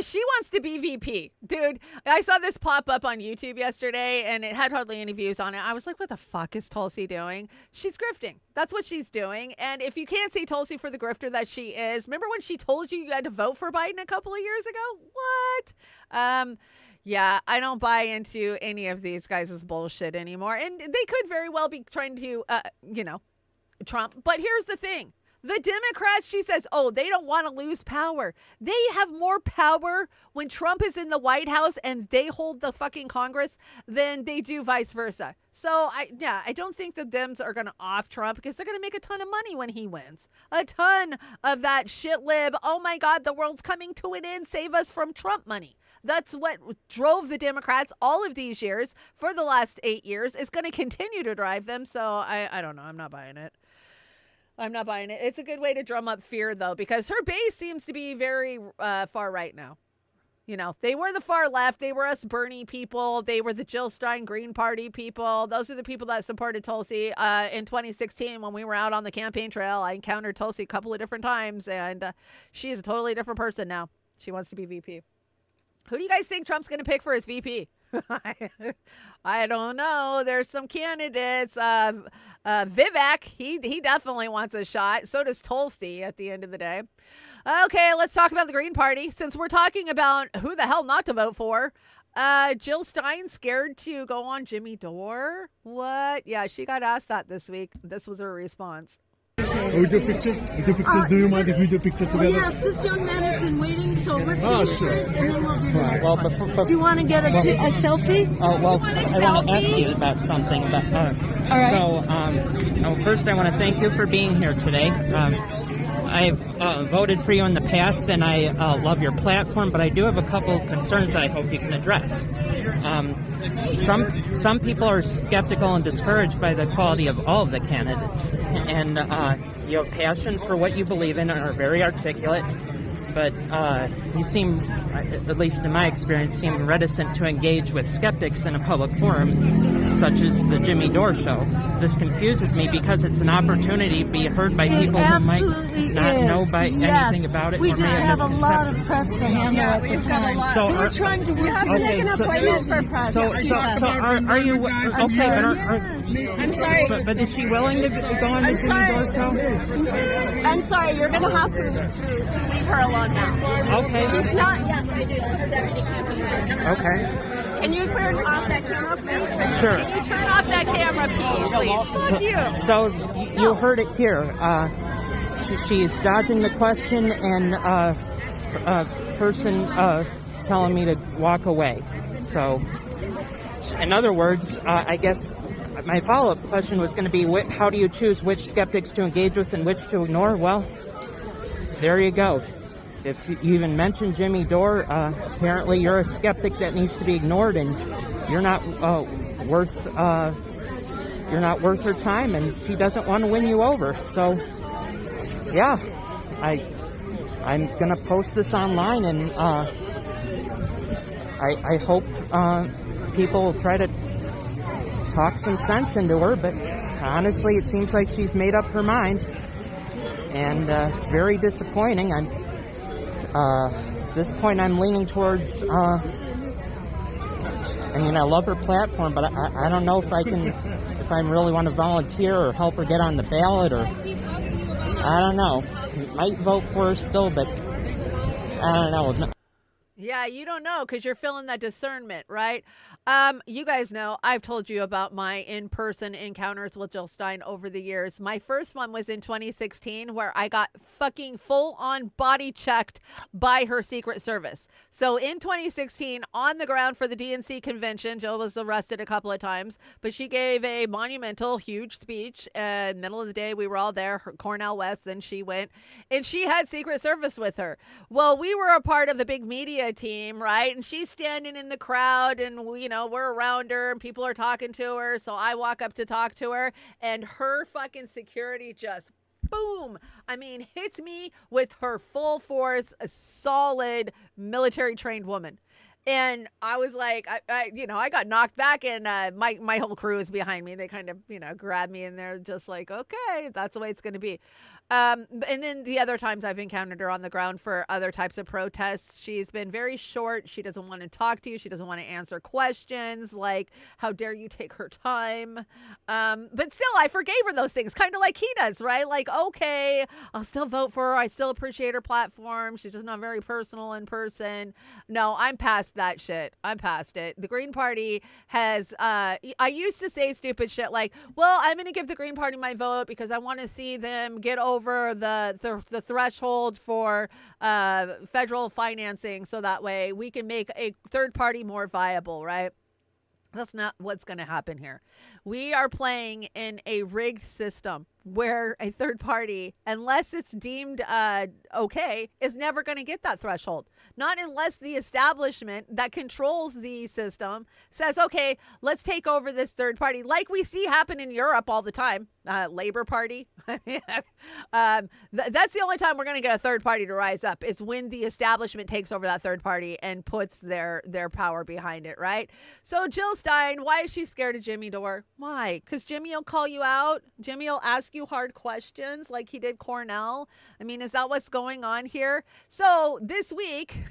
She wants to be VP. Dude, I saw this pop up on YouTube yesterday, and it had hardly any views on it. I was like, what the fuck is Tulsi doing? She's grifting. That's what she's doing. And if you can't see Tulsi for the grifter that she is, remember when she told you had to vote for Biden a couple of years ago? What? Yeah, I don't buy into any of these guys' bullshit anymore. And they could very well be trying to, Trump. But here's the thing. The Democrats, she says, they don't want to lose power. They have more power when Trump is in the White House and they hold the fucking Congress than they do vice versa. So, I don't think the Dems are going to off Trump because they're going to make a ton of money when he wins. A ton of that shit lib, oh my God, the world's coming to an end, save us from Trump money. That's what drove the Democrats all of these years for the last 8 years. It's going to continue to drive them. So I don't know. I'm not buying it. It's a good way to drum up fear, though, because her base seems to be very far right now. You know, they were the far left. They were us Bernie people. They were the Jill Stein Green Party people. Those are the people that supported Tulsi. In 2016, when we were out on the campaign trail, I encountered Tulsi a couple of different times, and she is a totally different person now. She wants to be VP. Who do you guys think Trump's going to pick for his VP? I don't know. There's some candidates. Vivek, he definitely wants a shot. So does Tulsi at the end of the day. Okay, let's talk about the Green Party. Since we're talking about who the hell not to vote for, Jill Stein scared to go on Jimmy Dore? What? Yeah, she got asked that this week. This was her response. We do a picture? We do pictures? Do you mind if we do a picture together? Yes, this young man has been waiting, so let's do it sure. first, and then we'll do the next Well, one. Do you want to get a selfie? I want to ask you about something. All right. So, first I want to thank you for being here today. I've voted for you in the past, and I love your platform, but I do have a couple of concerns that I hope you can address. Some people are skeptical and discouraged by the quality of all of the candidates, and you have passion for what you believe in and are very articulate, but you seem, at least in my experience, seem reticent to engage with skeptics in a public forum, such as the Jimmy Dore Show. This confuses me because it's an opportunity to be heard by people who might not know anything about it. We or just may have a lot of press to handle at the time. So we're trying to work to make an appointment for press. So are you okay? I'm sorry. But is she willing to go on the Jimmy Dore Show? I'm sorry. You're going to have to leave her alone now. Okay. She's not. Yes, I do. Okay. Can you turn off that camera, please? Sure. Can you turn off that camera, please? Fuck you. So you heard it here. She is dodging the question, and a person is telling me to walk away. So, in other words, I guess my follow-up question was going to be, how do you choose which skeptics to engage with and which to ignore? Well, there you go. If you even mentioned Jimmy Dore, apparently you're a skeptic that needs to be ignored, and you're not worth her time, and she doesn't want to win you over. So, yeah, I'm gonna post this online, and I hope people will try to talk some sense into her. But honestly, it seems like she's made up her mind, and it's very disappointing. At this point, I'm leaning towards. I love her platform, but I don't know if I really want to volunteer or help her get on the ballot, or I don't know. Might vote for her still, but I don't know. Yeah, you don't know because you're feeling that discernment, right? You guys know I've told you about my in-person encounters with Jill Stein over the years. My first one was in 2016 where I got fucking full-on body checked by her Secret Service. So in 2016, on the ground for the DNC convention, Jill was arrested a couple of times, but she gave a monumental, huge speech. Middle of the day, we were all there, Cornell West, then she went, and she had Secret Service with her. Well, we were a part of a big media team, right? And she's standing in the crowd, and we're around her, and people are talking to her. So I walk up to talk to her, and her fucking security just boom, hits me with her full force, a solid military trained woman. And I was like, I got knocked back, and my whole crew is behind me. They kind of, grabbed me, and they're just like, okay, that's the way it's going to be. And then the other times I've encountered her on the ground for other types of protests, she's been very short. She doesn't want to talk to you. She doesn't want to answer questions like, how dare you take her time? But still, I forgave her those things, kind of like he does, right? Like, okay, I'll still vote for her. I still appreciate her platform. She's just not very personal in person. No, I'm past that shit. I'm past it. The Green Party has, I used to say stupid shit like, well, I'm going to give the Green Party my vote because I want to see them get over the threshold for federal financing, so that way we can make a third party more viable, right? That's not what's going to happen here. We are playing in a rigged system where a third party, unless it's deemed okay, is never going to get that threshold. Not unless the establishment that controls the system says, okay, let's take over this third party, like we see happen in Europe all the time. Labor Party. That's the only time we're going to get a third party to rise up, is when the establishment takes over that third party and puts their power behind it, right? So Jill Stein, why is she scared of Jimmy Dore? Why? Because Jimmy will call you out. Jimmy will ask you you hard questions like he did Cornell? I mean, is that what's going on here? So this week,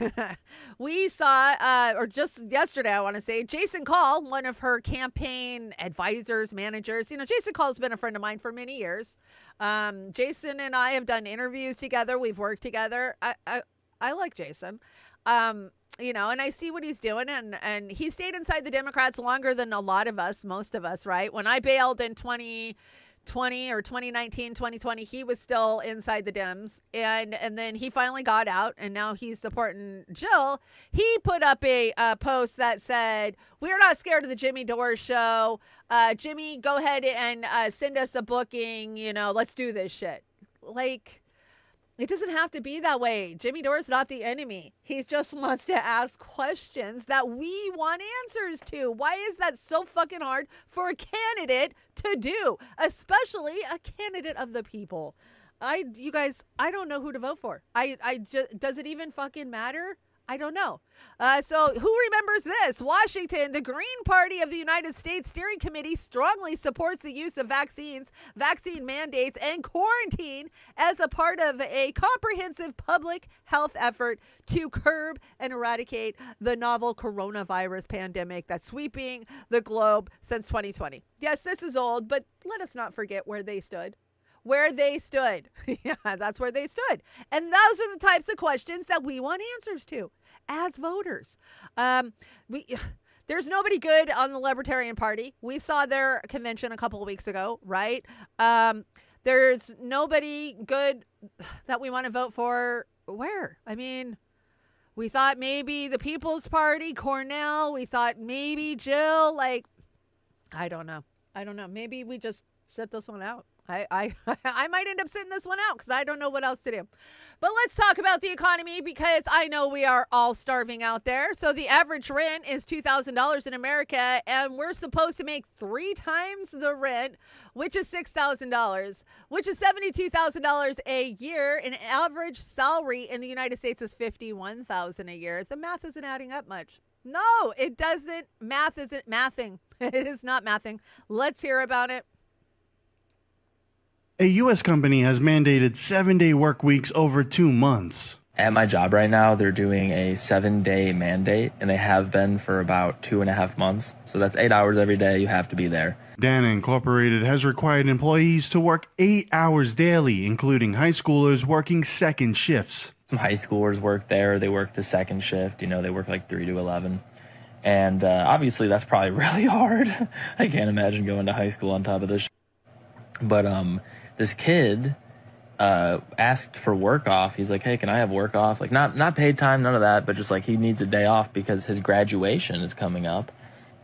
we saw, or just yesterday, I want to say, Jason Call, one of her campaign advisors, managers. You know, Jason Call's been a friend of mine for many years. Jason and I have done interviews together. We've worked together. I like Jason. You know, and I see what he's doing, and he stayed inside the Democrats longer than a lot of us, most of us, right? When I bailed in 2020 or 2019, 2020, he was still inside the Dems, and then he finally got out, and now he's supporting Jill. He put up a post that said, "We're not scared of the Jimmy Dore show. Jimmy, go ahead and send us a booking. You know, let's do this shit." Like, it doesn't have to be that way. Jimmy Dore's not the enemy. He just wants to ask questions that we want answers to. Why is that so fucking hard for a candidate to do? Especially a candidate of the people. You guys, I don't know who to vote for. Does it even fucking matter? I don't know. So who remembers this? Washington, the Green Party of the United States Steering Committee strongly supports the use of vaccines, vaccine mandates, and quarantine as a part of a comprehensive public health effort to curb and eradicate the novel coronavirus pandemic that's sweeping the globe since 2020. Yes, this is old, but let us not forget where they stood. Where they stood. Yeah, that's where they stood. And those are the types of questions that we want answers to as voters. There's nobody good on the Libertarian Party. We saw their convention a couple of weeks ago, right? There's nobody good that we want to vote for. Where? I mean, we thought maybe the People's Party, Cornell. We thought maybe Jill. Like, I don't know. Maybe we just sit this one out. I might end up sitting this one out because I don't know what else to do. But let's talk about the economy because I know we are all starving out there. So the average rent is $2,000 in America, and we're supposed to make 3 times the rent, which is $6,000, which is $72,000 a year. An average salary in the United States is $51,000 a year. The math isn't adding up much. No, it doesn't. Math isn't mathing. It is not mathing. Let's hear about it. A U.S. company has mandated 7-day work weeks over 2 months. At my job right now, they're doing a 7-day mandate, and they have been for about 2.5 months. So that's 8 hours every day. You have to be there. Dana Incorporated has required employees to work 8 hours daily, including high schoolers working second shifts. Some high schoolers work there. They work the second shift. You know, they work like 3 to 11. And obviously, that's probably really hard. I can't imagine going to high school on top of this. But this kid asked for work off. He's like, hey, can I have work off? Like, not paid time, none of that, but just like he needs a day off because his graduation is coming up.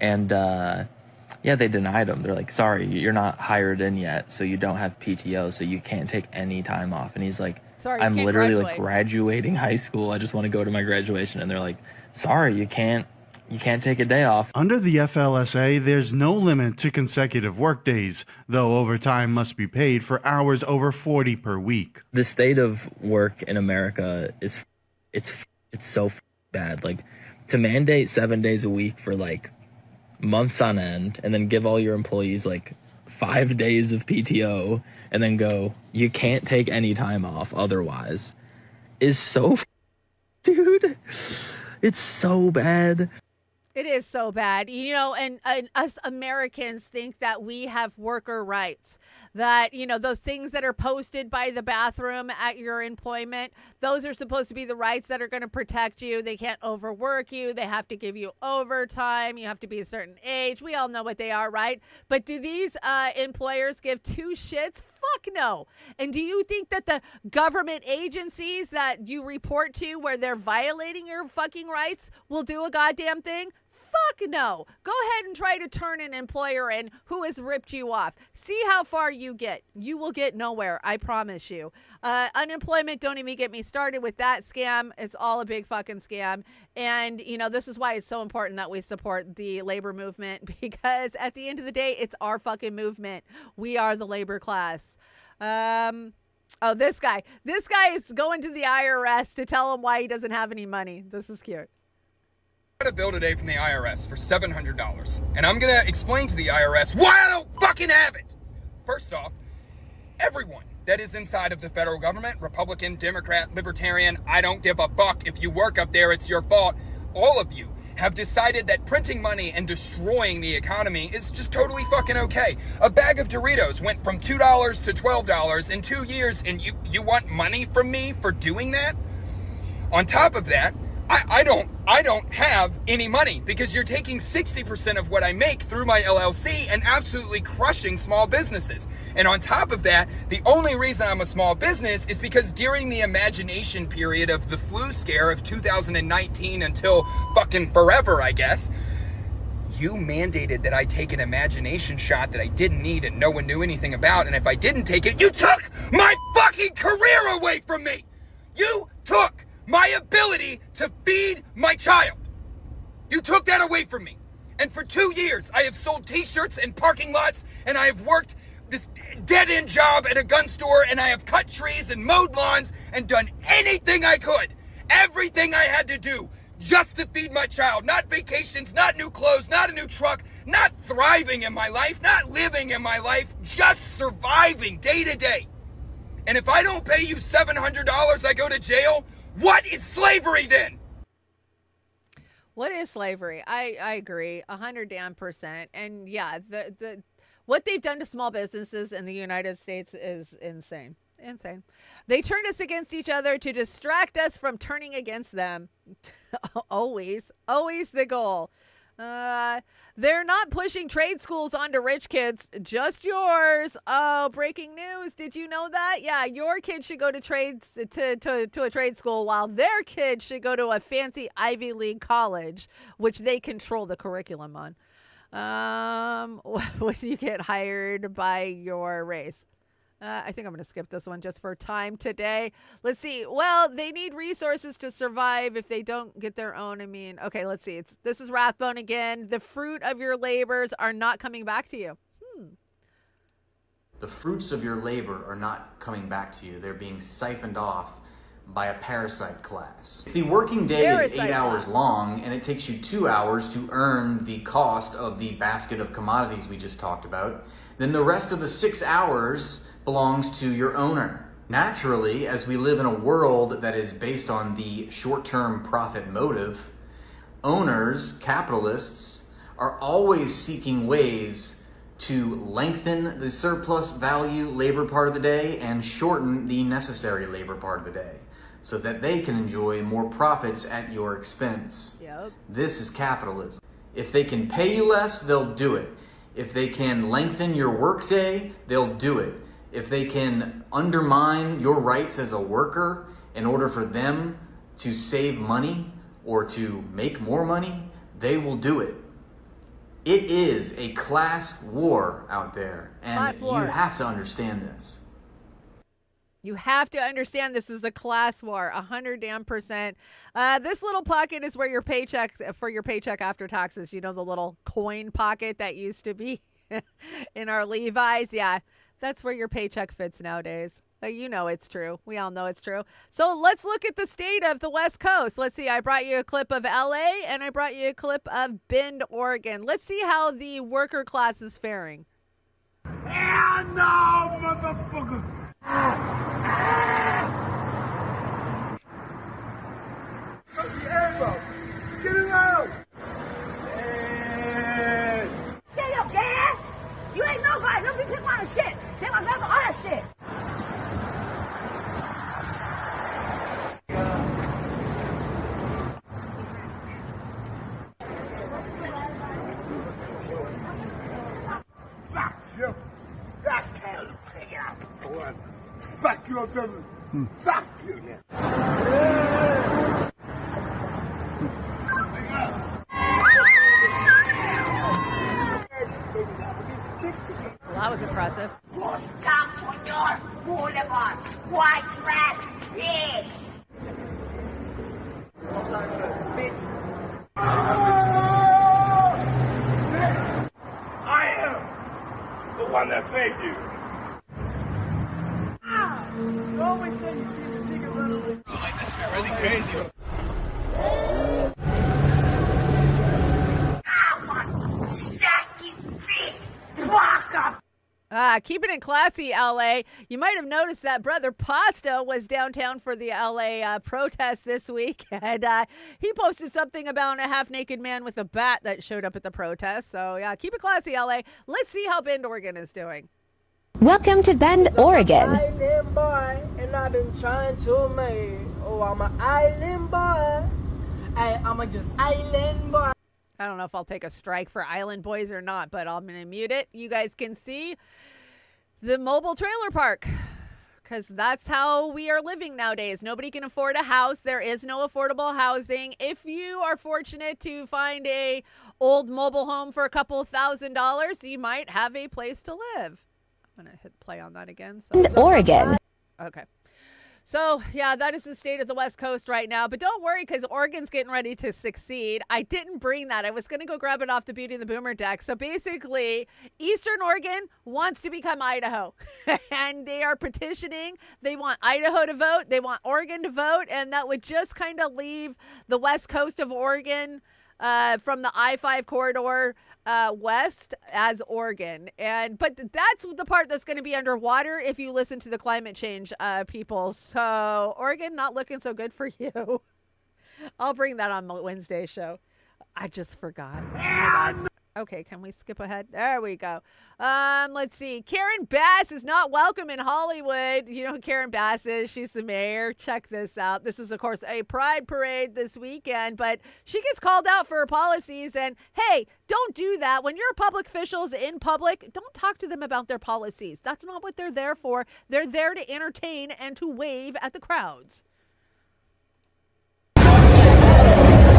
And yeah, they denied him. They're like, sorry, you're not hired in yet, so you don't have PTO, so you can't take any time off. And he's like, sorry, I'm literally like graduating high school. I just want to go to my graduation. And they're like, sorry, you can't take a day off. Under the FLSA, there's no limit to consecutive work days, though overtime must be paid for hours over 40 per week. The state of work in America is it's so bad. Like, to mandate 7 days a week for like months on end and then give all your employees like 5 days of PTO and then go, you can't take any time off otherwise, is so dude, it's so bad. It is so bad, you know, and us Americans think that we have worker rights, that, you know, those things that are posted by the bathroom at your employment, those are supposed to be the rights that are going to protect you. They can't overwork you. They have to give you overtime. You have to be a certain age. We all know what they are, right? But do these employers give 2 shits? Fuck no. And do you think that the government agencies that you report to where they're violating your fucking rights will do a goddamn thing? Fuck no. Go ahead and try to turn an employer in who has ripped you off. See how far you get. You will get nowhere, I promise you. Unemployment, don't even get me started with that scam. It's all a big fucking scam. And, you know, this is why it's so important that we support the labor movement, because at the end of the day, it's our fucking movement. We are the labor class. Oh, this guy is going to the IRS to tell him why he doesn't have any money. This is cute. I got a bill today from the IRS for $700, and I'm gonna explain to the IRS why I don't fucking have it. First off, everyone that is inside of the federal government, Republican, Democrat, Libertarian, I don't give a fuck. If you work up there, it's your fault. All of you have decided that printing money and destroying the economy is just totally fucking okay. A bag of Doritos went from $2 to $12 in 2 years, and you want money from me for doing that? On top of that, I don't have any money because you're taking 60% of what I make through my LLC and absolutely crushing small businesses. And on top of that, the only reason I'm a small business is because during the imagination period of the flu scare of 2019 until fucking forever, I guess, you mandated that I take an imagination shot that I didn't need and no one knew anything about. And if I didn't take it, you took my fucking career away from me. You took my ability to feed my child. You took that away from me. And for 2 years, I have sold t-shirts in parking lots, and I have worked this dead-end job at a gun store, and I have cut trees and mowed lawns and done anything I could. Everything I had to do just to feed my child. Not vacations, not new clothes, not a new truck, not thriving in my life, not living in my life, just surviving day to day. And if I don't pay you $700, I go to jail. What is slavery then? What is slavery? I agree 100%. And yeah, the what they've done to small businesses in the United States is insane. Insane. They turned us against each other to distract us from turning against them. always the goal. They're not pushing trade schools onto rich kids, just yours. Oh, breaking news. Did you know that? Yeah, your kid should go to trades to a trade school while their kid should go to a fancy Ivy League college, which they control the curriculum on. When you get hired by your race. I think I'm going to skip this one just for time today. Let's see. Well, they need resources to survive if they don't get their own. I mean, okay, let's see. This is Rathbone again. The fruit of your labors are not coming back to you. The fruits of your labor are not coming back to you. They're being siphoned off by a parasite class. If the working day is 8 hours long and it takes you 2 hours to earn the cost of the basket of commodities we just talked about, then the rest of the 6 hours belongs to your owner. Naturally, as we live in a world that is based on the short-term profit motive, owners, capitalists, are always seeking ways to lengthen the surplus value labor part of the day and shorten the necessary labor part of the day so that they can enjoy more profits at your expense. Yep. This is capitalism. If they can pay you less, they'll do it. If they can lengthen your workday, they'll do it. If they can undermine your rights as a worker in order for them to save money or to make more money, they will do it. It is a class war out there, and you have to understand this. You have to understand this is a class war, 100%. This little pocket is where your paychecks for your paycheck after taxes. You know, the little coin pocket that used to be in our Levi's. Yeah. That's where your paycheck fits nowadays. You know it's true. We all know it's true. So let's look at the state of the West Coast. Let's see. I brought you a clip of LA and I brought you a clip of Bend, Oregon. Let's see how the worker class is faring. Hell no, motherfucker! Get it out! Get your gas! You ain't nobody. Don't be picking on the shit. Take my gas for all that shit. Fuck you. I tell you, pick it up. What? Fuck you, I'm fuck you now. Well, that was impressive. Stop on your boulevard, white rat pig. I am the one that saved you. Always say you see the nigga run away. That's really crazy. keeping it classy, LA. You might have noticed that Brother Pasta was downtown for the LA protest this week, and he posted something about a half-naked man with a bat that showed up at the protest. So, yeah, keep it classy, LA. Let's see how Bend, Oregon is doing. Welcome to Bend, Oregon. I'm an island boy, and I've been trying to make. Oh, I'm an island boy. I'm a just island boy. I don't know if I'll take a strike for Island Boys or not, but I'm going to mute it. You guys can see the mobile trailer park because that's how we are living nowadays. Nobody can afford a house. There is no affordable housing. If you are fortunate to find a old mobile home for a couple $1,000s, you might have a place to live. I'm going to hit play on that again. So. Oregon. Okay. So, yeah, that is the state of the West Coast right now. But don't worry, because Oregon's getting ready to succeed. I didn't bring that. I was going to go grab it off the Beauty and the Boomer deck. So, basically, Eastern Oregon wants to become Idaho. And they are petitioning. They want Idaho to vote. They want Oregon to vote. And that would just kind of leave the West Coast of Oregon from the I-5 corridor west as Oregon. But that's the part that's going to be underwater if you listen to the climate change people. So Oregon, not looking so good for you. I'll bring that on Wednesday's show. I just forgot. Oh my God. Okay, can we skip ahead? There we go. Let's see. Karen Bass is not welcome in Hollywood. You know who Karen Bass is? She's the mayor. Check this out. This is, of course, a pride parade this weekend, but she gets called out for her policies. And, hey, don't do that. When you're public officials in public, don't talk to them about their policies. That's not what they're there for. They're there to entertain and to wave at the crowds.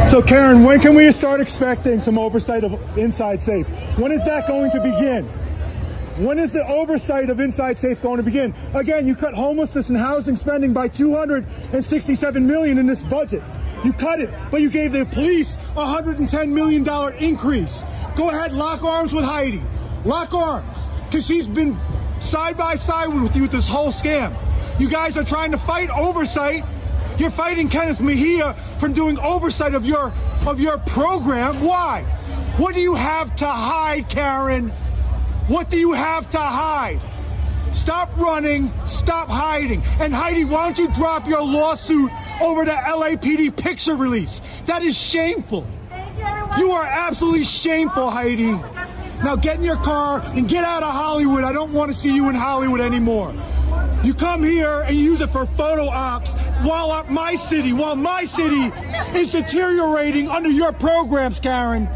So, Karen, when can we start expecting some oversight of Inside Safe? When is that going to begin? When is the oversight of Inside Safe going to begin? Again, you cut homelessness and housing spending by $267 million in this budget. You cut it, but you gave the police a $110 million increase. Go ahead, lock arms with Heidi. Lock arms, because she's been side by side with you with this whole scam. You guys are trying to fight oversight. You're fighting Kenneth Mejia from doing oversight of your program. Why? What do you have to hide, Karen? What do you have to hide? Stop running, stop hiding. And Heidi, why don't you drop your lawsuit over the LAPD picture release? That is shameful. You are absolutely shameful, Heidi. Now get in your car and get out of Hollywood. I don't want to see you in Hollywood anymore. You come here and you use it for photo ops while my city is deteriorating under your programs, Karen.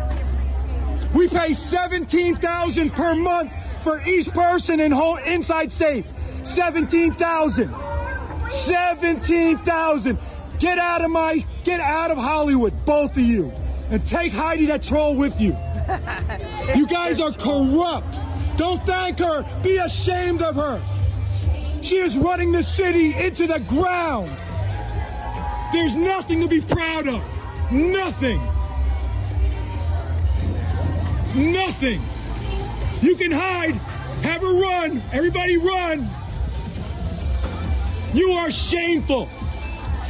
We pay $17,000 per month for each person in Inside Safe. $17,000. $17,000. Get out of Hollywood, both of you, and take Heidi that troll with you. You guys are corrupt. Don't thank her. Be ashamed of her. She is running the city into the ground. There's nothing to be proud of. Nothing. Nothing. You can hide. Have her run. Everybody run. You are shameful.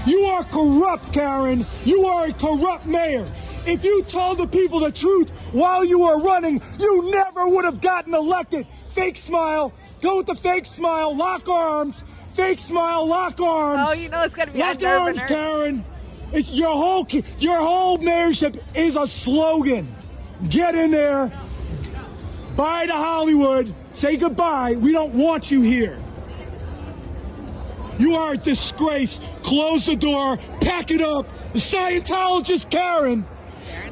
You are corrupt, Karen. You are a corrupt mayor. If you told the people the truth while you were running, you never would have gotten elected. Fake smile. Go with the fake smile, lock arms. Fake smile, lock arms. Oh, you know it's gonna be lock arms, Karen. It's your whole mayorship is a slogan. Get in there. Bye to Hollywood. Say goodbye. We don't want you here. You are a disgrace. Close the door. Pack it up. The Scientologist, Karen.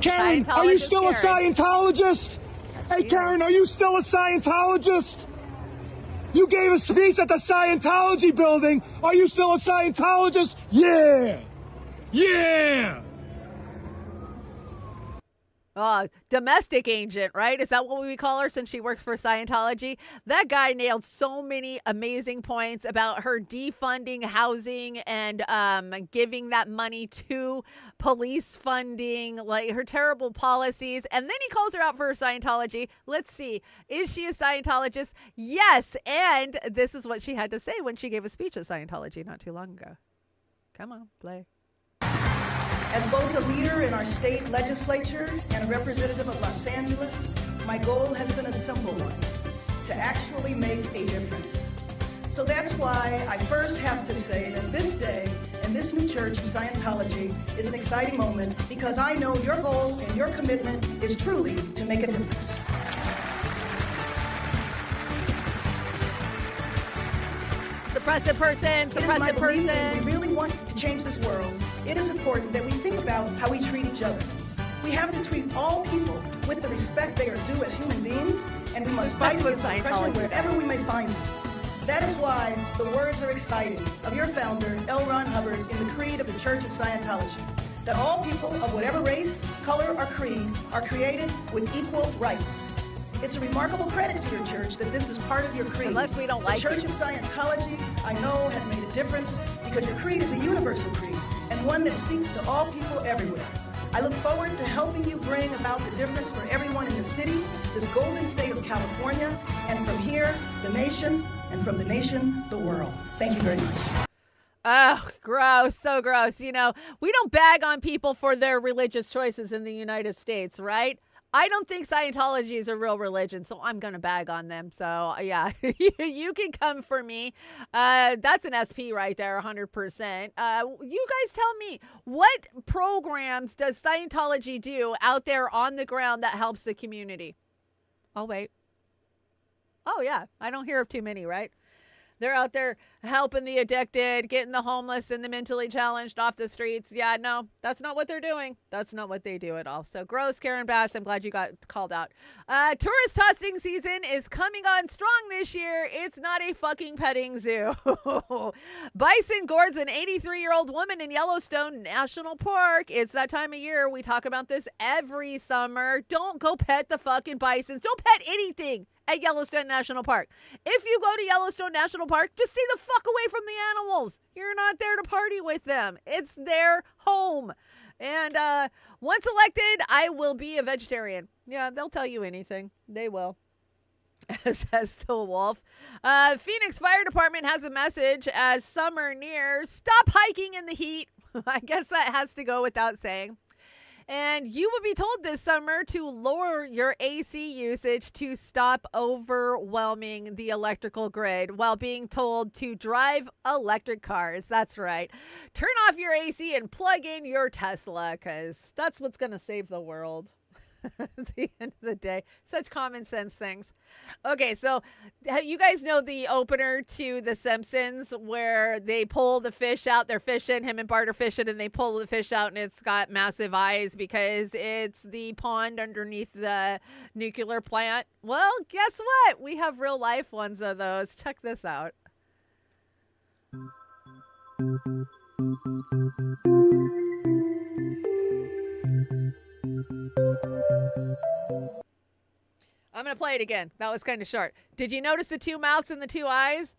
Karen, are you still a Scientologist? Hey, Karen, are you still a Scientologist? You gave a speech at the Scientology building. Are you still a Scientologist? Yeah. Yeah. Domestic agent, right? Is that what we call her since she works for Scientology? That guy nailed so many amazing points about her defunding housing and giving that money to police funding, like her terrible policies. And then he calls her out for her Scientology. Let's see. Is she a Scientologist? Yes. And this is what she had to say when she gave a speech at Scientology not too long ago. Come on, play. As both a leader in our state legislature and a representative of Los Angeles, my goal has been a simple one: to actually make a difference. So that's why I first have to say that this day and this new church of Scientology is an exciting moment because I know your goal and your commitment is truly to make a difference. Suppressive person, suppressive person. If we really want to change this world, it is important that we think about how we treat each other. We have to treat all people with the respect they are due as human beings, and we must fight against oppression wherever we may find it. That is why the words are exciting of your founder, L. Ron Hubbard, in the creed of the Church of Scientology, that all people of whatever race, color, or creed are created with equal rights. It's a remarkable credit to your church that this is part of your creed. Unless we don't like the Church it. of Scientology, I know, has made a difference because your creed is a universal creed and one that speaks to all people everywhere. I look forward to helping you bring about the difference for everyone in the city, this golden state of California, and from here, the nation, and from the nation, the world. Thank you very much. Ugh, gross, so gross. You know, we don't bag on people for their religious choices in the United States, right? I don't think Scientology is a real religion, so I'm going to bag on them. So, yeah, you can come for me. That's an SP right there, 100%. You guys tell me, what programs does Scientology do out there on the ground that helps the community? Oh, wait. Oh, yeah, I don't hear of too many, right? They're out there helping the addicted, getting the homeless and the mentally challenged off the streets. Yeah, no, that's not what they're doing. That's not what they do at all. So gross, Karen Bass. I'm glad you got called out. Tourist tossing season is coming on strong this year. It's not a fucking petting zoo. Bison gourds an 83-year-old woman in Yellowstone National Park. It's that time of year. We talk about this every summer. Don't go pet the fucking bisons. Don't pet anything at Yellowstone National Park. If you go to Yellowstone National Park, just stay the fuck away from the animals. You're not there to party with them. It's their home. And once elected, I will be a vegetarian. Yeah, they'll tell you anything. They will. Says the wolf. Phoenix Fire Department has a message as summer nears. Stop hiking in the heat. I guess that has to go without saying. And you will be told this summer to lower your AC usage to stop overwhelming the electrical grid while being told to drive electric cars. That's right. Turn off your AC and plug in your Tesla because that's what's going to save the world. At the end of the day, such common sense things. Okay, so you guys know the opener to The Simpsons where they pull the fish out, they're fishing, him and Bart are fishing, and they pull the fish out and it's got massive eyes because it's the pond underneath the nuclear plant. Well, guess what? We have real life ones of those. Check this out. I'm going to play it again. That was kind of short. Did you notice the two mouths and the two eyes?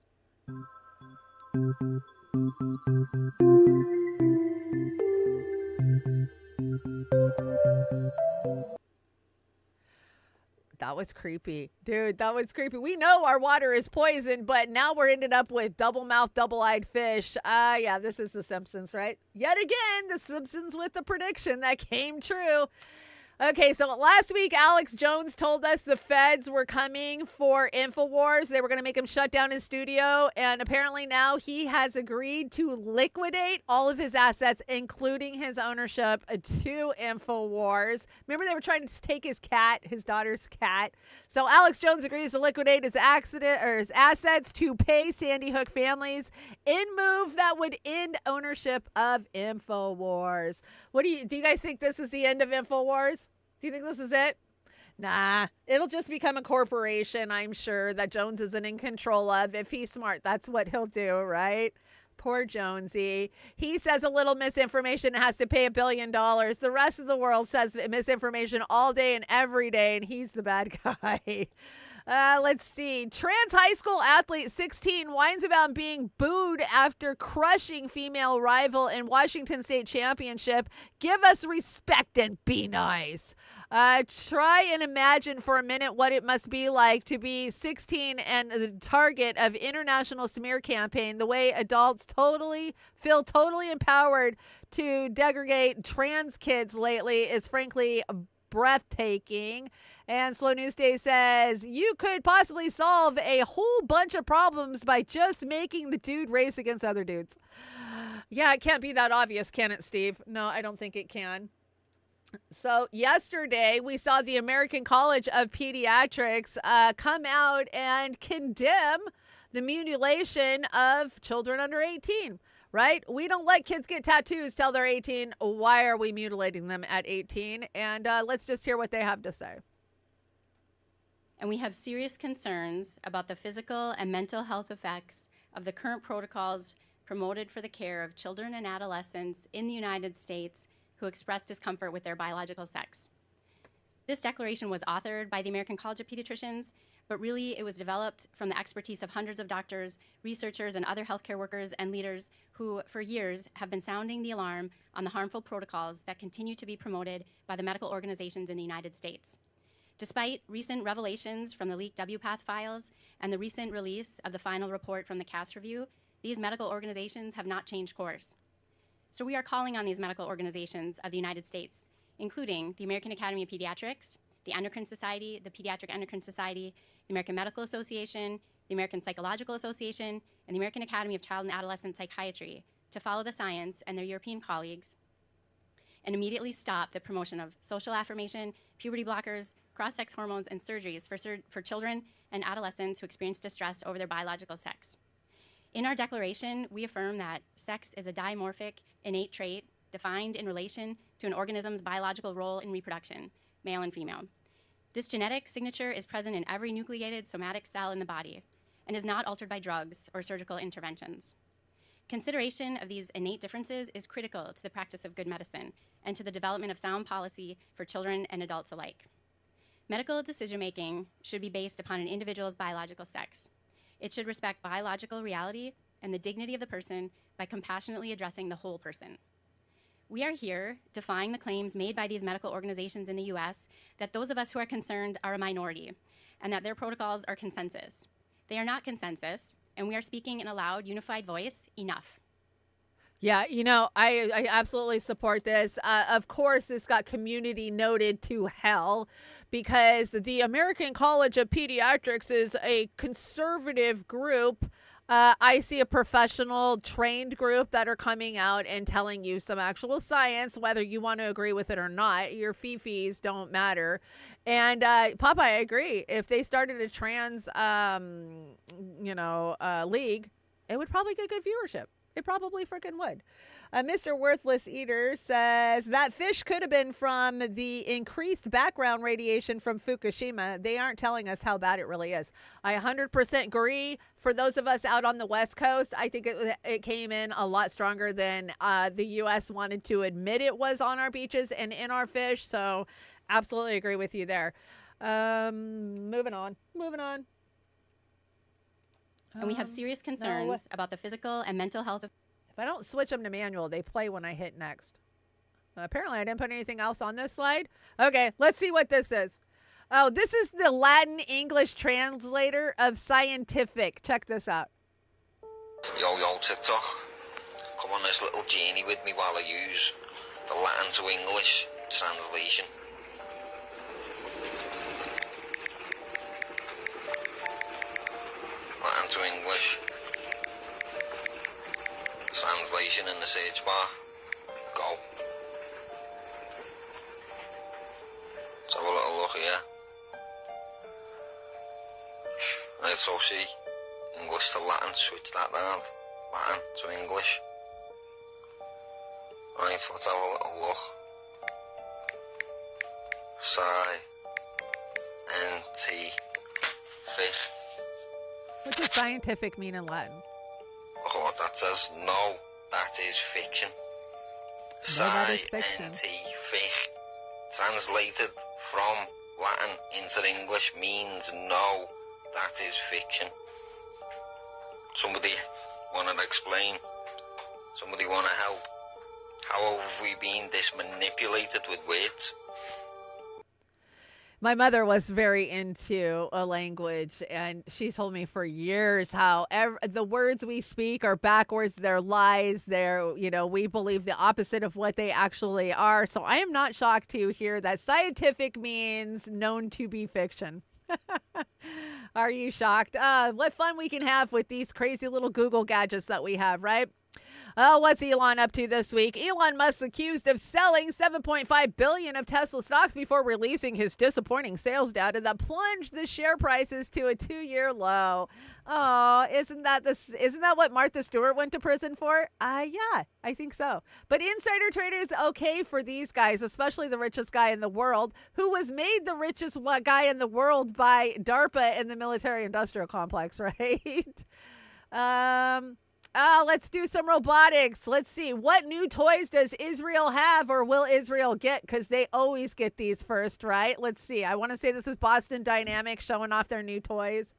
That was creepy. Dude, that was creepy. We know our water is poisoned, but now we're ended up with double-mouthed, double-eyed fish. Yeah, this is The Simpsons, right? Yet again, The Simpsons with the prediction that came true. Okay, so last week, Alex Jones told us the feds were coming for InfoWars. They were going to make him shut down his studio. And apparently now he has agreed to liquidate all of his assets, including his ownership to InfoWars. Remember, they were trying to take his cat, his daughter's cat. So Alex Jones agrees to liquidate his assets to pay Sandy Hook families in move that would end ownership of InfoWars. Do you guys think this is the end of InfoWars? Do you think this is it? Nah, it'll just become a corporation, I'm sure, that Jones isn't in control of. If he's smart, that's what he'll do, right? Poor Jonesy. He says a little misinformation has to pay $1 billion. The rest of the world says misinformation all day and every day, and he's the bad guy. Let's see. Trans high school athlete 16 whines about being booed after crushing female rival in Washington State Championship. Give us respect and be nice. Try and imagine for a minute what it must be like to be 16 and the target of international smear campaign. The way adults feel totally empowered to degrade trans kids lately is frankly breathtaking. And Slow News Day says, you could possibly solve a whole bunch of problems by just making the dude race against other dudes. Yeah, it can't be that obvious, can it, Steve? No, I don't think it can. So yesterday, we saw the American College of Pediatrics come out and condemn the mutilation of children under 18, right? We don't let kids get tattoos till they're 18. Why are we mutilating them at 18? And let's just hear what they have to say. And we have serious concerns about the physical and mental health effects of the current protocols promoted for the care of children and adolescents in the United States who express discomfort with their biological sex. This declaration was authored by the American College of Pediatricians, but really it was developed from the expertise of hundreds of doctors, researchers, and other healthcare workers and leaders who, for years, have been sounding the alarm on the harmful protocols that continue to be promoted by the medical organizations in the United States. Despite recent revelations from the leaked WPATH files and the recent release of the final report from the CAS review, these medical organizations have not changed course. So we are calling on these medical organizations of the United States, including the American Academy of Pediatrics, the Endocrine Society, the Pediatric Endocrine Society, the American Medical Association, the American Psychological Association, and the American Academy of Child and Adolescent Psychiatry to follow the science and their European colleagues and immediately stop the promotion of social affirmation, puberty blockers, cross-sex hormones, and surgeries for children and adolescents who experience distress over their biological sex. In our declaration, we affirm that sex is a dimorphic, innate trait defined in relation to an organism's biological role in reproduction, male and female. This genetic signature is present in every nucleated somatic cell in the body and is not altered by drugs or surgical interventions. Consideration of these innate differences is critical to the practice of good medicine and to the development of sound policy for children and adults alike. Medical decision-making should be based upon an individual's biological sex. It should respect biological reality and the dignity of the person by compassionately addressing the whole person. We are here defying the claims made by these medical organizations in the US that those of us who are concerned are a minority and that their protocols are consensus. They are not consensus, and we are speaking in a loud, unified voice. Enough. Yeah, I absolutely support this. Of course, this got community noted to hell because the American College of Pediatrics is a conservative group. I see a professional trained group that are coming out and telling you some actual science, whether you want to agree with it or not. Your fee-fees don't matter. And Papa, I agree. If they started a trans, league, it would probably get good viewership. It probably freaking would. Mr. Worthless Eater says that fish could have been from the increased background radiation from Fukushima. They aren't telling us how bad it really is. I 100% agree. For those of us out on the West Coast, I think it came in a lot stronger than the U.S. wanted to admit it was on our beaches and in our fish. So absolutely agree with you there. Moving on. And we have serious concerns about the physical and mental health of... If I don't switch them to manual, they play when I hit next. Apparently, I didn't put anything else on this slide. Okay, let's see what this is. Oh, this is the Latin-English translator of scientific. Check this out. Yo, TikTok. Come on this little journey with me while I use the Latin to English translation. Latin to English translation in the search bar. Go. Let's have a little look here. Right, so see, English to Latin, switch that round. Latin to English. Right, let's have a little look. Scientific. What does scientific mean in Latin? Oh, what that says? No, that is fiction. No, that is fiction. Scientific, translated from Latin into English, means no, that is fiction. Somebody want to explain? Somebody want to help? How have we been manipulated with words? My mother was very into a language, and she told me for years how the words we speak are backwards. They're lies. We believe the opposite of what they actually are. So I am not shocked to hear that scientific means known to be fiction. Are you shocked? What fun we can have with these crazy little Google gadgets that we have, right? Oh, what's Elon up to this week? Elon Musk accused of selling $7.5 billion of Tesla stocks before releasing his disappointing sales data that plunged the share prices to a 2-year low. Oh, isn't that what Martha Stewart went to prison for? Yeah, I think so. But insider trading is okay for these guys, especially the richest guy in the world, who was made the richest guy in the world by DARPA and the military-industrial complex, right? Let's do some robotics. Let's see. What new toys does Israel have, or will Israel get? Because they always get these first, right? Let's see. I want to say this is Boston Dynamics showing off their new toys.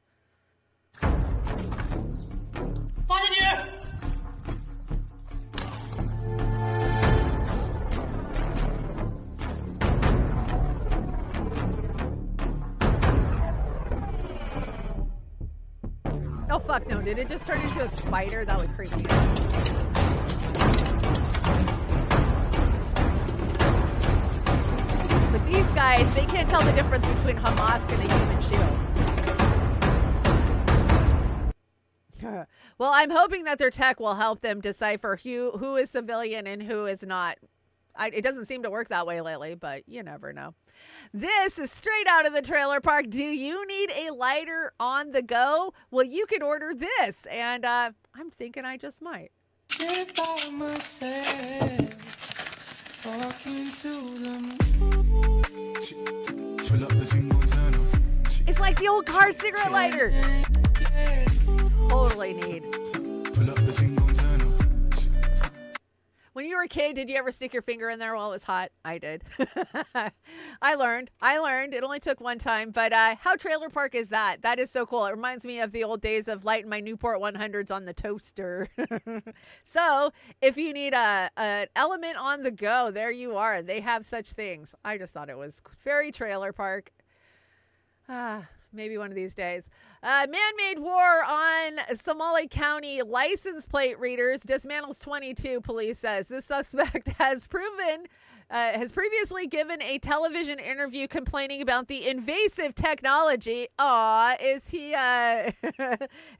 Oh, fuck no. Did it just turn into a spider? That would creep me out. But these guys, they can't tell the difference between Hamas and a human shield. Well, I'm hoping that their tech will help them decipher who is civilian and who is not. It doesn't seem to work that way lately, but you never know. This is straight out of the trailer park. Do you need a lighter on the go? Well, you could order this, and I'm thinking I just might. Sit by myself, talking to them. It's like the old car cigarette lighter. Totally need. Pull up the single turn up. When you were a kid, did you ever stick your finger in there while it was hot? I did. I learned. It only took one time. But how trailer park is that? That is so cool. It reminds me of the old days of lighting my Newport 100s on the toaster. So if you need an element on the go, there you are. They have such things. I just thought it was very trailer park. Maybe one of these days. Man-made war on Somali County license plate readers dismantles 22, police says. This suspect has previously given a television interview complaining about the invasive technology. Is he a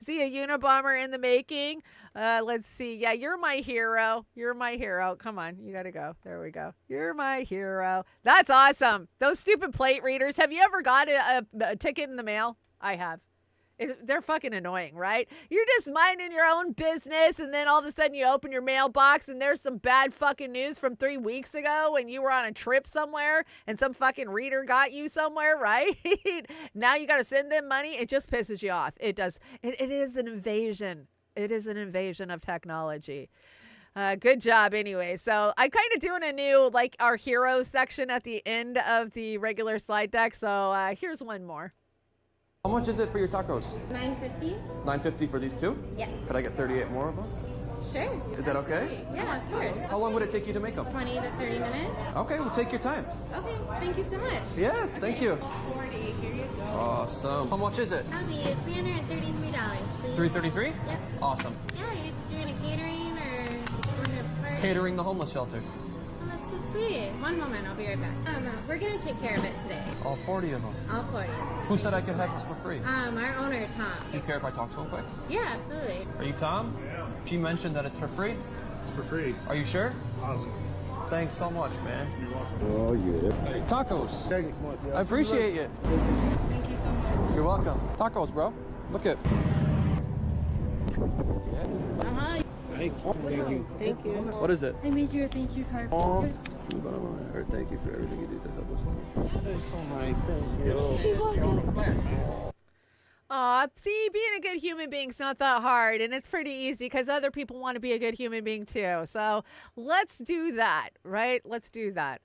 Unabomber in the making? Let's see. Yeah, you're my hero. You're my hero. Come on, you gotta go. There we go. You're my hero. That's awesome. Those stupid plate readers. Have you ever got a ticket in the mail? I have. They're fucking annoying, right? You're just minding your own business, and then all of a sudden you open your mailbox and there's some bad fucking news from 3 weeks ago when you were on a trip somewhere and some fucking reader got you somewhere, right? Now you got to send them money. It just pisses you off. It does. It is an invasion. It is an invasion of technology. Good job anyway. So I'm kind of doing a new, like, our heroes section at the end of the regular slide deck. So here's one more. How much is it for your tacos? $9.50. $9.50 for these two? Yes. Could I get 38 more of them? Sure. Is that okay? Yeah, of course. How long would it take you to make them? 20 to 30 minutes. Okay, we'll take your time. Okay, thank you so much. Yes, thank you. 40, here you go. Awesome. How much is it? That'll be $333, please. $333? Yep. Awesome. Yeah, you're doing a catering or doing a party? Catering the homeless shelter. Oh, that's so sweet. One moment, I'll be right back. We're going to take care of it today. All 40 of them. All 40 of them. Who said I could have this for free? Our owner, Tom. Do you care if I talk to him quick? Yeah, absolutely. Are you Tom? Yeah. She mentioned that it's for free? It's for free. Are you sure? Awesome. Thanks so much, man. You're welcome. Oh, yeah. Tacos. Thank you so much. Yeah. I appreciate it. Thank you so much. You're welcome. Tacos, bro. Look at. Uh-huh. Thank you. Thank you. What is it? I made you a thank you card. Thank you for everything you do to help us. That's so nice. Thank you. Aw, see, being a good human being's not that hard, and it's pretty easy because other people want to be a good human being too. So let's do that, right? Let's do that.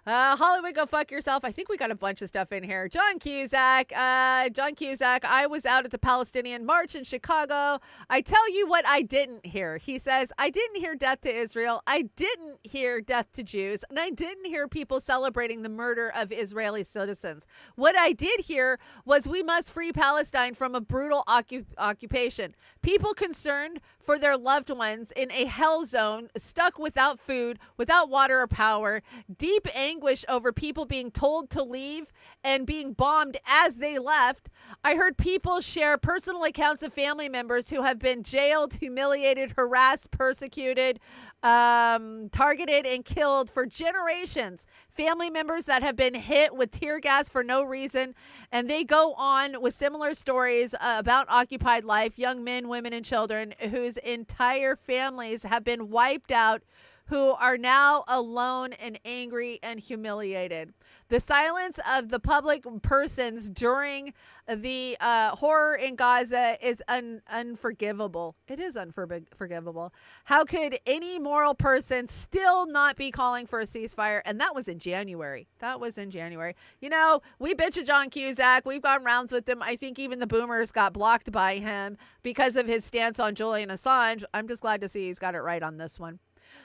Hollywood, go fuck yourself. I think we got a bunch of stuff in here. John Cusack, I was out at the Palestinian March in Chicago. I tell you what I didn't hear. He says, I didn't hear death to Israel. I didn't hear death to Jews. And I didn't hear people celebrating the murder of Israeli citizens. What I did hear was we must free Palestine from a brutal occupation. People concerned for their loved ones in a hell zone, stuck without food, without water or power, deep anguish over people being told to leave and being bombed as they left. I heard people share personal accounts of family members who have been jailed, humiliated, harassed, persecuted, targeted, and killed for generations. Family members that have been hit with tear gas for no reason. And they go on with similar stories about occupied life, young men, women, and children whose entire families have been wiped out, who are now alone and angry and humiliated. The silence of the public persons during the horror in Gaza is unforgivable. It is unforgivable. How could any moral person still not be calling for a ceasefire? And that was in January. You know, we bitch at John Cusack. We've gone rounds with him. I think even the boomers got blocked by him because of his stance on Julian Assange. I'm just glad to see he's got it right on this one.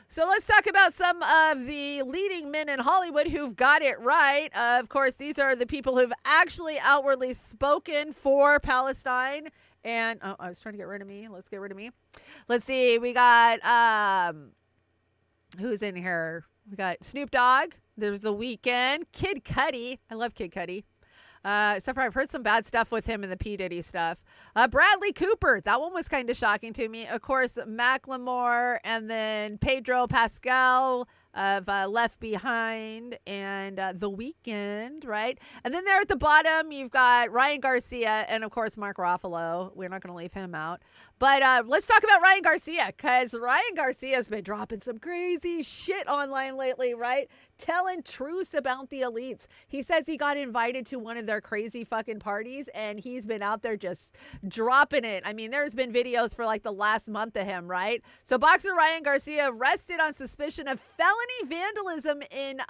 So let's talk about some of the leading men in Hollywood who've got it right. Of course, these are the people who've actually outwardly spoken for Palestine. And, I was trying to get rid of me. Let's get rid of me. Let's see. We got, who's in here? We got Snoop Dogg. There's The Weeknd. Kid Cudi. I love Kid Cudi. Except for I've heard some bad stuff with him and the P. Diddy stuff. Bradley Cooper, that one was kind of shocking to me. Of course, Macklemore, and then Pedro Pascal of Left Behind, and The Weeknd, right? And then there at the bottom, you've got Ryan Garcia and, of course, Mark Ruffalo. We're not going to leave him out. But let's talk about Ryan Garcia, because Ryan Garcia's been dropping some crazy shit online lately, right? Telling truths about the elites. He says he got invited to one of their crazy fucking parties, and he's been out there just dropping it. I mean, there's been videos for like the last month of him, right? So boxer Ryan Garcia arrested on suspicion of felony vandalism in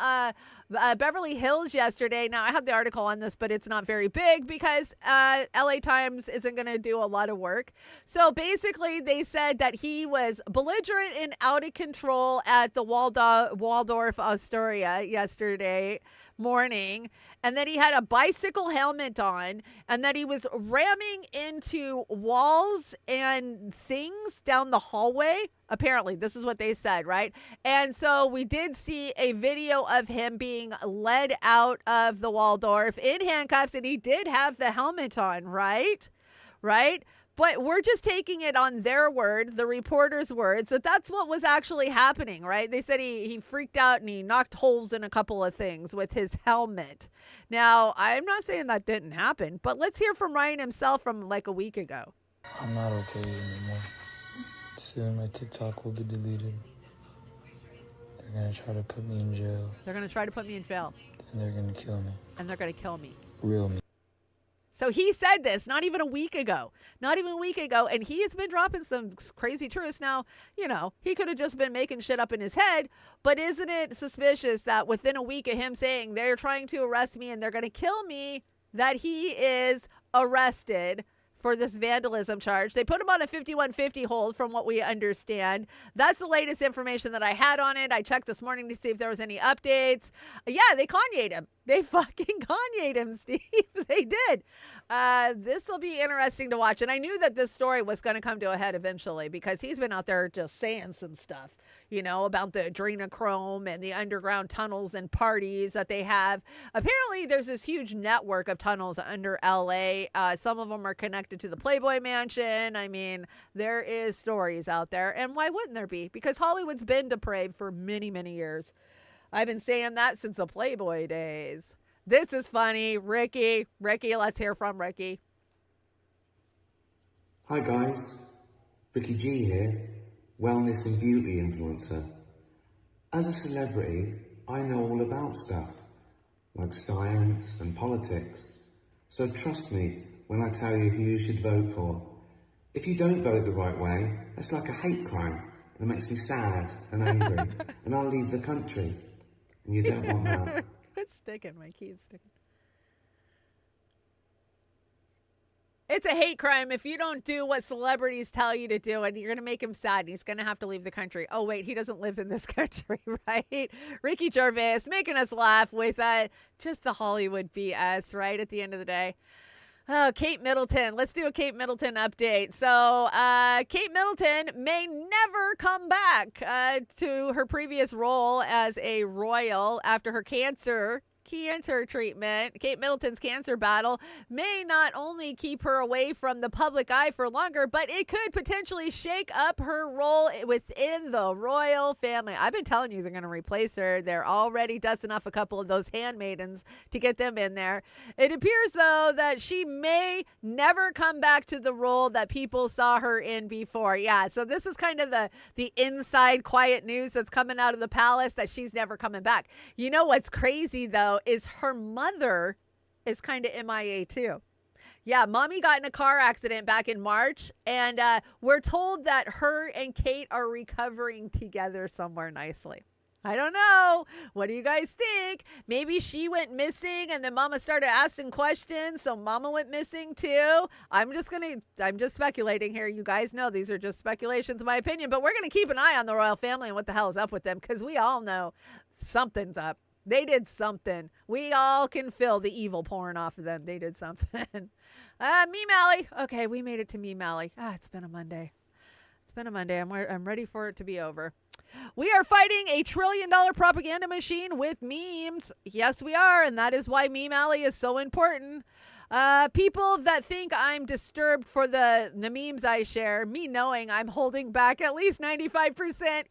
Beverly Hills yesterday. Now, I have the article on this, but it's not very big because LA Times isn't going to do a lot of work. So basically, they said that he was belligerent and out of control at the Waldorf Astoria yesterday morning, and that he had a bicycle helmet on, and that he was ramming into walls and things down the hallway. Apparently, this is what they said, right? And so we did see a video of him being led out of the Waldorf in handcuffs, and he did have the helmet on, right? But we're just taking it on their word, the reporter's words, that that's what was actually happening, right? They said he freaked out and he knocked holes in a couple of things with his helmet. Now, I'm not saying that didn't happen, but let's hear from Ryan himself from like a week ago. I'm not okay anymore. Soon my TikTok will be deleted. They're going to try to put me in jail. And they're going to kill me. Real me. So he said this not even a week ago, and he has been dropping some crazy truths. Now, you know, he could have just been making shit up in his head, but isn't it suspicious that within a week of him saying they're trying to arrest me and they're going to kill me, that he is arrested for this vandalism charge? They put him on a 5150 hold from what we understand. That's the latest information that I had on it. I checked this morning to see if there was any updates. Yeah, they Kanye'd him. They fucking Kanye'd him, Steve. They did. This will be interesting to watch. And I knew that this story was going to come to a head eventually because he's been out there just saying some stuff, you know, about the adrenochrome and the underground tunnels and parties that they have. Apparently, there's this huge network of tunnels under LA. Some of them are connected to the Playboy Mansion. I mean, there is stories out there. And why wouldn't there be? Because Hollywood's been depraved for many, many years. I've been saying that since the Playboy days. This is funny. Ricky, let's hear from Ricky. Hi guys, Ricky G here, wellness and beauty influencer. As a celebrity, I know all about stuff, like science and politics. So trust me when I tell you who you should vote for. If you don't vote the right way, that's like a hate crime. It makes me sad and angry, and I'll leave the country. And you don't want that. Quit sticking. My key is sticking. It's a hate crime if you don't do what celebrities tell you to do, and you're going to make him sad, and he's going to have to leave the country. Oh, wait, he doesn't live in this country, right? Ricky Gervais making us laugh with just the Hollywood BS, right, at the end of the day. Oh, Kate Middleton. Let's do a Kate Middleton update. So Kate Middleton may never come back to her previous role as a royal after her cancer treatment. Kate Middleton's cancer battle may not only keep her away from the public eye for longer, but it could potentially shake up her role within the royal family. I've been telling you they're going to replace her. They're already dusting off a couple of those handmaidens to get them in there. It appears, though, that she may never come back to the role that people saw her in before. Yeah, so this is kind of the inside quiet news that's coming out of the palace, that she's never coming back. You know what's crazy, though, is her mother is kind of MIA too. Yeah, mommy got in a car accident back in March, and we're told that her and Kate are recovering together somewhere nicely. I don't know. What do you guys think? Maybe she went missing and then mama started asking questions, so mama went missing too. I'm just speculating here. You guys know these are just speculations, in my opinion, but we're going to keep an eye on the royal family and what the hell is up with them, because we all know something's up. They did something. We all can feel the evil pouring off of them. They did something. Meme Alley. Okay, we made it to Meme Alley. It's been a Monday. I'm ready for it to be over. We are fighting a $1 trillion propaganda machine with memes. Yes, we are. And that is why Meme Alley is so important. People that think I'm disturbed for the memes I share, me knowing I'm holding back at least 95%.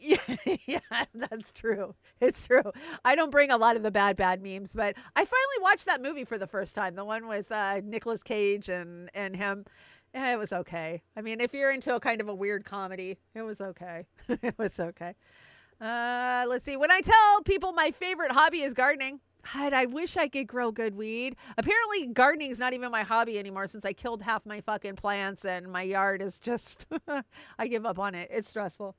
Yeah, that's true. It's true. I don't bring a lot of the bad memes, but I finally watched that movie for the first time, the one with Nicolas Cage and him. Yeah, it was okay. I mean, if you're into a kind of a weird comedy, it was okay. It was okay. Let's see. When I tell people my favorite hobby is gardening, God, I wish I could grow good weed. Apparently, gardening is not even my hobby anymore since I killed half my fucking plants and my yard is just, I give up on it. It's stressful.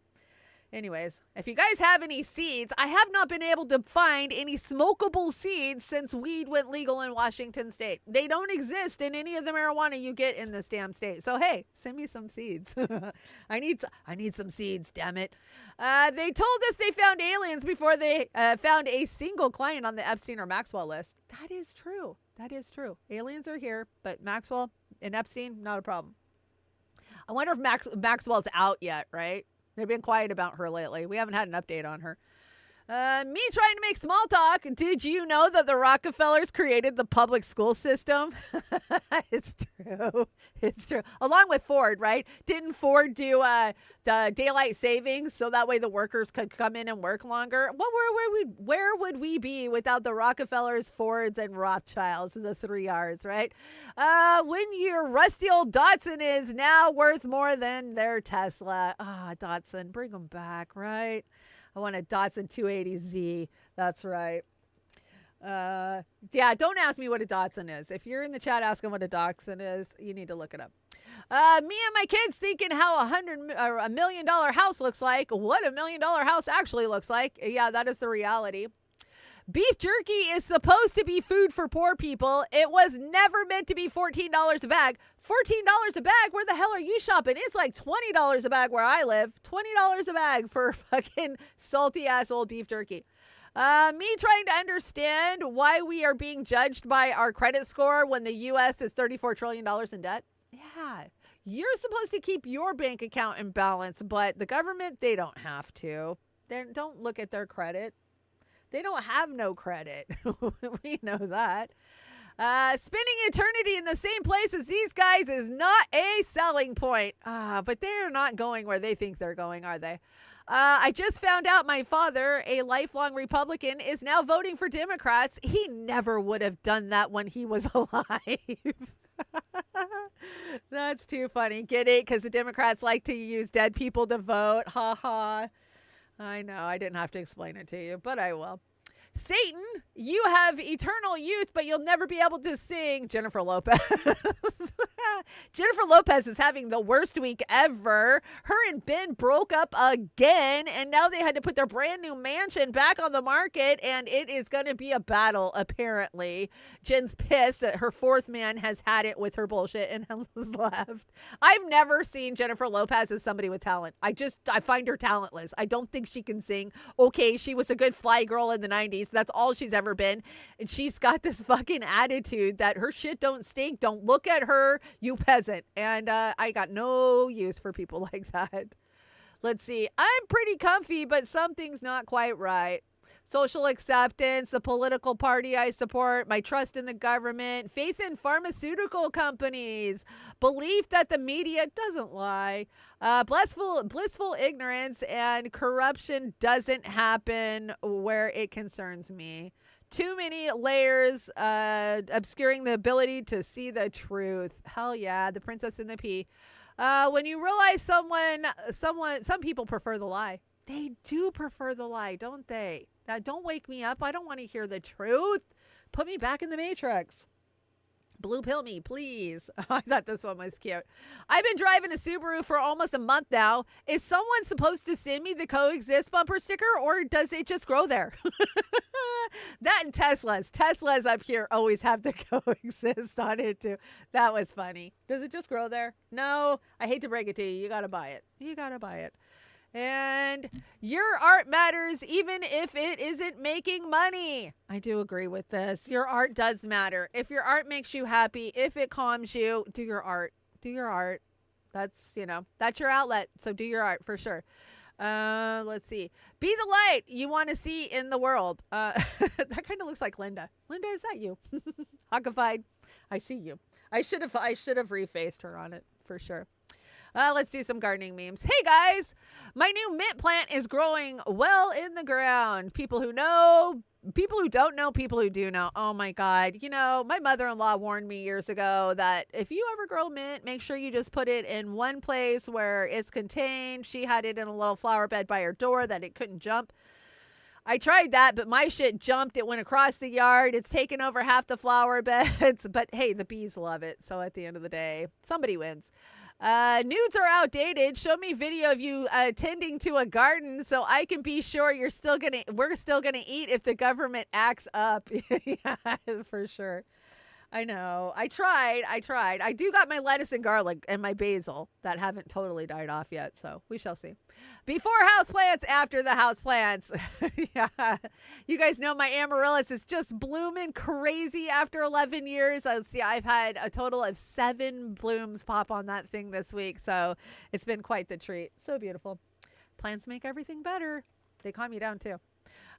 Anyways, if you guys have any seeds, I have not been able to find any smokable seeds since weed went legal in Washington state. They don't exist in any of the marijuana you get in this damn state. So, hey, send me some seeds. I need some seeds, damn it. They told us they found aliens before they found a single client on the Epstein or Maxwell list. That is true. That is true. Aliens are here, but Maxwell and Epstein, not a problem. I wonder if Maxwell's out yet, right? They've been quiet about her lately. We haven't had an update on her. Me trying to make small talk. Did you know that the Rockefellers created the public school system? It's true. It's true. Along with Ford, right? Didn't Ford do the daylight savings so that way the workers could come in and work longer? Where would we be without the Rockefellers, Fords, and Rothschilds, the 3 R's, right? When your rusty old Datsun is now worth more than their Tesla. Datsun, bring them back, right? I want a Datsun 280Z. That's right. Yeah, don't ask me what a Datsun is. If you're in the chat asking what a Datsun is, you need to look it up. Me and my kids thinking how $1 million house looks like. What $1 million house actually looks like. Yeah, that is the reality. Beef jerky is supposed to be food for poor people. It was never meant to be $14 a bag. $14 a bag? Where the hell are you shopping? It's like $20 a bag where I live. $20 a bag for fucking salty ass old beef jerky. Me trying to understand why we are being judged by our credit score when the U.S. is $34 trillion in debt. Yeah, you're supposed to keep your bank account in balance, but the government, they don't have to. They don't look at their credit. They don't have no credit. We know that. Spending eternity in the same place as these guys is not a selling point. But they're not going where they think they're going, are they? I just found out my father, a lifelong Republican, is now voting for Democrats. He never would have done that when he was alive. That's too funny. Get it? Because the Democrats like to use dead people to vote. Ha ha. I know. I didn't have to explain it to you, but I will. Satan, you have eternal youth, but you'll never be able to sing. Jennifer Lopez. Jennifer Lopez is having the worst week ever. Her and Ben broke up again, and now they had to put their brand new mansion back on the market, and it is going to be a battle, apparently. Jen's pissed that her fourth man has had it with her bullshit and has left. I've never seen Jennifer Lopez as somebody with talent. I find her talentless. I don't think she can sing. Okay, she was a good fly girl in the 90s. That's all she's ever been. And she's got this fucking attitude that her shit don't stink. Don't look at her, you peasant. And I got no use for people like that. Let's see. I'm pretty comfy, but something's not quite right. Social acceptance, the political party I support, my trust in the government, faith in pharmaceutical companies, belief that the media doesn't lie, blissful ignorance, and corruption doesn't happen where it concerns me. Too many layers obscuring the ability to see the truth. Hell yeah, the princess and the pea. When you realize some people prefer the lie. They do prefer the lie, don't they? Now, don't wake me up. I don't want to hear the truth. Put me back in the Matrix. Blue pill me, please. I thought this one was cute. I've been driving a Subaru for almost a month now. Is someone supposed to send me the coexist bumper sticker, or does it just grow there? That and Teslas up here always have the coexist on it too. That was funny. Does it just grow there? No, I hate to break it to you. You got to buy it. You got to buy it. And your art matters even if it isn't making money. I do agree with this. Your art does matter. If your art makes you happy, if it calms you, do your art. Do your art. That's your outlet. So do your art for sure. Let's see. Be the light you want to see in the world. That kind of looks like Linda. Linda, is that you? Hawkified. I see you. I should have refaced her on it for sure. Let's do some gardening memes. Hey guys, my new mint plant is growing well in the ground. People who know, people who don't know, people who do know. Oh my God. My mother-in-law warned me years ago that if you ever grow mint, make sure you just put it in one place where it's contained. She had it in a little flower bed by her door that it couldn't jump. I tried that, but my shit jumped. It went across the yard. It's taken over half the flower beds. But hey, the bees love it. So at the end of the day, somebody wins. Nudes are outdated. Show me video of you tending to a garden so I can be sure we're still gonna eat if the government acts up. Yeah, for sure. I know. I tried. I do got my lettuce and garlic and my basil that haven't totally died off yet, so we shall see. Before houseplants, after the houseplants. Yeah. You guys know my amaryllis is just blooming crazy after 11 years. I've had a total of 7 blooms pop on that thing this week, so it's been quite the treat. So beautiful. Plants make everything better. They calm you down too.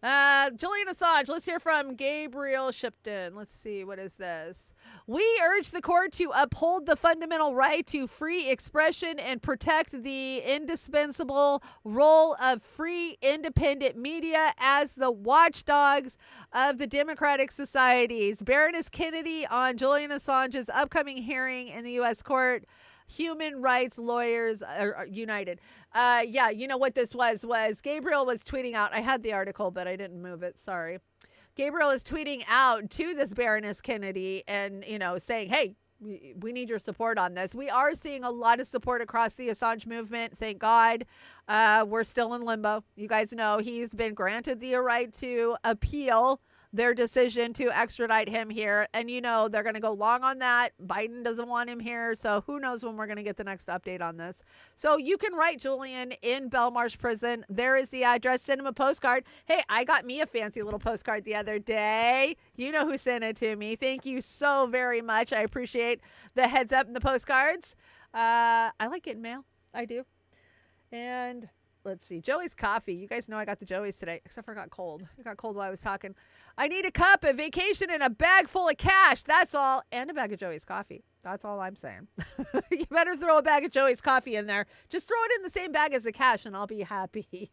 Julian Assange, let's hear from Gabriel Shipton. Let's see, what is this? We urge the court to uphold the fundamental right to free expression and protect the indispensable role of free, independent media as the watchdogs of the democratic societies. Baroness Kennedy on Julian Assange's upcoming hearing in the U.S. court. Human rights lawyers are united. Yeah, you know what this was Gabriel was tweeting out. I had the article, but I didn't move it. Sorry. Gabriel is tweeting out to this Baroness Kennedy and, saying, hey, we need your support on this. We are seeing a lot of support across the Assange movement. Thank God. We're still in limbo. You guys know he's been granted the right to appeal their decision to extradite him here. And they're going to go long on that. Biden doesn't want him here. So who knows when we're going to get the next update on this. So you can write Julian in Belmarsh Prison. There is the address. Send him a postcard. Hey, I got me a fancy little postcard the other day. You know who sent it to me. Thank you so very much. I appreciate the heads up and the postcards. I like getting mail. I do. And let's see. Joey's coffee. You guys know I got the Joey's today, except for it got cold. It got cold while I was talking. I need a cup, a vacation, and a bag full of cash. That's all. And a bag of Joey's coffee. That's all I'm saying. You better throw a bag of Joey's coffee in there. Just throw it in the same bag as the cash and I'll be happy.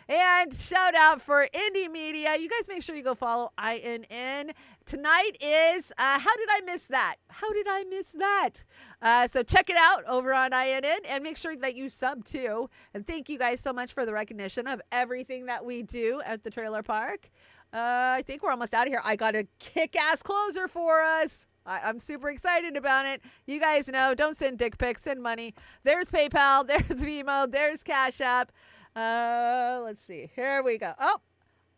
And shout out for Indie Media. You guys make sure you go follow INN. Tonight is How Did I Miss That? How did I miss that? So check it out over on INN and make sure that you sub too. And thank you guys so much for the recognition of everything that we do at the trailer park. I think we're almost out of here. I got a kick-ass closer for us. I'm super excited about it. You guys know, don't send dick pics, send money. There's PayPal, there's Venmo, there's Cash App. Let's see. Here we go. Oh,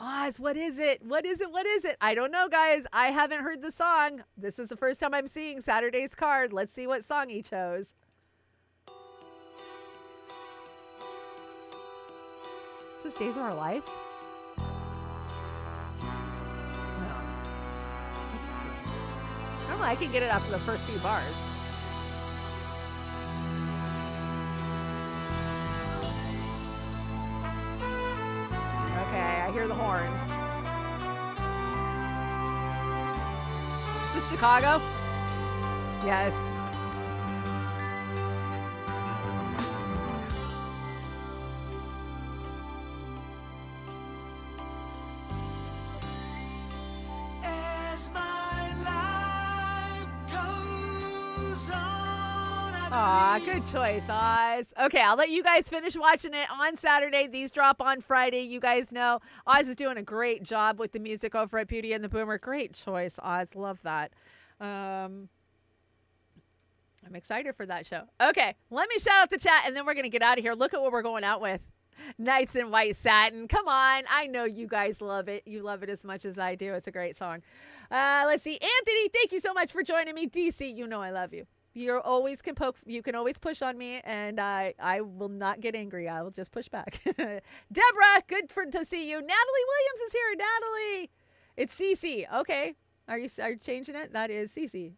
Oz, what is it? What is it? What is it? I don't know, guys. I haven't heard the song. This is the first time I'm seeing Saturday's card. Let's see what song he chose. Is this Days of Our Lives? Normally I can get it after the first few bars. Okay, I hear the horns. Is this Chicago? Yes. Aw, good choice, Oz. Okay, I'll let you guys finish watching it on Saturday. These drop on Friday. You guys know Oz is doing a great job with the music over at Beauty and the Boomer. Great choice, Oz. Love that. I'm excited for that show. Okay, let me shout out the chat, and then we're going to get out of here. Look at what we're going out with. Nights in White Satin. Come on. I know you guys love it. You love it as much as I do. It's a great song. Let's see. Anthony, thank you so much for joining me. DC, you know I love you. You can always push on me, and I will not get angry. I will just push back. Deborah, to see you. Natalie Williams is here. Natalie, it's Cece. Okay, are you changing it? That is Cece.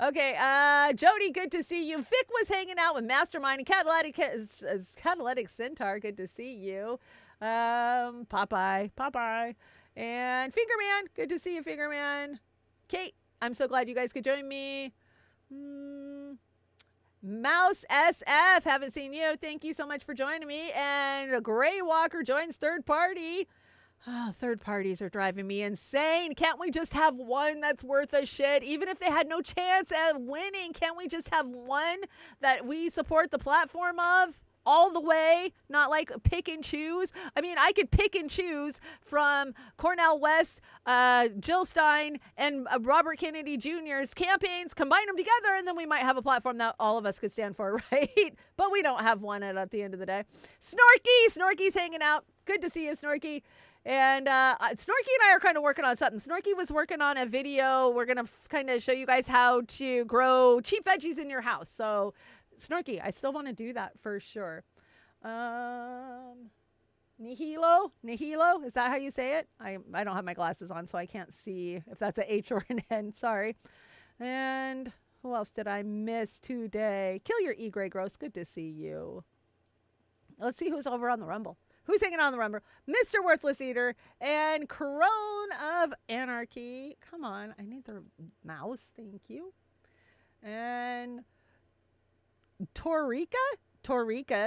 Okay, Jody, good to see you. Vic was hanging out with Mastermind and Catalytic Centaur. Good to see you. Popeye, and Fingerman. Good to see you, Fingerman. Kate, I'm so glad you guys could join me. Mouse SF, haven't seen you. Thank you so much for joining me. And Gray Walker joins third party. Oh, third parties are driving me insane. Can't we just have one that's worth a shit? Even if they had no chance at winning, can't we just have one that we support the platform of? All the way, not like pick and choose. I mean, I could pick and choose from Cornel West, Jill Stein, and Robert Kennedy Jr.'s campaigns, combine them together, and then we might have a platform that all of us could stand for, right? But we don't have one at the end of the day. Snorky's hanging out. Good to see you, Snorky. And Snorky and I are kind of working on something. Snorky was working on a video. We're going to kind of show you guys how to grow cheap veggies in your house. So Snorky, I still want to do that for sure. Nihilo, is that how you say it? I don't have my glasses on, so I can't see if that's an H or an N. Sorry. And who else did I miss today? Kill Your E. Gray Gross. Good to see you. Let's see who's over on the Rumble. Who's hanging on the Rumble? Mr. Worthless Eater and Crone of Anarchy. Come on, I need the mouse. Thank you. And Torika,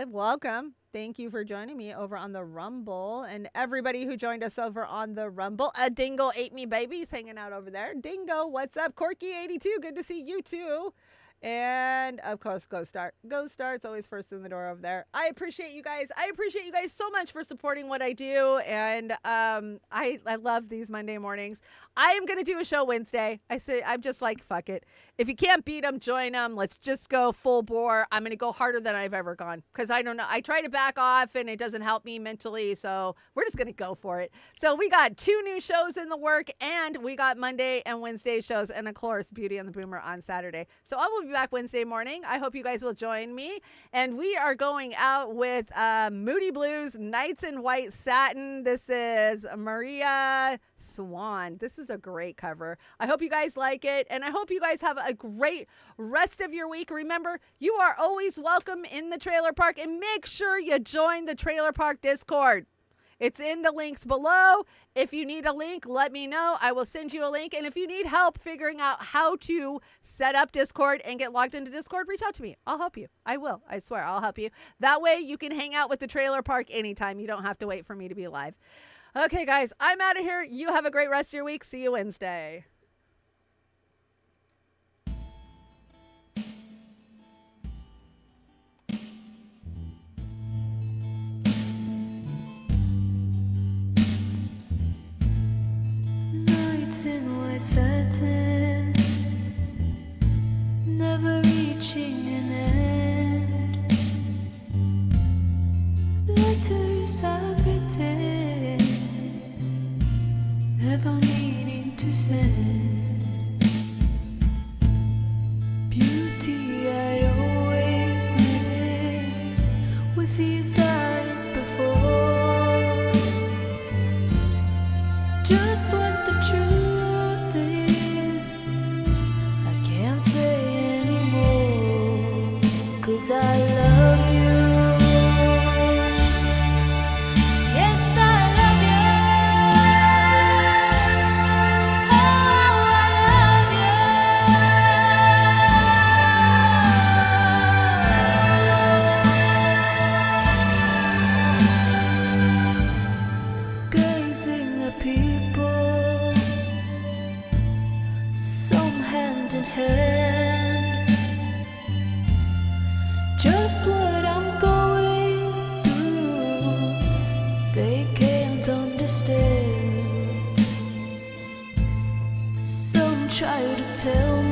welcome. Thank you for joining me over on the Rumble. And everybody who joined us over on the Rumble. Dingo ate me babies hanging out over there. Dingo, what's up? Corky82, good to see you too. And of course, Ghost Star. Ghost Star, it's always first in the door over there. I appreciate you guys. I appreciate you guys so much for supporting what I do. And I love these Monday mornings. I am going to do a show Wednesday. I'm just like, fuck it. If you can't beat them, join them. Let's just go full bore. I'm going to go harder than I've ever gone. Because I don't know. I try to back off and it doesn't help me mentally. So we're just going to go for it. So we got 2 new shows in the work. And we got Monday and Wednesday shows. And of course, Beauty and the Boomer on Saturday. So I will be back Wednesday morning. I hope you guys will join me. And we are going out with Moody Blues, Nights in White Satin. This is Maria Swan. This is a great cover. I hope you guys like it. And I hope you guys have a great rest of your week. Remember, you are always welcome in the trailer park. And make sure you join the trailer park Discord. It's in the links below. If you need a link, let me know. I will send you a link. And if you need help figuring out how to set up Discord and get logged into Discord, reach out to me. I'll help you. I will. I swear, I'll help you. That way you can hang out with the trailer park anytime. You don't have to wait for me to be live. Okay, guys, I'm out of here. You have a great rest of your week. See you Wednesday. Nights in white satin, never reaching an end. Letters I've written, never meaning to send. Beauty I always missed with these eyes before. Just what the truth is, I can't say anymore, 'cause I love you. Yes, I love you. Oh, I love you. Gazing at people, some hand in hand, just what I'm going through, they can't understand. Some try to tell